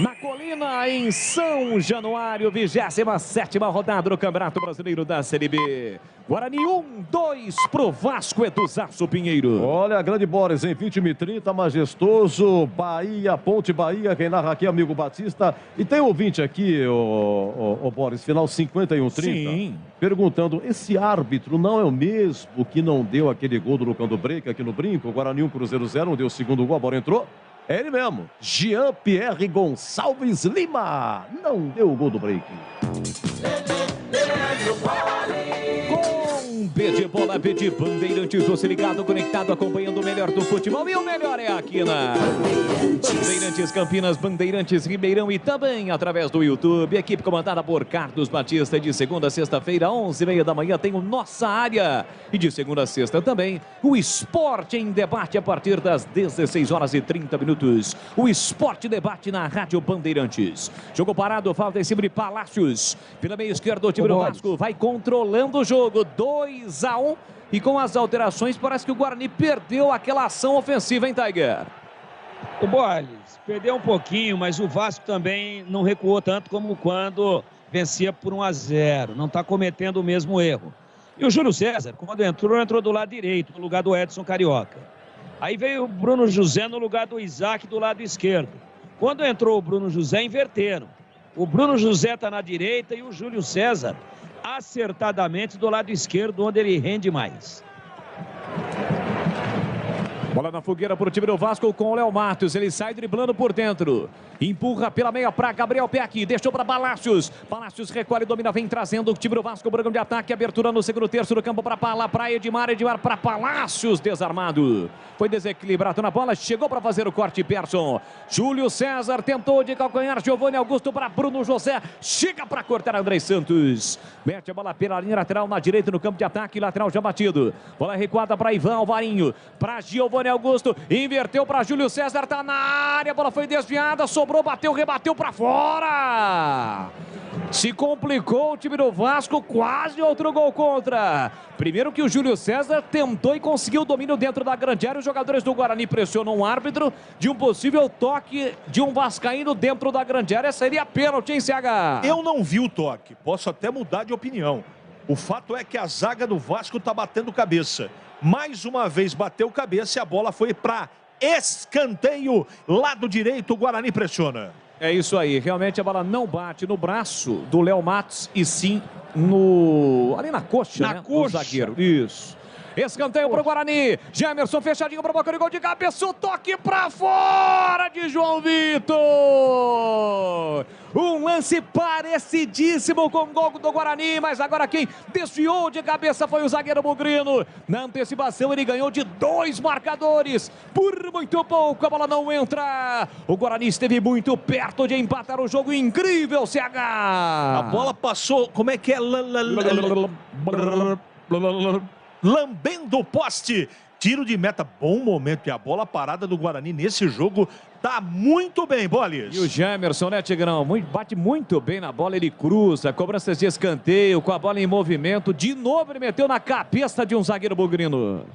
Na Colina, em São Januário, 27ª rodada do Campeonato Brasileiro da Série B. Guarani 1-2 pro Vasco, Eduardo Pinheiro. Olha, grande Boris, em 20h30, majestoso, Bahia, Ponte Bahia, quem narra aqui é amigo Batista. E tem ouvinte aqui, o Boris, final 51-30, Sim. perguntando, esse árbitro não é o mesmo que não deu aquele gol do Lucão do Break aqui no Brinco? O Guarani 1, Cruzeiro 0, não deu o segundo gol, a bola entrou. É ele mesmo, Jean-Pierre Gonçalves Lima, não deu o gol do Break. Com B de bola, B de Bandeirantes, você ligado, conectado, acompanhando o melhor do futebol. E o melhor é aqui na Bandeirantes Campinas, Bandeirantes Ribeirão e também através do YouTube. Equipe comandada por Carlos Batista, de segunda a sexta-feira, 11h30 da manhã, tem o Nossa Área. E de segunda a sexta também, o Esporte em Debate a partir das 16h30. O Esporte Debate na Rádio Bandeirantes. Jogo parado, falta em cima de Palácios. Pela meia esquerda, o time do Vasco vai controlando o jogo, 2-1. E com as alterações, parece que o Guarani perdeu aquela ação ofensiva, hein, Tiger? O Borges perdeu um pouquinho, mas o Vasco também não recuou tanto como quando vencia por 1-0. Não está cometendo o mesmo erro. E o Júlio César, quando entrou do lado direito, no lugar do Edson Carioca. Aí veio o Bruno José no lugar do Isaac do lado esquerdo. Quando entrou o Bruno José, inverteram. O Bruno José está na direita e o Júlio César acertadamente do lado esquerdo, onde ele rende mais. Bola na fogueira para o time do Vasco com o Léo Matos. Ele sai driblando por dentro. Empurra pela meia para Gabriel Peck. Deixou para Palácios. Palácios recolhe, domina, vem trazendo o time do Vasco. Programa de ataque. Abertura no segundo terço do campo para Pala. Para Edmar. Edmar para Palácios. Desarmado. Foi desequilibrado na bola. Chegou para fazer o corte Persson. Júlio César tentou de calcanhar. Giovanni Augusto para Bruno José. Chega para cortar André Santos. Mete a bola pela linha lateral na direita no campo de ataque. Lateral já batido. Bola recuada para Ivan Alvarinho. Para Giovanni Augusto, inverteu para Júlio César, tá na área, a bola foi desviada, sobrou, bateu, rebateu para fora. Se complicou o time do Vasco, quase outro gol contra. Primeiro que o Júlio César tentou e conseguiu o domínio dentro da grande área. Os jogadores do Guarani pressionam o árbitro de um possível toque de um vascaíno dentro da grande área. Seria pênalti, hein, CH? Eu não vi o toque, posso até mudar de opinião. O fato é que a zaga do Vasco tá batendo cabeça. Mais uma vez bateu cabeça e a bola foi para escanteio. Lado direito, o Guarani pressiona. É isso aí, realmente a bola não bate no braço do Léo Matos e sim no... ali na coxa, né? Coxa. Do zagueiro. Isso. Escanteio para o Guarani. Gemerson fechadinho para o boca de gol de cabeça. O toque para fora de João Vitor. Um lance parecidíssimo com o gol do Guarani, mas agora quem desviou de cabeça foi o zagueiro Bugrino. Na antecipação ele ganhou de 2 marcadores. Por muito pouco a bola não entra. O Guarani esteve muito perto de empatar o jogo. Incrível, CH. A bola passou, como é que é? Lambendo o poste. Tiro de meta, bom momento. E a bola parada do Guarani nesse jogo tá muito bem, Bolis. E o Jamerson, né, Tigrão? Bate muito bem na bola, ele cruza, cobranças de escanteio, com a bola em movimento. De novo ele meteu na cabeça de um zagueiro bugrino.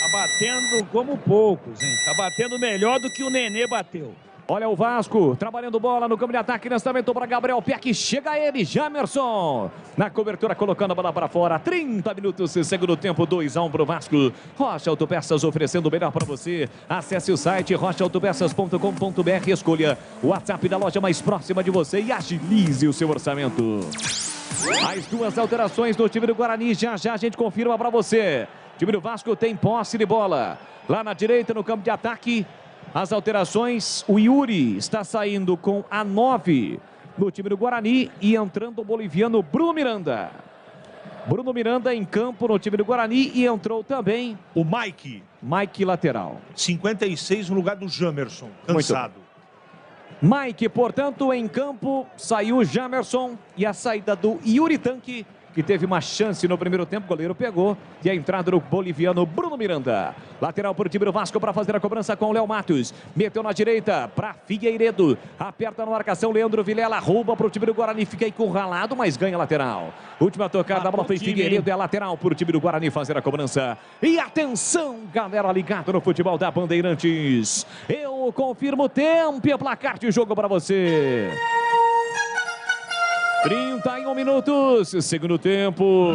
Tá batendo como poucos, hein? Tá batendo melhor do que o Nenê bateu. Olha o Vasco, trabalhando bola no campo de ataque, lançamento para Gabriel Peck, chega ele, Jamerson, na cobertura, colocando a bola para fora, 30 minutos, segundo tempo, 2-1 para o Vasco. Rocha Autopeças oferecendo o melhor para você. Acesse o site rochaautopeças.com.br, escolha o WhatsApp da loja mais próxima de você e agilize o seu orçamento. As duas alterações do time do Guarani, já a gente confirma para você. O time do Vasco tem posse de bola, lá na direita no campo de ataque. As alterações, o Yuri está saindo com a 9 no time do Guarani e entrando o boliviano Bruno Miranda. Bruno Miranda em campo no time do Guarani e entrou também o Mike. Mike lateral. 56 no lugar do Jamerson, cansado. Mike, portanto, em campo, saiu o Jamerson e a saída do Yuri Tanque, que teve uma chance no primeiro tempo, o goleiro pegou, e a entrada do boliviano Bruno Miranda. Lateral para o time do Vasco para fazer a cobrança com o Léo Matos. Meteu na direita para Figueiredo. Aperta na marcação, Leandro Vilela rouba para o time do Guarani, fica encurralado, mas ganha lateral. Última tocada, a bola foi Figueiredo, é lateral para o time do Guarani fazer a cobrança. E atenção, galera ligada no futebol da Bandeirantes. Eu confirmo o tempo e o placar de jogo para você. 31 minutos, segundo tempo.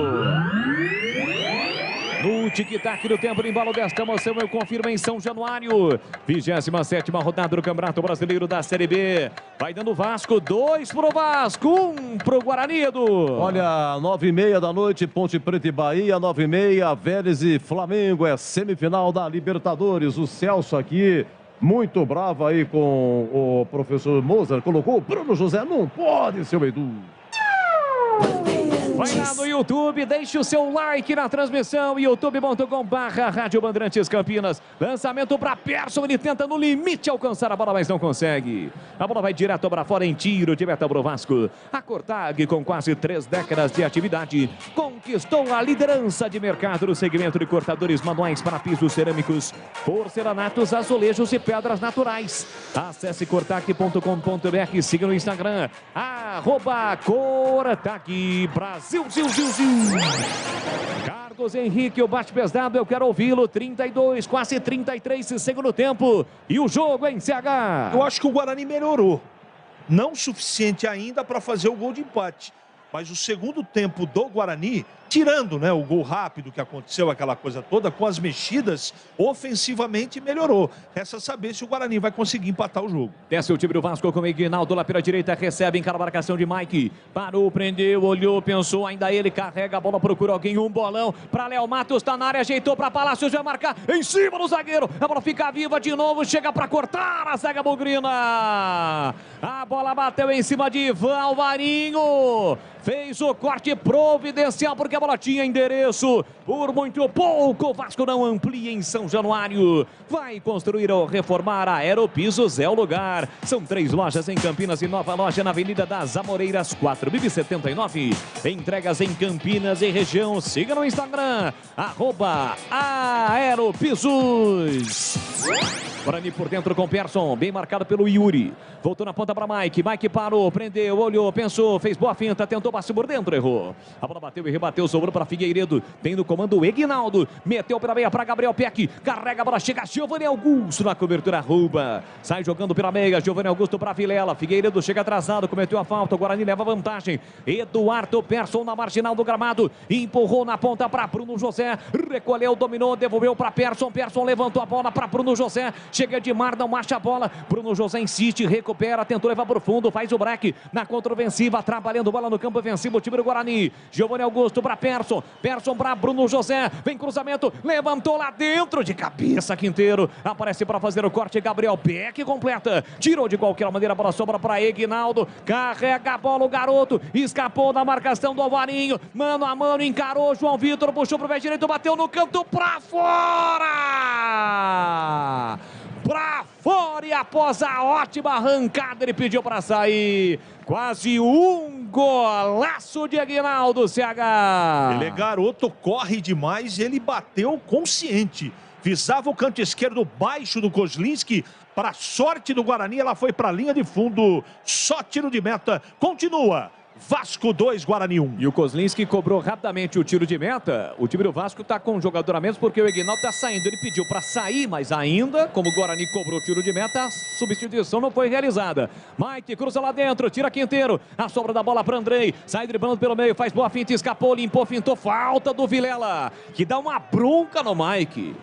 No tic-tac do tempo, no embalo desta moção, eu confirmo em São Januário. 27ª rodada do Campeonato Brasileiro da Série B. Vai dando Vasco, 2 pro Vasco, 1 pro Guarani, Edu. Olha, 9h30 da noite, Ponte Preta e Bahia, 9h30, Vélez e Flamengo, é semifinal da Libertadores. O Celso aqui, muito bravo aí com o professor Mozart, colocou o Bruno José, não pode, seu Edu. Vai lá no YouTube, deixe o seu like na transmissão, youtube.com/Rádio Bandeirantes Campinas. Lançamento para Persson, ele tenta no limite alcançar a bola, mas não consegue. A bola vai direto para fora em tiro de meta pro Vasco. A Cortag, com quase 3 décadas de atividade, conquistou a liderança de mercado no segmento de cortadores manuais para pisos cerâmicos, porcelanatos, azulejos e pedras naturais. Acesse cortag.com.br, siga no Instagram, @Cortag Brasil. Carlos Henrique, o bate pesado, eu quero ouvi-lo. 32, quase 33, segundo tempo. E o jogo em CH. Eu acho que o Guarani melhorou. Não suficiente ainda para fazer o gol de empate. Mas o segundo tempo do Guarani, tirando, né, o gol rápido que aconteceu, aquela coisa toda, com as mexidas, ofensivamente melhorou. Resta saber se o Guarani vai conseguir empatar o jogo. Desce o time do Vasco com o Ignaldo lá pela direita, recebe em cada marcação de Mike. Parou, prendeu, olhou, pensou, ainda ele carrega a bola, procura alguém, um bolão para Léo Matos, tá na área, ajeitou para Palácios, vai marcar em cima do zagueiro. A bola fica viva de novo, chega para cortar a zaga bugrina. A bola bateu em cima de Ivan Alvarinho. Fez o corte providencial porque a bola tinha endereço. Por muito pouco, o Vasco não amplia em São Januário. Vai construir ou reformar a Aeropisos, é o lugar. São 3 lojas em Campinas e nova loja na Avenida das Amoreiras, 4BIB79. Entregas em Campinas e região. Siga no Instagram, @Aeropisos. Guarani por dentro com Persson, bem marcado pelo Yuri. Voltou na ponta para Mike. Mike parou, prendeu, olhou, pensou, fez boa finta, tentou passe por dentro, errou. A bola bateu e rebateu, sobrou para Figueiredo. Tem no comando o Ignaldo. Meteu pela meia para Gabriel Peck. Carrega a bola, chega Giovanni Augusto na cobertura, rouba. Sai jogando pela meia, Giovanni Augusto para Vilela. Figueiredo chega atrasado, cometeu a falta. O Guarani leva vantagem. Eduardo Persson na marginal do gramado. Empurrou na ponta para Bruno José. Recolheu, dominou, devolveu para Persson. Persson levantou a bola para Bruno José. Chega Edmar, não marcha a bola. Bruno José insiste, recupera, tentou levar para o fundo, faz o break na contra-ofensiva, trabalhando bola no campo ofensivo, o time do Guarani. Giovanni Augusto para Persson. Persson para Bruno José. Vem cruzamento, levantou lá dentro de cabeça, Quinteiro. Aparece para fazer o corte, Gabriel Peck completa. Tirou de qualquer maneira, a bola sobra para Ignaldo. Carrega a bola o garoto. Escapou da marcação do Alvarinho. Mano a mano, encarou João Vitor, puxou pro pé direito, bateu no canto para fora! Pra fora, e após a ótima arrancada ele pediu para sair. Quase 1 golaço de Aguinaldo, CH. Ele é garoto, corre demais, ele bateu consciente. Visava o canto esquerdo baixo do Kozlinski. Para sorte do Guarani, ela foi para a linha de fundo. Só tiro de meta. Continua. Vasco 2, Guarani 1. E o Kozlinski cobrou rapidamente o tiro de meta. O time do Vasco está com um jogador a menos porque o Aguinaldo está saindo. Ele pediu para sair, mas ainda, como o Guarani cobrou o tiro de meta, a substituição não foi realizada. Mike cruza lá dentro, tira Quinteiro. A sobra da bola para Andrei. Sai driblando pelo meio, faz boa finta, escapou, limpou, fintou. Falta do Vilela, que dá uma bronca no Mike.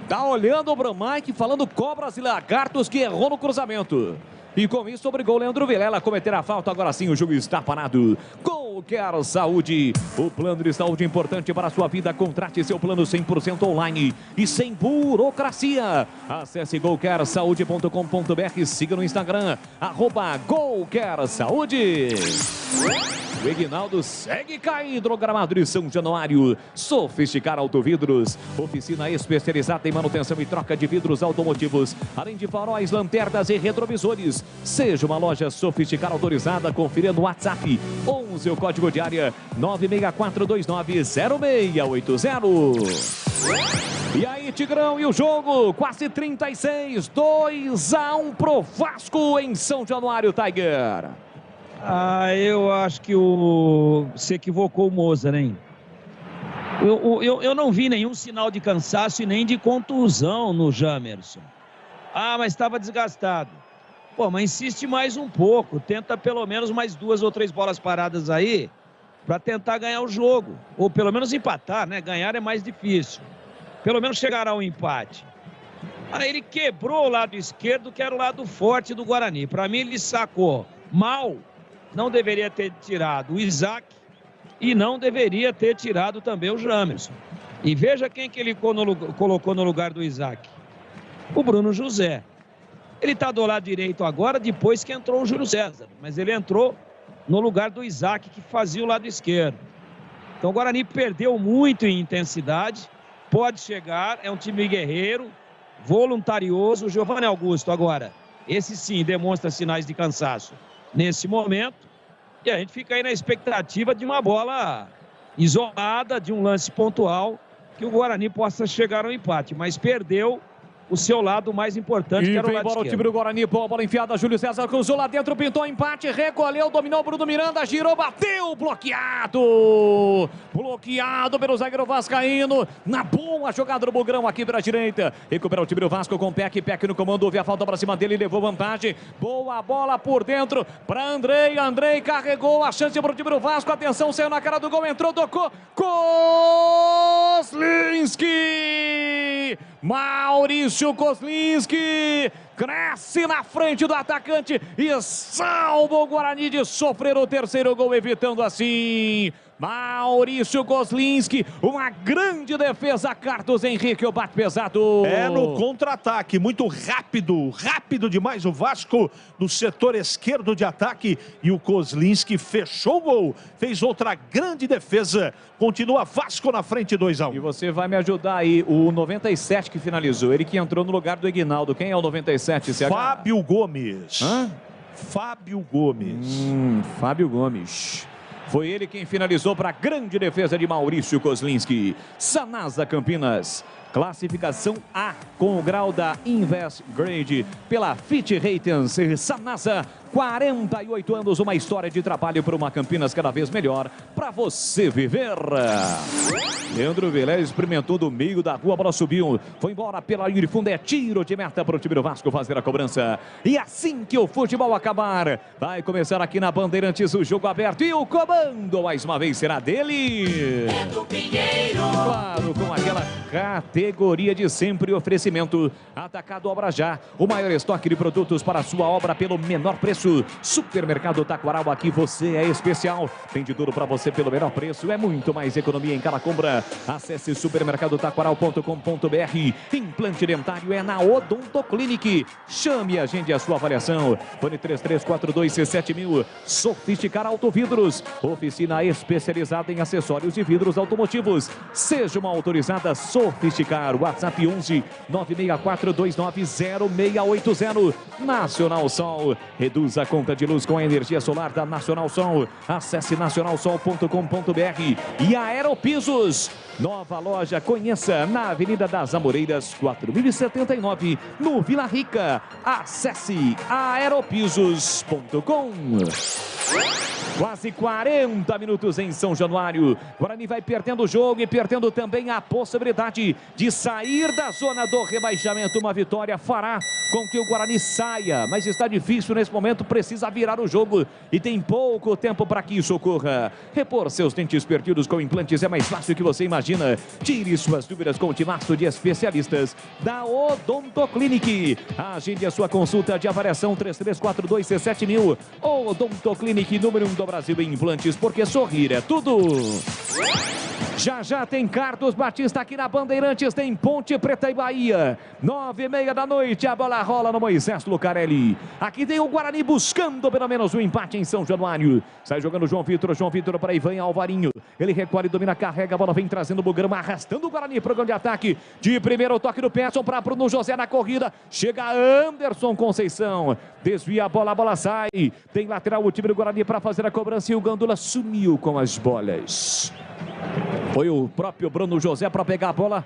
Tá olhando o Mike, falando cobras e lagartos que errou no cruzamento. E com isso obrigou o Leandro Vilela a cometer a falta. Agora sim o jogo está parado. Qualquer Saúde. O plano de saúde importante para a sua vida. Contrate seu plano 100% online e sem burocracia. Acesse golquersaude.com.br. Siga no Instagram, @golquersaúde. O Aguinaldo segue caindo no gramado de São Januário. Sofisticar Autovidros. Oficina especializada em manutenção e troca de vidros automotivos. Além de faróis, lanternas e retrovisores. Seja uma loja Sofisticar autorizada. Confira no WhatsApp 11 o código de área 964290680. E aí, Tigrão, e o jogo? Quase 36, 2-1 pro Vasco em São Januário, Tiger. Eu acho que se equivocou o Moza, hein? Eu não vi nenhum sinal de cansaço e nem de contusão no Jamerson. Mas estava desgastado. Pô, mas insiste mais um pouco. Tenta pelo menos mais 2 ou 3 bolas paradas aí para tentar ganhar o jogo. Ou pelo menos empatar, né? Ganhar é mais difícil. Pelo menos chegará ao empate. Aí ele quebrou o lado esquerdo, que era o lado forte do Guarani. Para mim, ele sacou mal. Não deveria ter tirado o Isaac e não deveria ter tirado também o Jamerson. E veja quem que ele colocou no lugar do Isaac. O Bruno José. Ele está do lado direito agora, depois que entrou o Júlio César. Mas ele entrou no lugar do Isaac, que fazia o lado esquerdo. Então o Guarani perdeu muito em intensidade. Pode chegar, é um time guerreiro, voluntarioso. O Giovanni Augusto agora, esse sim demonstra sinais de cansaço nesse momento, e a gente fica aí na expectativa de uma bola isolada, de um lance pontual, que o Guarani possa chegar ao empate, mas perdeu o seu lado mais importante, que era o lado esquerdo. O time do Guarani, bola enfiada, Júlio César cruzou lá dentro, pintou empate, recolheu, dominou o Bruno Miranda, girou, bateu, bloqueado pelo zagueiro vascaíno, na boa jogada do Bugrão aqui pela direita, recupera o time do Vasco com Peck no comando, houve a falta para cima dele, levou vantagem, boa bola por dentro para Andrei carregou a chance para o time do Vasco, atenção, saiu na cara do gol, entrou, tocou, Kozlinski, Maurício Kozlinski cresce na frente do atacante e salva o Guarani de sofrer o terceiro gol, evitando assim Maurício Kozlinski, uma grande defesa. Carlos Henrique, o bate pesado. É no contra-ataque, muito rápido demais o Vasco no setor esquerdo de ataque, e o Kozlinski fechou o gol, fez outra grande defesa, continua Vasco na frente 2-1. E você vai me ajudar aí, o 97 que finalizou, ele que entrou no lugar do Aguinaldo, quem é o 97? Fábio Gomes. Fábio Gomes. Foi ele quem finalizou para a grande defesa de Maurício Kozlinski. Sanasa Campinas. Classificação A com o grau da Invest Grade pela Fit Ratings. Sanasa, 48 anos, uma história de trabalho para uma Campinas cada vez melhor para você viver. Leandro Vilela experimentou do meio da rua, a bola subiu, foi embora pela linha de fundo, é tiro de meta para o time do Vasco fazer a cobrança. E assim que o futebol acabar, vai começar aqui na Bandeirantes o jogo aberto e o comando mais uma vez será dele. Pedro Pinheiro. Claro, com aquela categoria de sempre, oferecimento Atacado Obra Já, o maior estoque de produtos para a sua obra pelo menor preço. Supermercado Taquaral, aqui você é especial, tem de tudo para você pelo menor preço, é muito mais economia em cada compra. Acesse supermercadotaquaral.com.br. Implante dentário é na Odontoclinic. Chame e agende a sua avaliação. Fone 33427000. Sofisticar Autovidros, oficina especializada em acessórios de vidros automotivos. Seja uma autorizada Sofisticar comentar. WhatsApp 11 964290680. Nacional Sol. Reduz a conta de luz com a energia solar da Nacional Sol. Acesse nacionalsol.com.br. E Aeropisos. Nova loja, conheça na Avenida das Amoreiras, 4079, no Vila Rica. Acesse aeropisos.com. Quase 40 minutos em São Januário. Guarani vai perdendo o jogo e perdendo também a possibilidade de sair da zona do rebaixamento. Uma vitória fará com que o Guarani saia, mas está difícil nesse momento, precisa virar o jogo e tem pouco tempo para que isso ocorra. Repor seus dentes perdidos com implantes é mais fácil que você imagina. Tire suas dúvidas com o timaço de especialistas da Odontoclinic. Agende a sua consulta de avaliação 3342-7000. Odontoclinic, número 1 do Brasil em implantes, porque sorrir é tudo. Já já tem Carlos Batista aqui na Bandeirantes, tem Ponte Preta e Bahia. 9h30 da noite, a bola rola no Moisés Lucarelli. Aqui tem o Guarani buscando pelo menos um empate em São Januário. Sai jogando João Vitor para Ivan Alvarinho. Ele recolhe, domina, carrega, a bola vem trazendo o Bugrama, arrastando o Guarani para o grande ataque. De primeiro toque do Peterson para Bruno José na corrida. Chega Anderson Conceição. Desvia a bola sai. Tem lateral o time do Guarani para fazer a cobrança e o Gandula sumiu com as bolas. Foi o próprio Bruno José para pegar a bola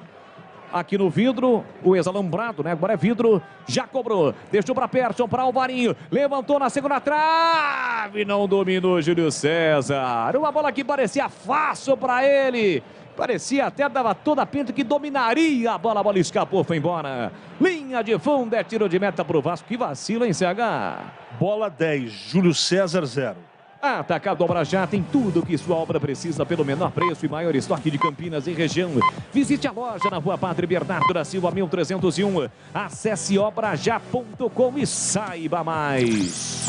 aqui no vidro, o ex-alambrado, né? Agora é vidro, já cobrou, deixou para Persson, para Alvarinho, levantou na segunda trave, não dominou Júlio César. Uma bola que parecia fácil para ele, parecia até, dava toda a pinta que dominaria a bola escapou, foi embora. Linha de fundo, é tiro de meta para o Vasco, que vacilo, hein, CH? Bola 10, Júlio César 0. Atacado Obra Já tem tudo que sua obra precisa pelo menor preço e maior estoque de Campinas e região. Visite a loja na Rua Padre Bernardo da Silva 1301. Acesse obrajá.com e saiba mais.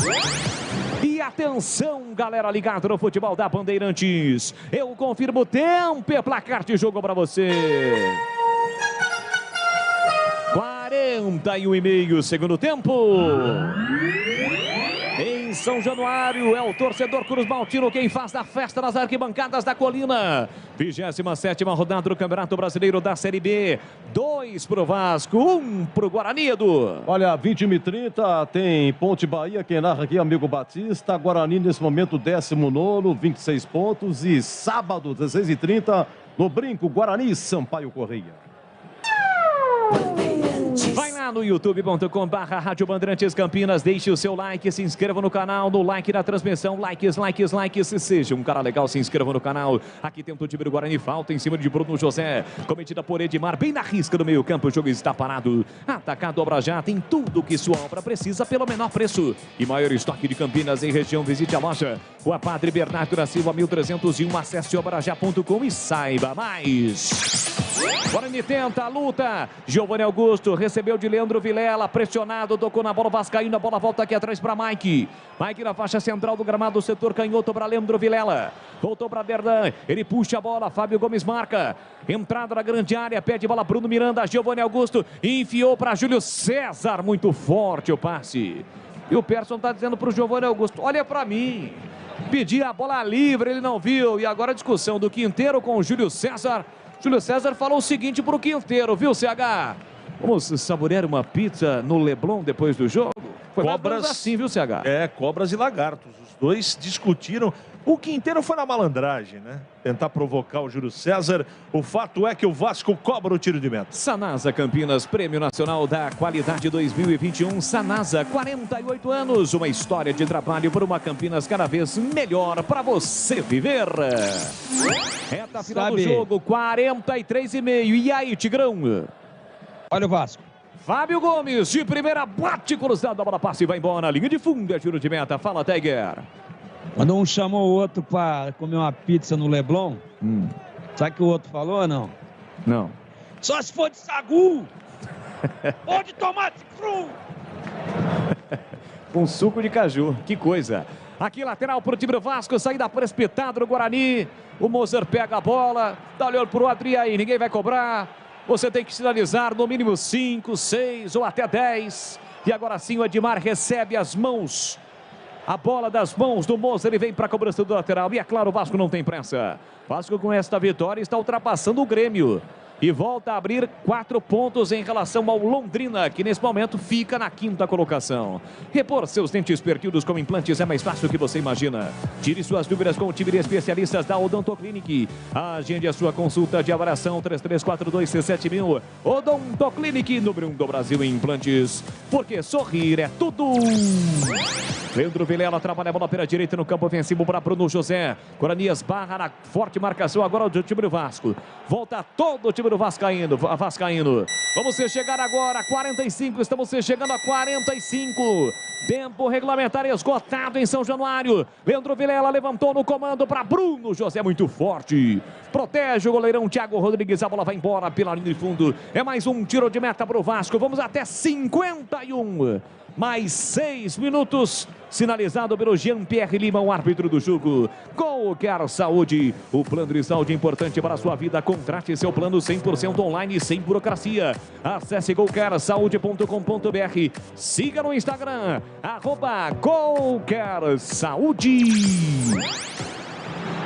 E atenção, galera ligada no futebol da Bandeirantes. Eu confirmo o tempo e placar de jogo para você. 41,5 segundo tempo. Em São Januário, é o torcedor Cruz Maltino quem faz a festa nas arquibancadas da Colina. 27ª rodada do Campeonato Brasileiro da Série B. 2 pro Vasco, 1 pro Guarani, Edu. Olha, 20h30 tem Ponte Bahia, quem narra aqui, amigo Batista. Guarani nesse momento 19º, 26 pontos. E sábado, 16h30, no Brinco, Guarani e Sampaio Correia. Vai lá no youtube.com/Rádio Bandeirantes Campinas, deixe o seu like, se inscreva no canal, no like da transmissão, likes, seja um cara legal, se inscreva no canal. Aqui tem o time do Guarani, falta em cima de Bruno José, cometida por Edmar, bem na risca do meio campo, o jogo está parado. Atacado Obra Já, tem tudo que sua obra precisa pelo menor preço e maior estoque de Campinas e região. Visite a loja, Rua Padre Bernardo da Silva 1301, acesse obrajá.com e saiba mais. Guarani tenta a luta, Giovanni Augusto recebeu de Leandro Vilela, pressionado, tocou na bola vascaína, a bola volta aqui atrás para Mike na faixa central do gramado, setor canhoto para Leandro Vilela, voltou para Derlan, ele puxa a bola, Fábio Gomes marca, entrada na grande área, pede bola Bruno Miranda, Giovanni Augusto, enfiou para Júlio César, muito forte o passe, e o Persson está dizendo para o Giovanni Augusto, olha para mim, pedi a bola livre, ele não viu, e agora a discussão do Quinteiro com o Júlio César. Júlio César falou o seguinte para o Quinteiro, viu, CH? Vamos saborear uma pizza no Leblon depois do jogo? Foi cobras assim, viu, CH? Cobras e lagartos. Os dois discutiram. O Quinteiro foi na malandragem, né? Tentar provocar o Júlio César. O fato é que o Vasco cobra o tiro de meta. Sanasa Campinas, Prêmio Nacional da Qualidade 2021. Sanasa, 48 anos. Uma história de trabalho por uma Campinas cada vez melhor para você viver. Reta final do jogo, 43,5. E aí, Tigrão? Olha o Vasco. Fábio Gomes, de primeira, bate cruzado, a bola passa e vai embora na linha de fundo, é tiro de meta. Fala, Tiger. Quando um chamou o outro para comer uma pizza no Leblon, sabe o que o outro falou ou não? Não. Só se for de sagu! Ou de tomate cru! Com suco de caju, que coisa. Aqui lateral para o time do Vasco, saída precipitada do Guarani. O Moser pega a bola, dá olhando para o Adriaí, ninguém vai cobrar. Você tem que sinalizar no mínimo 5, 6 ou até 10. E agora sim o Edmar recebe as mãos. A bola das mãos do Moser, ele vem para a cobrança do lateral. E é claro, o Vasco não tem pressa. Vasco com esta vitória está ultrapassando o Grêmio. e volta a abrir 4 pontos em relação ao Londrina, que nesse momento fica na 5ª colocação. Repor seus dentes perdidos com implantes é mais fácil do que você imagina. Tire suas dúvidas com o time de especialistas da Odontoclinic. Agende a sua consulta de avaliação 3342-7000. Odontoclinic, número 1 do Brasil em implantes. Porque sorrir é tudo. Leandro Vilela trabalha a bola pela direita no campo ofensivo para Bruno José. Guarani esbarra na forte marcação agora do time do Vasco. Volta todo o time do Vascaíno. Vamos chegar agora a 45, estamos chegando a 45. Tempo regulamentar esgotado em São Januário. Leandro Vilela levantou no comando para Bruno José, muito forte. Protege o goleirão Thiago Rodrigues, a bola vai embora pela linha de fundo. É mais um tiro de meta para o Vasco, vamos até 51. Mais 6 minutos, sinalizado pelo Jean-Pierre Lima, o árbitro do jogo. Qualquer Saúde, o plano de saúde importante para a sua vida. Contrate seu plano 100% online, sem burocracia. Acesse qualquersaude.com.br. Siga no Instagram, @qualquersaúde.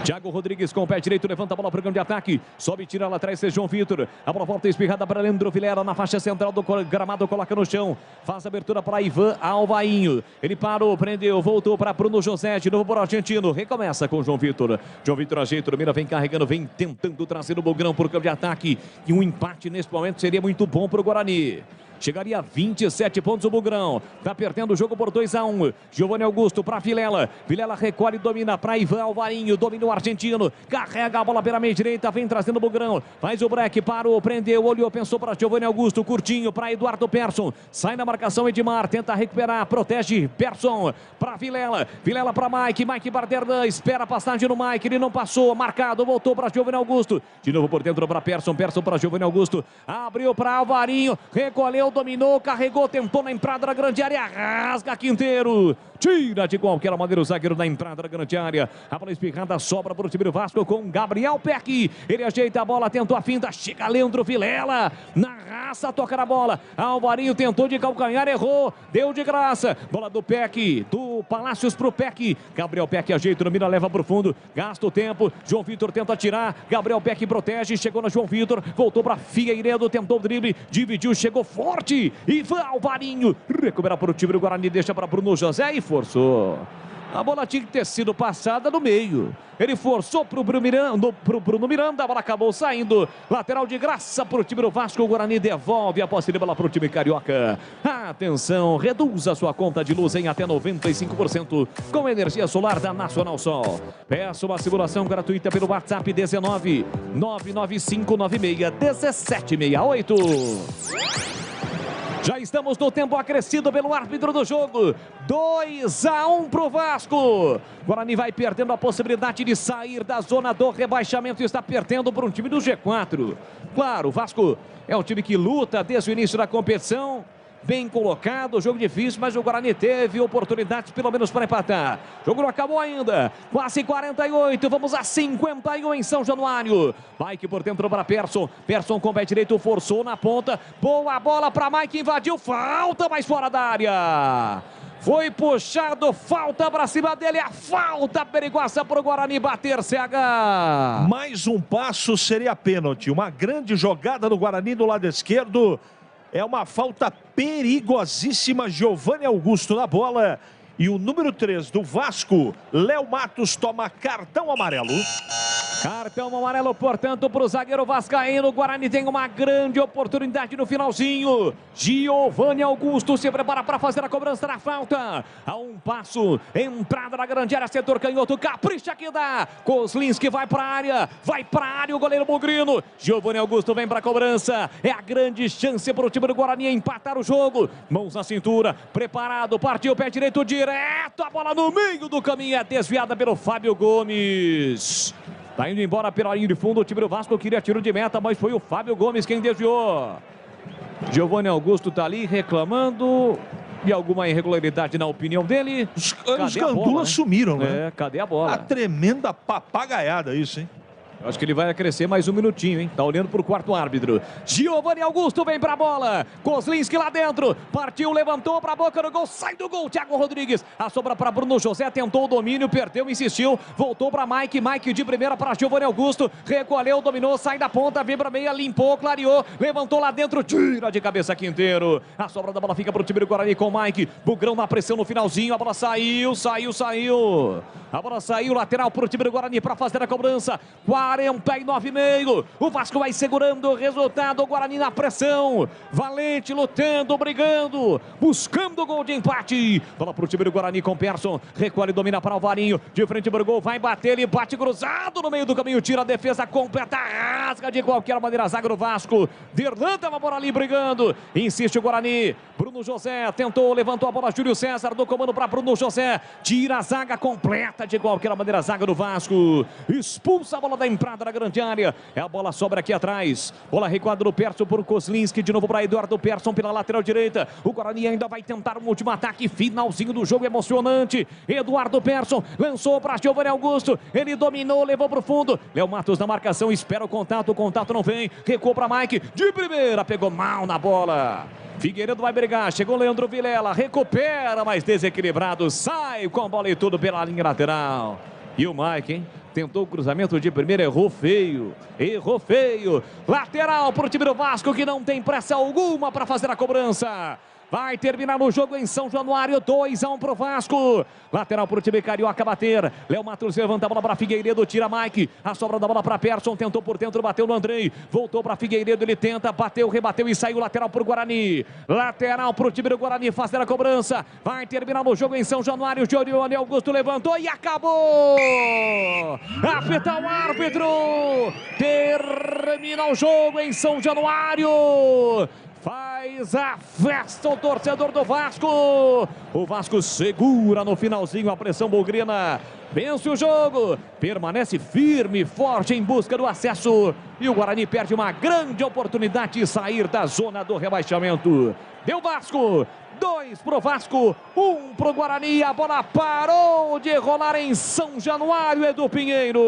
Thiago Rodrigues com o pé direito, levanta a bola para o campo de ataque. Sobe, tira lá atrás, João Vitor. A bola volta espirrada para Leandro Vilela na faixa central do gramado, coloca no chão. Faz a abertura para Ivan Alvainho. Ele parou, prendeu, voltou para Bruno José, de novo para o argentino. Recomeça com João Vitor. João Vitor ajeita, domina, vem carregando, vem tentando trazer o Bugrão para o campo de ataque. E um empate nesse momento seria muito bom para o Guarani. Chegaria a 27 pontos o Bugrão. Tá perdendo o jogo por 2-1. Giovanni Augusto para Vilela. Vilela recolhe, domina para Ivan Alvarinho. Domina o argentino. Carrega a bola pela meia direita. Vem trazendo o Bugrão. Faz o break. Parou, prendeu, olhou, pensou para Giovanni Augusto. Curtinho para Eduardo Persson. Sai na marcação Edmar. Tenta recuperar. Protege Persson para Vilela. Vilela para Mike. Mike Barderdan. Espera a passagem no Mike. Ele não passou. Marcado. Voltou para Giovanni Augusto. De novo por dentro para Persson. Persson para Giovanni Augusto. Abriu para Alvarinho. Recolheu. Dominou, carregou, tentou na entrada da grande área, rasga Quinteiro, tira de qualquer maneira o zagueiro da entrada da grande área. A bola espirrada sobra para o time do Vasco com Gabriel Peck. Ele ajeita a bola, tentou a finta, chega Leandro Vilela, na raça, toca na bola. Alvarinho tentou de calcanhar, errou, deu de graça. Bola do Peck, do Palácios para o Peck. Gabriel Peck ajeita, domina, leva para o fundo, gasta o tempo. João Vitor tenta tirar, Gabriel Peck protege, chegou na João Vitor, voltou para Figueiredo, tentou o drible, dividiu, chegou forte. Ivan Alvarinho recupera para o time do Guarani, deixa para Bruno José e forçou. A bola tinha que ter sido passada no meio. Ele forçou para o Bruno Miranda, a bola acabou saindo. Lateral de graça para o time do Vasco. O Guarani devolve a posse de bola para o time carioca. Atenção, reduz a sua conta de luz em até 95% com energia solar da Nacional Sol. Peça uma simulação gratuita pelo WhatsApp 19 995 96 1768. Já estamos no tempo acrescido pelo árbitro do jogo. 2-1 para o Vasco. Guarani vai perdendo a possibilidade de sair da zona do rebaixamento e está perdendo para um time do G4. Claro, o Vasco é um time que luta desde o início da competição. Bem colocado, jogo difícil, mas o Guarani teve oportunidades pelo menos para empatar. O jogo não acabou ainda, quase 48, vamos a 51 em São Januário. Mike por dentro para Persson, Persson com o pé direito, forçou na ponta, boa bola para Mike, invadiu, falta, mas fora da área. Foi puxado, falta para cima dele, a falta perigosa para o Guarani bater, CH. Mais um passo seria pênalti, uma grande jogada do Guarani do lado esquerdo. É uma falta perigosíssima, Giovanni Augusto na bola. E o número 3 do Vasco, Léo Matos, toma cartão amarelo. Cartão amarelo, portanto, para o zagueiro vascaíno. O Guarani tem uma grande oportunidade no finalzinho. Giovanni Augusto se prepara para fazer a cobrança da falta. A um passo, entrada na grande área, setor canhoto, capricha que dá. Kozlinski vai para a área, o goleiro Bugrino. Giovanni Augusto vem para a cobrança. É a grande chance para o time do Guarani empatar o jogo. Mãos na cintura, preparado, partiu o pé direito direto. A bola no meio do caminho é desviada pelo Fábio Gomes. Tá indo embora pela linha de fundo, o time do Vasco queria tiro de meta, mas foi o Fábio Gomes quem desviou. Giovanni Augusto tá ali reclamando de alguma irregularidade na opinião dele. Os gandulas sumiram, né? Cadê a bola? A tremenda papagaiada isso, hein? Acho que ele vai crescer mais um minutinho, hein? Tá olhando pro quarto árbitro. Giovanni Augusto vem pra bola. Kozlinski lá dentro. Partiu, levantou pra boca do gol. Sai do gol, Thiago Rodrigues. A sobra pra Bruno José. Tentou o domínio, perdeu, insistiu. Voltou pra Mike. Mike de primeira pra Giovanni Augusto. Recolheu, dominou, sai da ponta. Vem pra meia, limpou, clareou. Levantou lá dentro. Tira de cabeça Quinteiro. A sobra da bola fica pro time do Guarani com o Mike. Bugrão na pressão no finalzinho. A bola saiu. A bola saiu. Lateral pro time do Guarani pra fazer a cobrança. 49,5. O Vasco vai segurando o resultado. O Guarani na pressão. Valente lutando, brigando, buscando o gol de empate. Bola pro time do Guarani com Persson. Recolhe, domina para Alvarinho. De frente pro gol, vai bater. Ele bate cruzado no meio do caminho. Tira a defesa completa. Rasga de qualquer maneira a zaga do Vasco. Derlan tava por ali brigando. Insiste o Guarani. Bruno José tentou, levantou a bola. Júlio César do comando para Bruno José. Tira a zaga completa de qualquer maneira a zaga do Vasco. Expulsa a bola da entrada da grande área. É a bola sobra aqui atrás. Bola recuada do Persson por Kozlinski. De novo para Eduardo Persson pela lateral direita. O Guarani ainda vai tentar um último ataque. Finalzinho do jogo emocionante. Eduardo Persson lançou para Giovanni Augusto. Ele dominou, levou para o fundo. Léo Matos na marcação. Espera o contato não vem. Recuou para Mike. De primeira, pegou mal na bola. Figueiredo vai brigar, chegou Leandro Vilela, recupera, mas desequilibrado, sai com a bola e tudo pela linha lateral. E o Mike, hein? Tentou o cruzamento de primeira, errou feio. Lateral para o time do Vasco, que não tem pressa alguma para fazer a cobrança. Vai terminar o jogo em São Januário, 2-1 pro Vasco. Lateral pro time carioca bater. Léo Matos levanta a bola para Figueiredo, tira Mike. A sobra da bola para Persson, tentou por dentro, bateu no Andrei. Voltou para Figueiredo, ele tenta, bateu, rebateu e saiu. Lateral pro Guarani. Lateral pro time do Guarani fazer a cobrança. Vai terminar o jogo em São Januário. Giovanni Augusto levantou e acabou. Apita o árbitro. Termina o jogo em São Januário. Faz a festa o torcedor do Vasco. O Vasco segura no finalzinho a pressão bugrina. Vence o jogo. Permanece firme e forte em busca do acesso. E o Guarani perde uma grande oportunidade de sair da zona do rebaixamento. Deu Vasco. 2 pro Vasco, 1 pro Guarani. A bola parou de rolar em São Januário, Edu Pinheiro.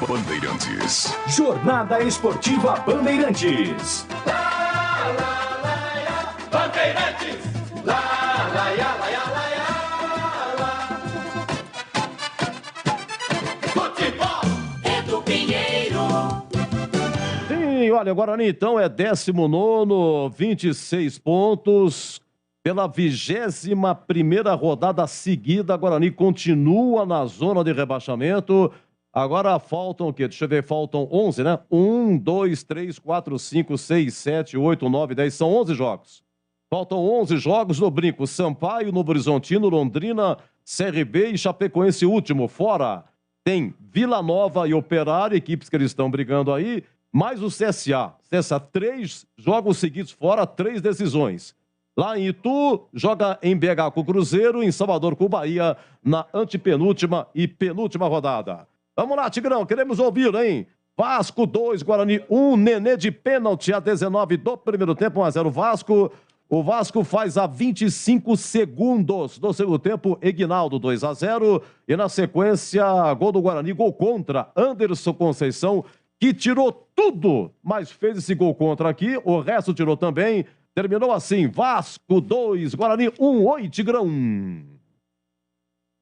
Bandeirantes. Jornada Esportiva Bandeirantes. Bandeirantes. Futebol, Edu Pinheiro. Sim, olha, o Guarani então é 19º, 26 pontos. Pela 21ª rodada seguida, Guarani continua na zona de rebaixamento. Agora faltam o quê? Deixa eu ver, faltam 11, né? 1, 2, 3, 4, 5, 6, 7, 8, 9, 10. São 11 jogos. Faltam 11 jogos no brinco. Sampaio, Novo Horizontino, Londrina, CRB e Chapecoense último. Fora tem Vila Nova e Operário, equipes que eles estão brigando aí. Mais o CSA. CSA, 3 jogos seguidos fora, 3 decisões. Lá em Itu, joga em BH com o Cruzeiro, em Salvador com o Bahia, na antepenúltima e penúltima rodada. Vamos lá, Tigrão, queremos ouvir, hein? Vasco 2, Guarani 1, Nenê de pênalti a 19 do primeiro tempo, 1-0 Vasco. O Vasco faz a 25 segundos do segundo tempo, Eguinaldo 2-0. E na sequência, gol do Guarani, gol contra Anderson Conceição, que tirou tudo, mas fez esse gol contra aqui, o resto tirou também. Terminou assim, Vasco 2, Guarani 1, oi, Tigrão.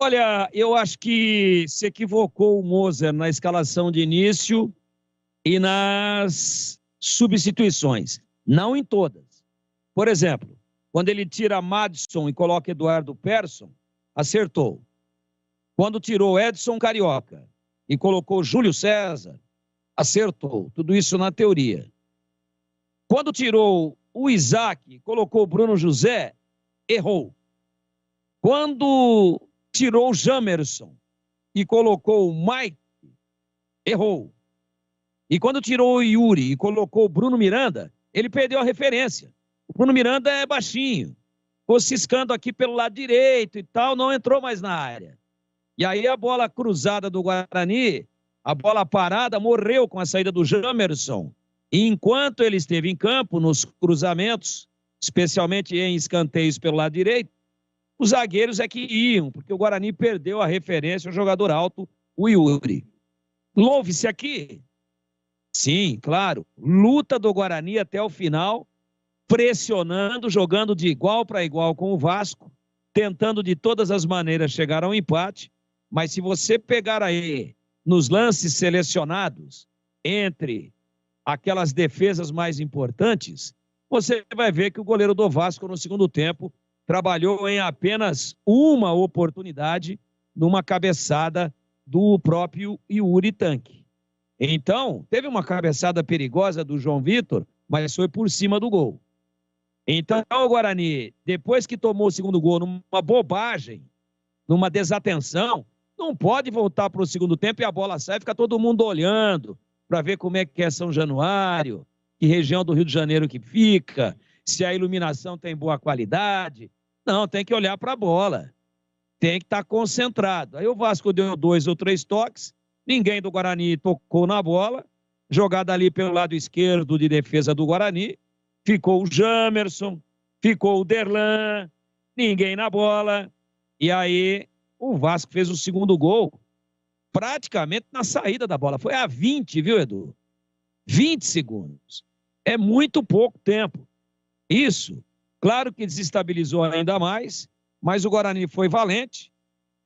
Olha, eu acho que se equivocou o Moser na escalação de início e nas substituições. Não em todas. Por exemplo, quando ele tira Madison e coloca Eduardo Persson, acertou. Quando tirou Edson Carioca e colocou Júlio César, acertou. Tudo isso na teoria. Quando tirou o Isaac, colocou o Bruno José, errou. Quando tirou o Jamerson e colocou o Mike, errou. E quando tirou o Yuri e colocou o Bruno Miranda, ele perdeu a referência. O Bruno Miranda é baixinho. Ficou ciscando aqui pelo lado direito e tal, não entrou mais na área. E aí a bola cruzada do Guarani, a bola parada, morreu com a saída do Jamerson. E enquanto ele esteve em campo, nos cruzamentos, especialmente em escanteios pelo lado direito, os zagueiros é que iam, porque o Guarani perdeu a referência ao jogador alto, o Yuri. Louve-se aqui. Sim, claro. Luta do Guarani até o final, pressionando, jogando de igual para igual com o Vasco, tentando de todas as maneiras chegar ao empate. Mas se você pegar aí nos lances selecionados, entre aquelas defesas mais importantes, você vai ver que o goleiro do Vasco no segundo tempo trabalhou em apenas uma oportunidade numa cabeçada do próprio Yuri Tanque. Então, teve uma cabeçada perigosa do João Vitor, mas foi por cima do gol. Então, o Guarani, depois que tomou o segundo gol numa bobagem, numa desatenção, não pode voltar para o segundo tempo e a bola sai e fica todo mundo olhando para ver como é que é São Januário, que região do Rio de Janeiro que fica, se a iluminação tem boa qualidade. Não, tem que olhar para a bola. Tem que estar concentrado. Aí o Vasco deu 2 ou 3 toques, ninguém do Guarani tocou na bola, jogada ali pelo lado esquerdo de defesa do Guarani, ficou o Jamerson, ficou o Derlan, ninguém na bola, e aí o Vasco fez o segundo gol praticamente na saída da bola. Foi a 20, viu, Edu? 20 segundos. É muito pouco tempo. Isso, claro que desestabilizou ainda mais, mas o Guarani foi valente,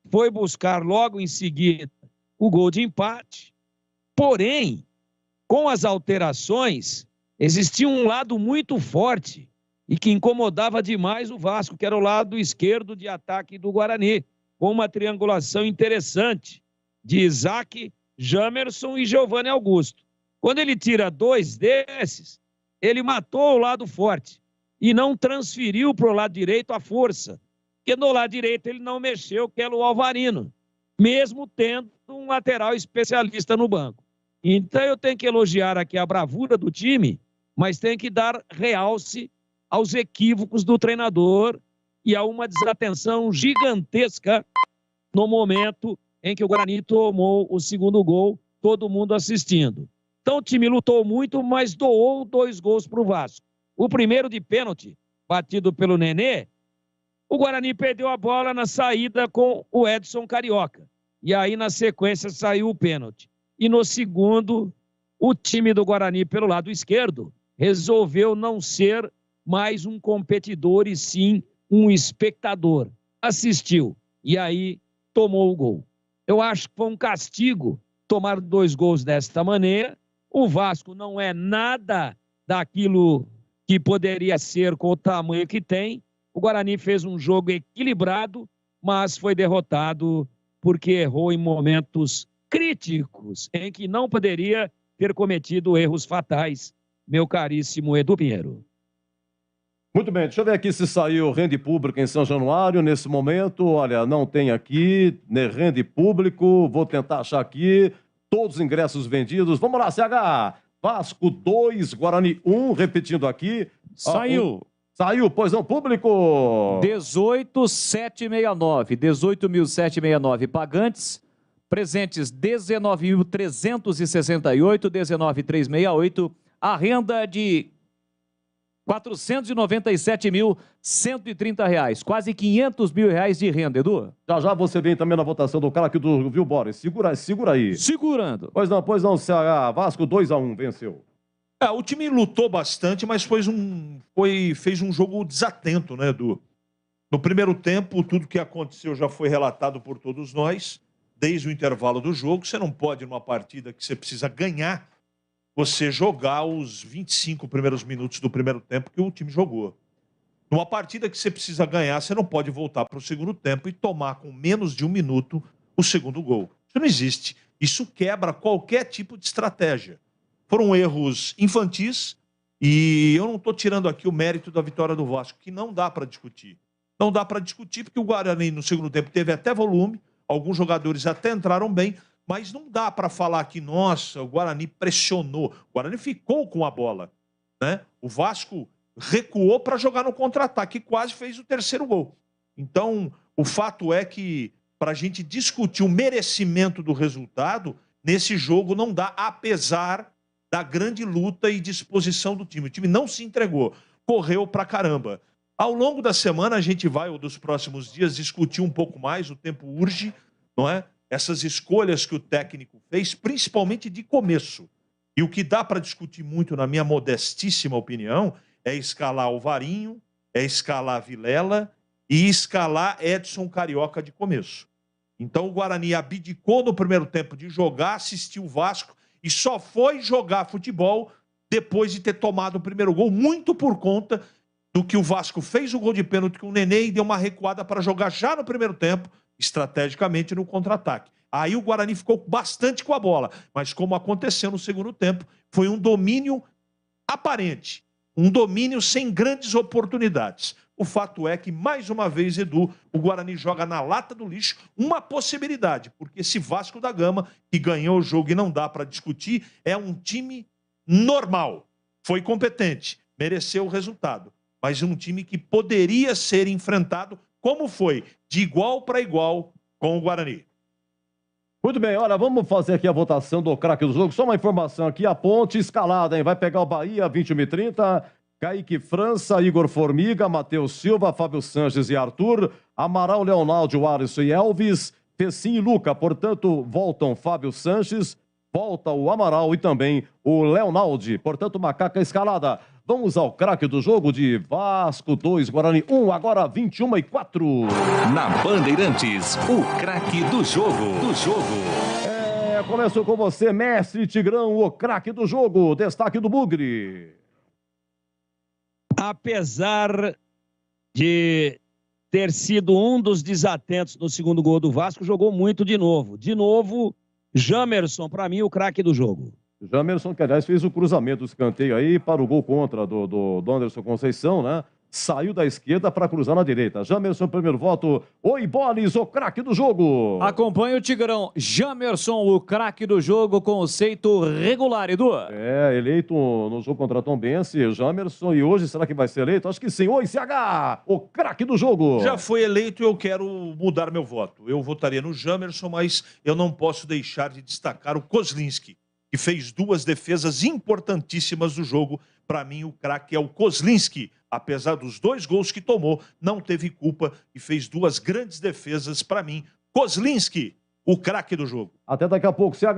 foi buscar logo em seguida o gol de empate. Porém, com as alterações, existia um lado muito forte e que incomodava demais o Vasco, que era o lado esquerdo de ataque do Guarani, com uma triangulação interessante de Isaac, Jamerson e Giovanni Augusto. Quando ele tira 2 desses, ele matou o lado forte e não transferiu para o lado direito a força, porque no lado direito ele não mexeu, que era o Alvarino, mesmo tendo um lateral especialista no banco. Então eu tenho que elogiar aqui a bravura do time, mas tenho que dar realce aos equívocos do treinador e a uma desatenção gigantesca no momento em que o Guarani tomou o segundo gol, todo mundo assistindo. Então o time lutou muito, mas doou 2 gols para o Vasco. O primeiro de pênalti, batido pelo Nenê, o Guarani perdeu a bola na saída com o Edson Carioca. E aí, na sequência, saiu o pênalti. E no segundo, o time do Guarani, pelo lado esquerdo, resolveu não ser mais um competidor e sim um espectador. Assistiu. E aí, tomou o gol. Eu acho que foi um castigo tomar 2 gols desta maneira. O Vasco não é nada daquilo que poderia ser com o tamanho que tem. O Guarani fez um jogo equilibrado, mas foi derrotado porque errou em momentos críticos, em que não poderia ter cometido erros fatais, meu caríssimo Edu Pinheiro. Muito bem, deixa eu ver aqui se saiu rende público em São Januário nesse momento. Olha, não tem aqui, né, rende público, vou tentar achar aqui, todos os ingressos vendidos. Vamos lá, CH, Vasco 2, Guarani 1, repetindo aqui. Saiu. Saiu, pois não, público. 18.769, 18.769 pagantes, presentes 19.368, 19.368, a renda de R$ 497.130, quase R$ 500 mil de renda, Edu. Já já você vem também na votação do cara aqui do Viu, Boris? Segura aí. Segurando. Pois não, CH, Vasco 2-1, venceu. O time lutou bastante, mas fez um jogo desatento, né, Edu? No primeiro tempo, tudo que aconteceu já foi relatado por todos nós, desde o intervalo do jogo. Você não pode, numa partida que você precisa ganhar, você jogar os 25 primeiros minutos do primeiro tempo que o time jogou. Numa partida que você precisa ganhar, você não pode voltar para o segundo tempo e tomar com menos de 1 minuto o segundo gol. Isso não existe. Isso quebra qualquer tipo de estratégia. Foram erros infantis e eu não estou tirando aqui o mérito da vitória do Vasco, que não dá para discutir. Não dá para discutir porque o Guarani no segundo tempo teve até volume, alguns jogadores até entraram bem, mas não dá para falar que, nossa, o Guarani pressionou. O Guarani ficou com a bola, né? O Vasco recuou para jogar no contra-ataque e quase fez o terceiro gol. Então, o fato é que, para a gente discutir o merecimento do resultado, nesse jogo não dá, apesar da grande luta e disposição do time. O time não se entregou. correu pra caramba. Ao longo da semana, a gente vai, ou dos próximos dias, discutir um pouco mais, o tempo urge, não é? Essas escolhas que o técnico fez, principalmente de começo. E o que dá para discutir muito, na minha modestíssima opinião, é escalar Alvarinho, é escalar Vilela e escalar Edson Carioca de começo. Então o Guarani abdicou no primeiro tempo de jogar, assistiu o Vasco e só foi jogar futebol depois de ter tomado o primeiro gol, muito por conta do que o Vasco fez o gol de pênalti com o Nenê e deu uma recuada para jogar já no primeiro tempo, estrategicamente no contra-ataque. Aí o Guarani ficou bastante com a bola, mas como aconteceu no segundo tempo, foi um domínio aparente, um domínio sem grandes oportunidades. O fato é que, mais uma vez, Edu, o Guarani joga na lata do lixo uma possibilidade, porque esse Vasco da Gama, que ganhou o jogo e não dá para discutir, é um time normal, foi competente, mereceu o resultado, mas um time que poderia ser enfrentado, como foi, de igual para igual com o Guarani. Muito bem, olha, vamos fazer aqui a votação do craque do jogo. Só uma informação aqui, a Ponte escalada, hein? Vai pegar o Bahia, 21h30, Kaique França, Igor Formiga, Matheus Silva, Fábio Sanches e Arthur, Amaral, Leonardo, Alisson e Elvis, Fessim e Luca. Portanto, voltam Fábio Sanches, volta o Amaral e também o Leonaldi. Portanto, Macaca escalada. Vamos ao craque do jogo de Vasco 2, Guarani 1, agora 21h04. Na Bandeirantes, o craque do jogo. Começou com você, mestre Tigrão, o craque do jogo. Destaque do Bugre. Apesar de ter sido um dos desatentos no segundo gol do Vasco, jogou muito de novo. De novo, Jamerson, para mim, o craque do jogo. Jamerson, que aliás fez o cruzamento do escanteio aí para o gol contra do Anderson Conceição, né? Saiu da esquerda para cruzar na direita. Jamerson, primeiro voto. Oi, Bolis, o craque do jogo. Acompanha o Tigrão. Jamerson, o craque do jogo, conceito regular, Edu. Eleito no jogo contra a Tombense, Jamerson. E hoje, será que vai ser eleito? Acho que sim. Oi, CH, o craque do jogo. Já foi eleito e eu quero mudar meu voto. Eu votaria no Jamerson, mas eu não posso deixar de destacar o Kozlinski, que fez duas defesas importantíssimas do jogo. Para mim, o craque é o Kozlinski. Apesar dos 2 gols que tomou, não teve culpa e fez 2 grandes defesas. Para mim, Kozlinski, o craque do jogo. Até daqui a pouco, CH.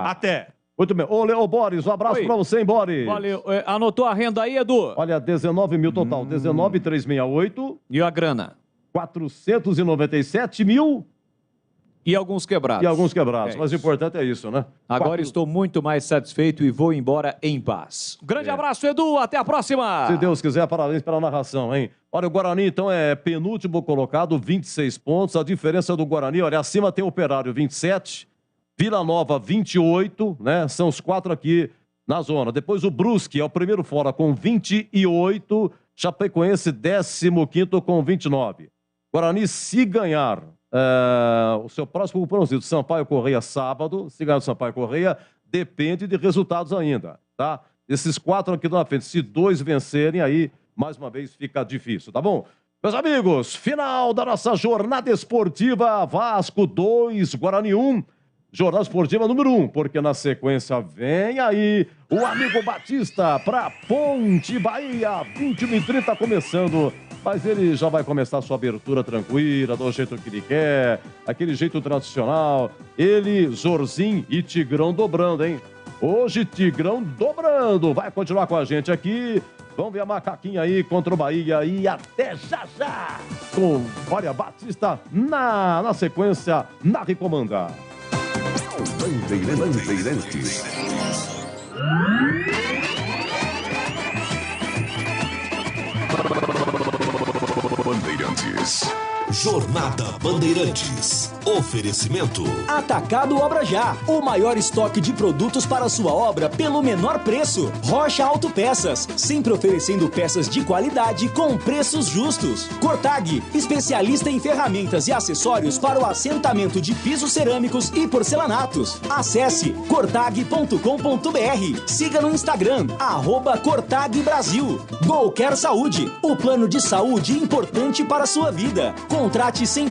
Até. Muito bem. Ô, Boris, um abraço para você, hein, Boris. Valeu. Anotou a renda aí, Edu? Olha, 19 mil total. 19.368. E a grana? 497 mil. E alguns quebrados. Mas o importante é isso, né? Agora estou muito mais satisfeito e vou embora em paz. Um grande abraço, Edu. Até a próxima. Se Deus quiser, parabéns pela narração, hein? Olha, o Guarani, então, é penúltimo colocado, 26 pontos. A diferença do Guarani, olha, acima tem o Operário, 27. Vila Nova, 28, né? São os 4 aqui na zona. Depois o Brusque é o primeiro fora com 28. Chapecoense, 15º com 29. Guarani, se ganhar... o seu próximo compromisso, Sampaio Correia, sábado. Se ganhar o Sampaio Correia, depende de resultados ainda, tá? Esses 4 aqui na frente, se 2 vencerem, aí, mais uma vez, fica difícil, tá bom? Meus amigos, final da nossa jornada esportiva, Vasco 2, Guarani 1. Jornada esportiva número 1, porque na sequência vem aí o amigo Batista para Ponte Bahia, 21h30 começando. Mas ele já vai começar a sua abertura tranquila, do jeito que ele quer, aquele jeito tradicional. Ele, Zorzinho e Tigrão dobrando, hein? Hoje, Tigrão dobrando. Vai continuar com a gente aqui. Vamos ver a macaquinha aí contra o Bahia. E até já! Com, olha, Batista na sequência, na Recomanda. Bandeirantes. Bandeirantes. Jornada Bandeirantes. Oferecimento. Atacado Obra Já. O maior estoque de produtos para sua obra pelo menor preço. Rocha Autopeças. Sempre oferecendo peças de qualidade com preços justos. Cortag. Especialista em ferramentas e acessórios para o assentamento de pisos cerâmicos e porcelanatos. Acesse cortag.com.br. Siga no Instagram, @Cortag Brasil. Golquer Saúde. O plano de saúde importante para a sua vida. Contrate sem